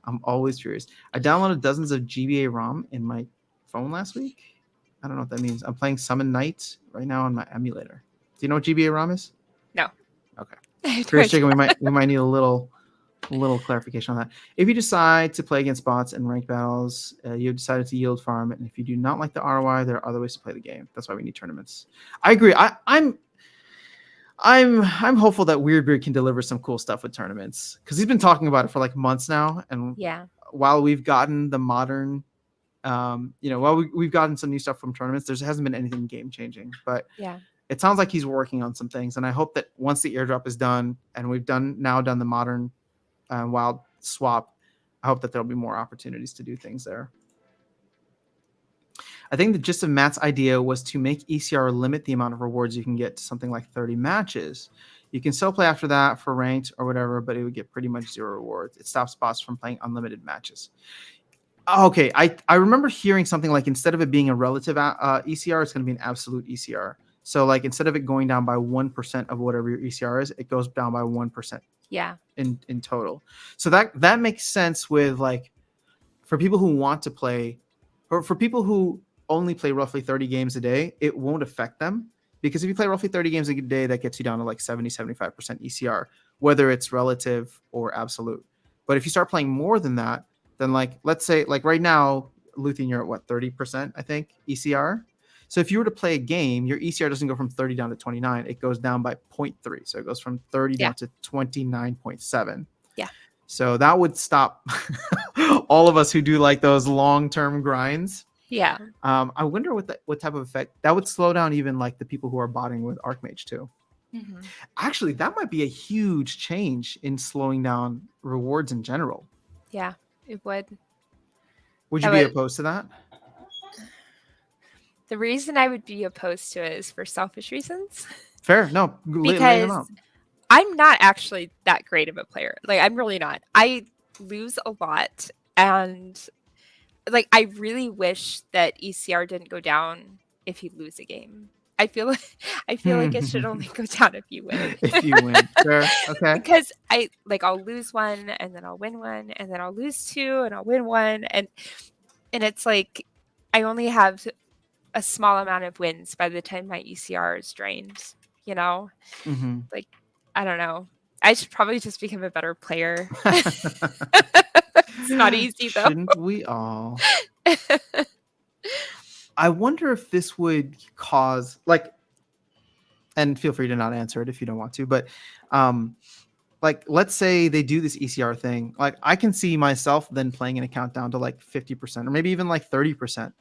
I'm always curious. I downloaded dozens of GBA ROM in my phone last week. I don't know what that means. I'm playing Summon Knight right now on my emulator. Do you know what GBA ROM is? No. Okay. Curious Chicken, we might need a little clarification on that. If you decide to play against bots in ranked battles, you've decided to yield farm, and if you do not like the ROI, there are other ways to play the game. That's why we need tournaments. I agree. I'm hopeful that Weirdbeard can deliver some cool stuff with tournaments, because he's been talking about it for like months now. And while we've gotten the modern, while we've gotten some new stuff from tournaments, there hasn't been anything game changing. But it sounds like he's working on some things, and I hope that once the airdrop is done and we've done the modern wild swap, I hope that there'll be more opportunities to do things there. I think the gist of Matt's idea was to make ECR limit the amount of rewards you can get to something like 30 matches. You can still play after that for ranked or whatever, but it would get pretty much 0 rewards. It stops bots from playing unlimited matches. Okay, I remember hearing something like instead of it being a relative ECR, it's going to be an absolute ECR. So like instead of it going down by 1% of whatever your ECR is, it goes down by 1%. Yeah. In total. So that makes sense with like for people who want to play, or for people who only play roughly 30 games a day, it won't affect them, because if you play roughly 30 games a day, that gets you down to like 70-75% ECR, whether it's relative or absolute. But if you start playing more than that, then like let's say like right now, Luthien, you're at what, 30%, I think, ECR. So if you were to play a game, your ECR doesn't go from 30 down to 29. It goes down by 0.3. So it goes from 30 down to 29.7. Yeah. So that would stop all of us who do like those long-term grinds. Yeah. I wonder what type of effect that would slow down even like the people who are botting with Archmage too. Mm-hmm. Actually, that might be a huge change in slowing down rewards in general. Yeah, it would. Would you be opposed to that? The reason I would be opposed to it is for selfish reasons. Fair. No, because I'm not actually that great of a player. Like, I'm really not. I lose a lot, and like I really wish that ECR didn't go down if you lose a game. I feel like it should only go down if you win. If you win. Sure. Okay. Because I'll lose one, and then I'll win one, and then I'll lose 2 and I'll win 1, and And it's like I only have a small amount of wins by the time my ECR is drained, you know? Mm-hmm. Like, I don't know. I should probably just become a better player. It's not easy though. Shouldn't we all? I wonder if this would cause like, and feel free to not answer it if you don't want to, but like let's say they do this ECR thing. Like I can see myself then playing an account down to like 50% or maybe even like 30%,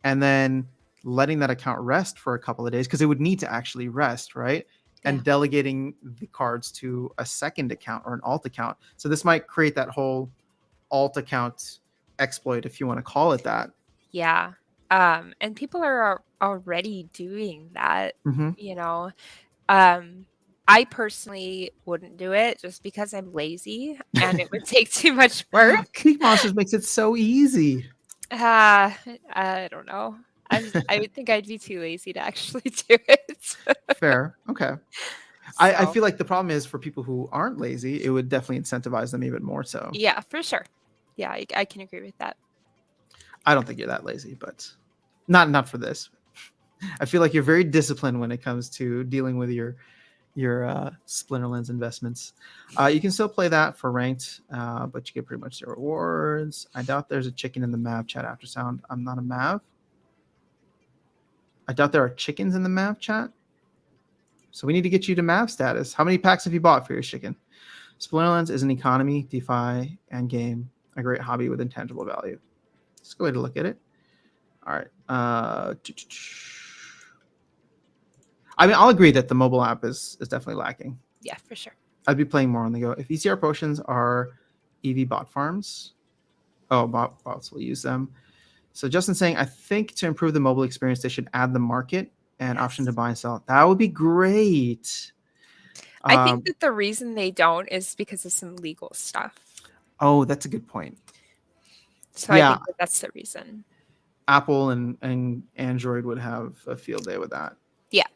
and then letting that account rest for a couple of days because it would need to actually rest, right? And Yeah. delegating the cards to a second account or an alt account. So this might create that whole alt account exploit, if you want to call it that. Yeah. And people are already doing that, Mm-hmm. you know. I personally wouldn't do it just because I'm lazy and it would take too much work. Peak Monsters makes it so easy. I don't know. I would think I'd be too lazy to actually do it. Fair. Okay. I So, feel like the problem is for people who aren't lazy, it would definitely incentivize them even more so. yeah, for sure. Yeah, I can agree with that. I don't think you're that lazy, but not for this. I feel like you're very disciplined when it comes to dealing with your Splinterlands investments. You can still play that for ranked, but you get pretty much the rewards. I doubt there's a chicken in the Mav chat after sound. I'm not a Mav. I doubt there are chickens in the Mav chat. So we need to get you to Mav status. How many packs have you bought for your chicken? Splinterlands is an economy, DeFi, and game, a great hobby with intangible value. Let's go ahead and look at it. All right. I mean, I'll agree that the mobile app is definitely lacking. Yeah, for sure. I'd be playing more on the go. If ECR potions are EV bot farms, bots will use them. So Justin's saying, I think to improve the mobile experience, they should add the market and option to buy and sell. That would be great. I think that the reason they don't is because of some legal stuff. Oh, that's a good point. So I think that's the reason. Apple and Android would have a field day with that. Yeah.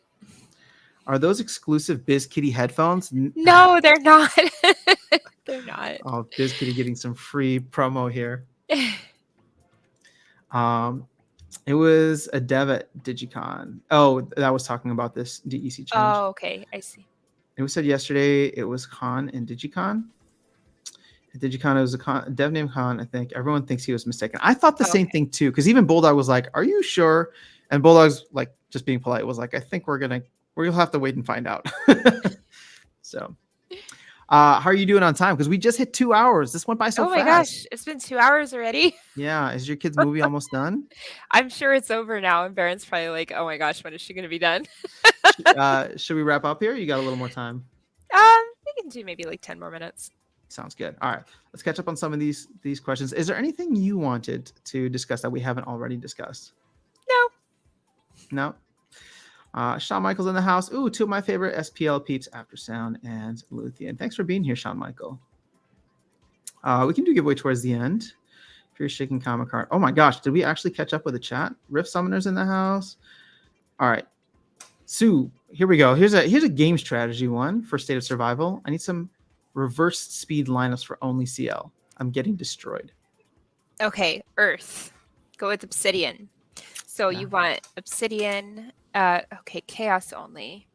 Are those exclusive BizKitty headphones? No, they're not. They're not. Oh, BizKitty getting some free promo here. It was a dev at Digicon. Oh, that was talking about this DEC change. Oh, okay. I see. It was said yesterday it was Khan and Digicon. At Digicon, it was a dev named Khan, I think. Everyone thinks he was mistaken. I thought the same thing too, because even Bulldog was like, "Are you sure?" And Bulldog's like, just being polite, was like, "I think we'll have to wait and find out." So, how are you doing on time? Because we just hit 2 hours. This went by so fast. Oh my gosh, it's been 2 hours already. Yeah, is your kid's movie almost done? I'm sure it's over now, and Baron's probably like, "Oh my gosh, when is she going to be done?" Should we wrap up here? You got a little more time. We can do maybe like 10 more minutes. Sounds good. All right, let's catch up on some of these questions. Is there anything you wanted to discuss that we haven't already discussed? No. Shawn Michael's in the house. Ooh, two of my favorite SPL peeps, After Sound and Luthien. Thanks for being here, Shawn Michael. We can do giveaway towards the end. If you're shaking comic card. Oh my gosh, did we actually catch up with the chat? Rift Summoners in the house. All right. Sue, here we go. Here's a game strategy one for State of Survival. I need some reverse speed lineups for only CL. I'm getting destroyed. Okay, Earth. Go with Obsidian. So you want Obsidian. Okay, Chaos only.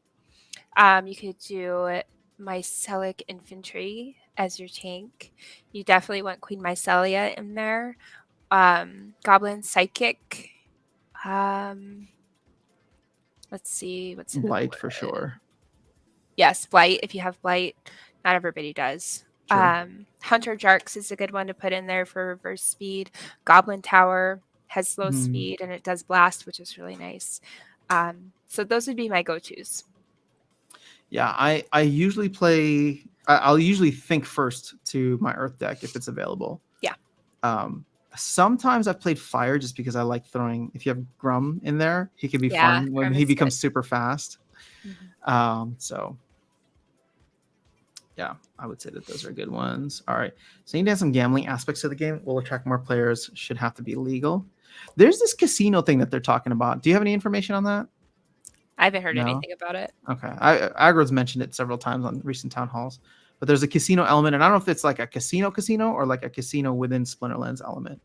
You could do Mycelic Infantry as your tank. You definitely want Queen Mycelia in there. Goblin Psychic. Let's see what's Blight for sure. Yes, Blight. If you have Blight, not everybody does. Hunter Jarks is a good one to put in there for reverse speed. Goblin Tower has slow speed and it does blast, which is really nice. So those would be my go-tos. Yeah, I usually play. I'll usually think first to my Earth deck if it's available. Yeah. Sometimes I've played Fire just because I like throwing. If you have Grum in there, he can be fun when he becomes super fast. So yeah, I would say that those are good ones. All right, so you need to have some gambling aspects of the game. Will attract more players. Should have to be legal. There's this casino thing that they're talking about. Do you have any information on that? I haven't heard anything about it. Okay. Agro's mentioned it several times on recent town halls. But there's a casino element, and I don't know if it's like a casino or like a casino within Splinterlands element.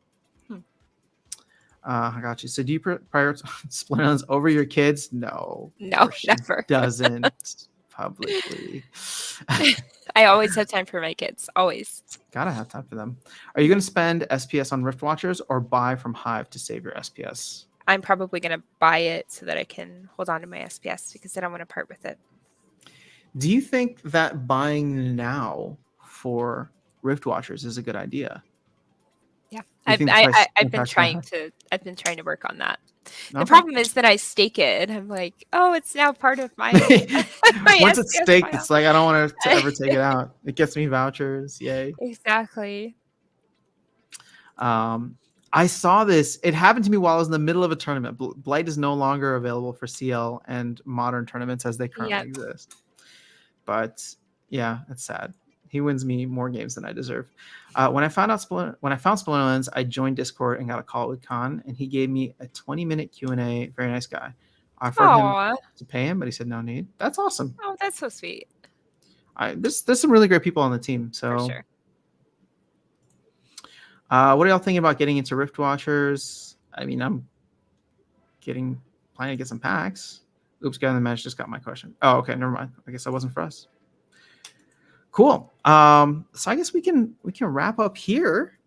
I got you. So do you prioritize Splinterlands over your kids? No, of No, course she never. doesn't publicly. I always have time for my kids. Always. Gotta have time for them. Are you going to spend SPS on Rift Watchers or buy from Hive to save your SPS? I'm probably going to buy it so that I can hold on to my SPS because I don't want to part with it. Do you think that buying now for Rift Watchers is a good idea? Yeah, Do you think the price I've been impact's gonna trying high? to work on that. The Okay. problem is that I stake it. I'm like, oh, it's now part of my my Once it's SPS staked, file. it's like I don't want to ever take it out. It gets me vouchers. Yay. Exactly. I saw this. It happened to me while I was in the middle of a tournament. Blight is no longer available for CL and modern tournaments as they currently Yep. exist. But yeah, it's sad. He wins me more games than I deserve. When I found Splinterlands, I joined Discord and got a call with Khan, and he gave me a 20-minute Q&A. Very nice guy. I offered him Aw. to pay him, but he said no need. That's awesome. Oh, that's so sweet. There's some really great people on the team. So For sure. What are y'all thinking about getting into Rift Watchers? I mean, I'm planning to get some packs. Oops, guy in the match just got my question. Oh, okay, never mind. I guess that wasn't for us. Cool. So I guess we can wrap up here.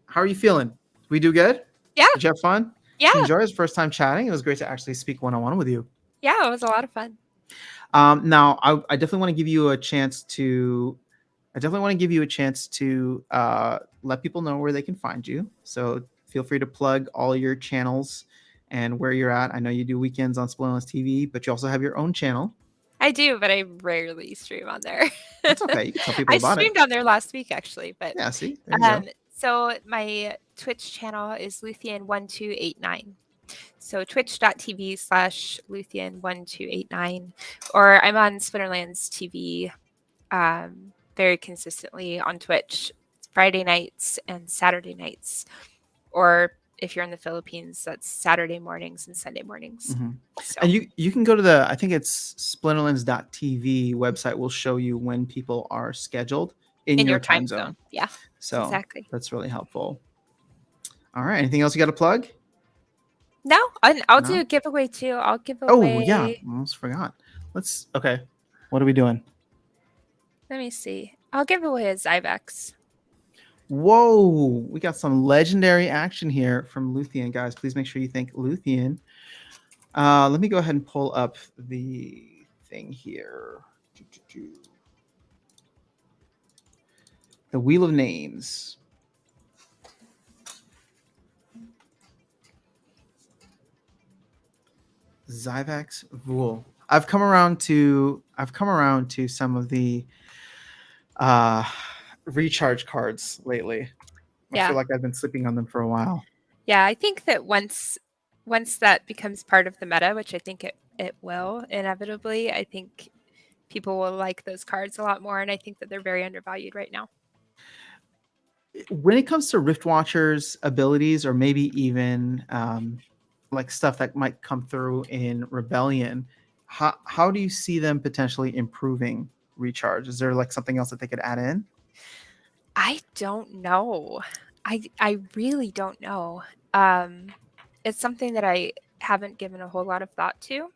How are you feeling? We do good? Yeah. Did you have fun? Yeah. Did you enjoy his first time chatting? It was great to actually speak one-on-one with you. Yeah, it was a lot of fun. Now I definitely want to give you a chance to let people know where they can find you. So feel free to plug all your channels and where you're at. I know you do weekends on Splinterlands TV, but you also have your own channel. I do, but I rarely stream on there. That's okay. You can tell people I about it. streamed on there last week, actually. But yeah, see, there you go. So my Twitch channel is Luthien1289. So twitch.tv/Luthien1289. Or I'm on Splinterlands TV very consistently on Twitch Friday nights and Saturday nights. Or if you're in the Philippines, that's Saturday mornings and Sunday mornings. Mm-hmm. So. And you can go to I think it's splinterlands.tv website will show you when people are scheduled in your time zone. Yeah. So exactly. That's really helpful. All right. Anything else you got to plug? No, I'll do a giveaway too. I'll give away. Oh yeah, almost forgot. Okay. What are we doing? Let me see. I'll give away a Zyvex. Whoa, we got some legendary action here from Luthien, guys. Please make sure you thank Luthien. Let me go ahead and pull up the thing here. The Wheel of Names. Zyvax Vul. I've come around to some of the recharge cards lately. I feel like I've been sleeping on them for a while. Yeah, I think that once that becomes part of the meta, which I think it will inevitably, I think people will like those cards a lot more, and I think that they're very undervalued right now. When it comes to Rift Watchers abilities, or maybe even like stuff that might come through in Rebellion, how do you see them potentially improving recharge? Is there like something else that they could add in? I don't know. I really don't know. It's something that I haven't given a whole lot of thought to,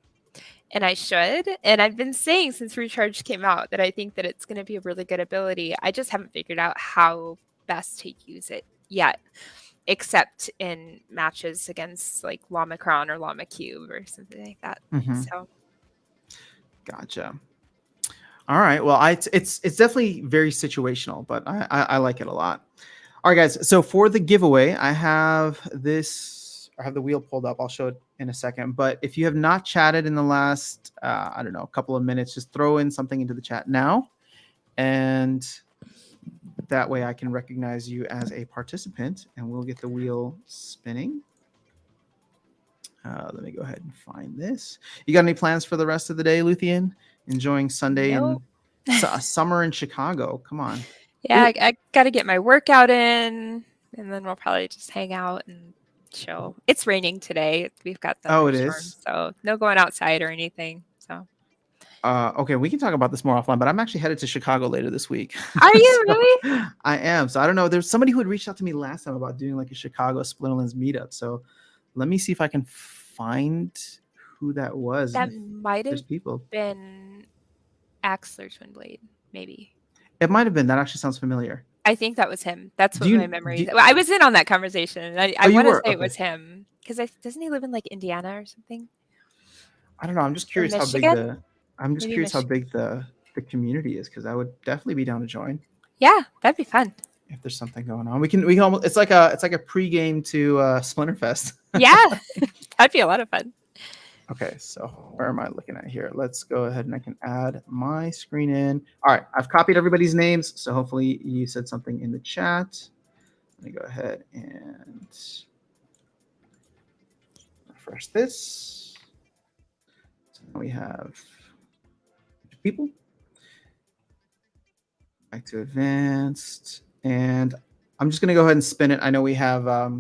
and I should. And I've been saying since Recharge came out that I think that it's going to be a really good ability. I just haven't figured out how best to use it yet, except in matches against like Llama-Cron or Llama Cube or something like that. Mm-hmm. So, gotcha. All right. Well, it's definitely very situational, but I like it a lot. All right, guys. So for the giveaway, I have the wheel pulled up. I'll show it in a second. But if you have not chatted in the last, I don't know, a couple of minutes, just throw in something into the chat now. And that way I can recognize you as a participant and we'll get the wheel spinning. Let me go ahead and find this. You got any plans for the rest of the day, Luthien? Enjoying Sunday and summer in Chicago. Come on. Yeah, I got to get my workout in, and then we'll probably just hang out and chill. It's raining today. We've got thunderstorms, it is. So no going outside or anything. So Okay, we can talk about this more offline, but I'm actually headed to Chicago later this week. Are you So, really? I am. So I don't know. There's somebody who had reached out to me last time about doing like a Chicago Splinterlands meetup. So let me see if I can find who that was. That If might there's have people. been Axler Twinblade, maybe. It might have been. That actually sounds familiar. I think that was him. That's Do what my you? memory. Well, I was in on that conversation. And I Oh, you want to were? say it Okay. was him because doesn't he live in like Indiana or something I don't know. I'm just or curious how big Michigan? the. I'm just Maybe curious how Michigan. big the community is because I would definitely be down to join Yeah, that'd be fun. if there's something going on. We can almost. It's like a pregame to Splinterfest. Yeah, that'd be a lot of fun. Okay, so where am I looking at here? Let's go ahead and I can add my screen in. All right, I've copied everybody's names, so hopefully you said something in the chat. Let me go ahead and refresh this. So now we have people. Back to advanced. And I'm just going to go ahead and spin it. I know we have a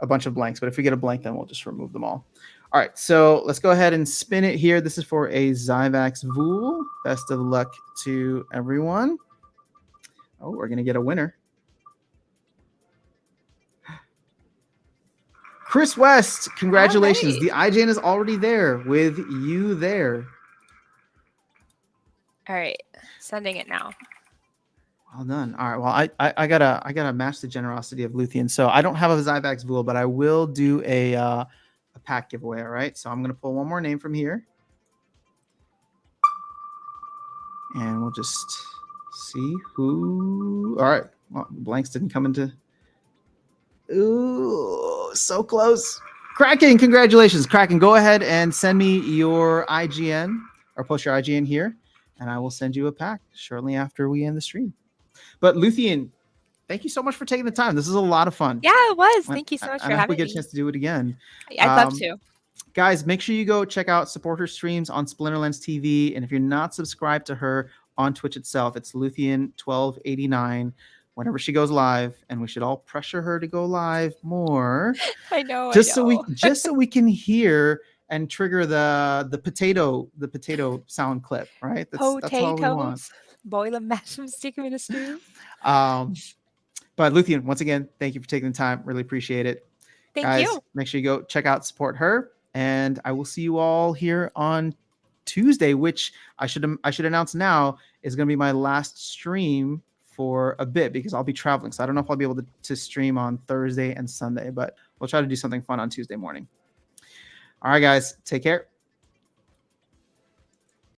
bunch of blanks, but if we get a blank, then we'll just remove them all. All right, so let's go ahead and spin it here. This is for a Zyvax Vool. Best of luck to everyone. Oh, we're going to get a winner. Chris West, congratulations. Right. The IGN is already there with you there. All right, sending it now. Well done. All right. Well, I gotta match the generosity of Luthien. So I don't have a Zyvax Vool, but I will do a pack giveaway. All right. So I'm gonna pull one more name from here, and we'll just see who. All right. Well, blanks didn't come into. Ooh, so close. Kraken, congratulations, Kraken. Go ahead and send me your IGN or post your IGN here, and I will send you a pack shortly after we end the stream. But Luthien, thank you so much for taking the time. This is a lot of fun. Yeah, it was. Thank you so much for I hope we having get a me. chance to do it again. I'd love to. Guys, make sure you go check out support her streams on Splinterlands TV. And if you're not subscribed to her on Twitch itself, it's Luthien1289. Whenever she goes live, and we should all pressure her to go live more. I know. So we can hear and trigger the potato sound clip, right? That's all we want. Boil them, mash them, stick them in a stew. But Luthien, once again, thank you for taking the time. Really appreciate it. Thank you. Make sure you go check out support her, and I will see you all here on Tuesday, which I should announce now is going to be my last stream for a bit because I'll be traveling. So I don't know if I'll be able to stream on Thursday and Sunday, but we'll try to do something fun on Tuesday morning. All right, guys, take care.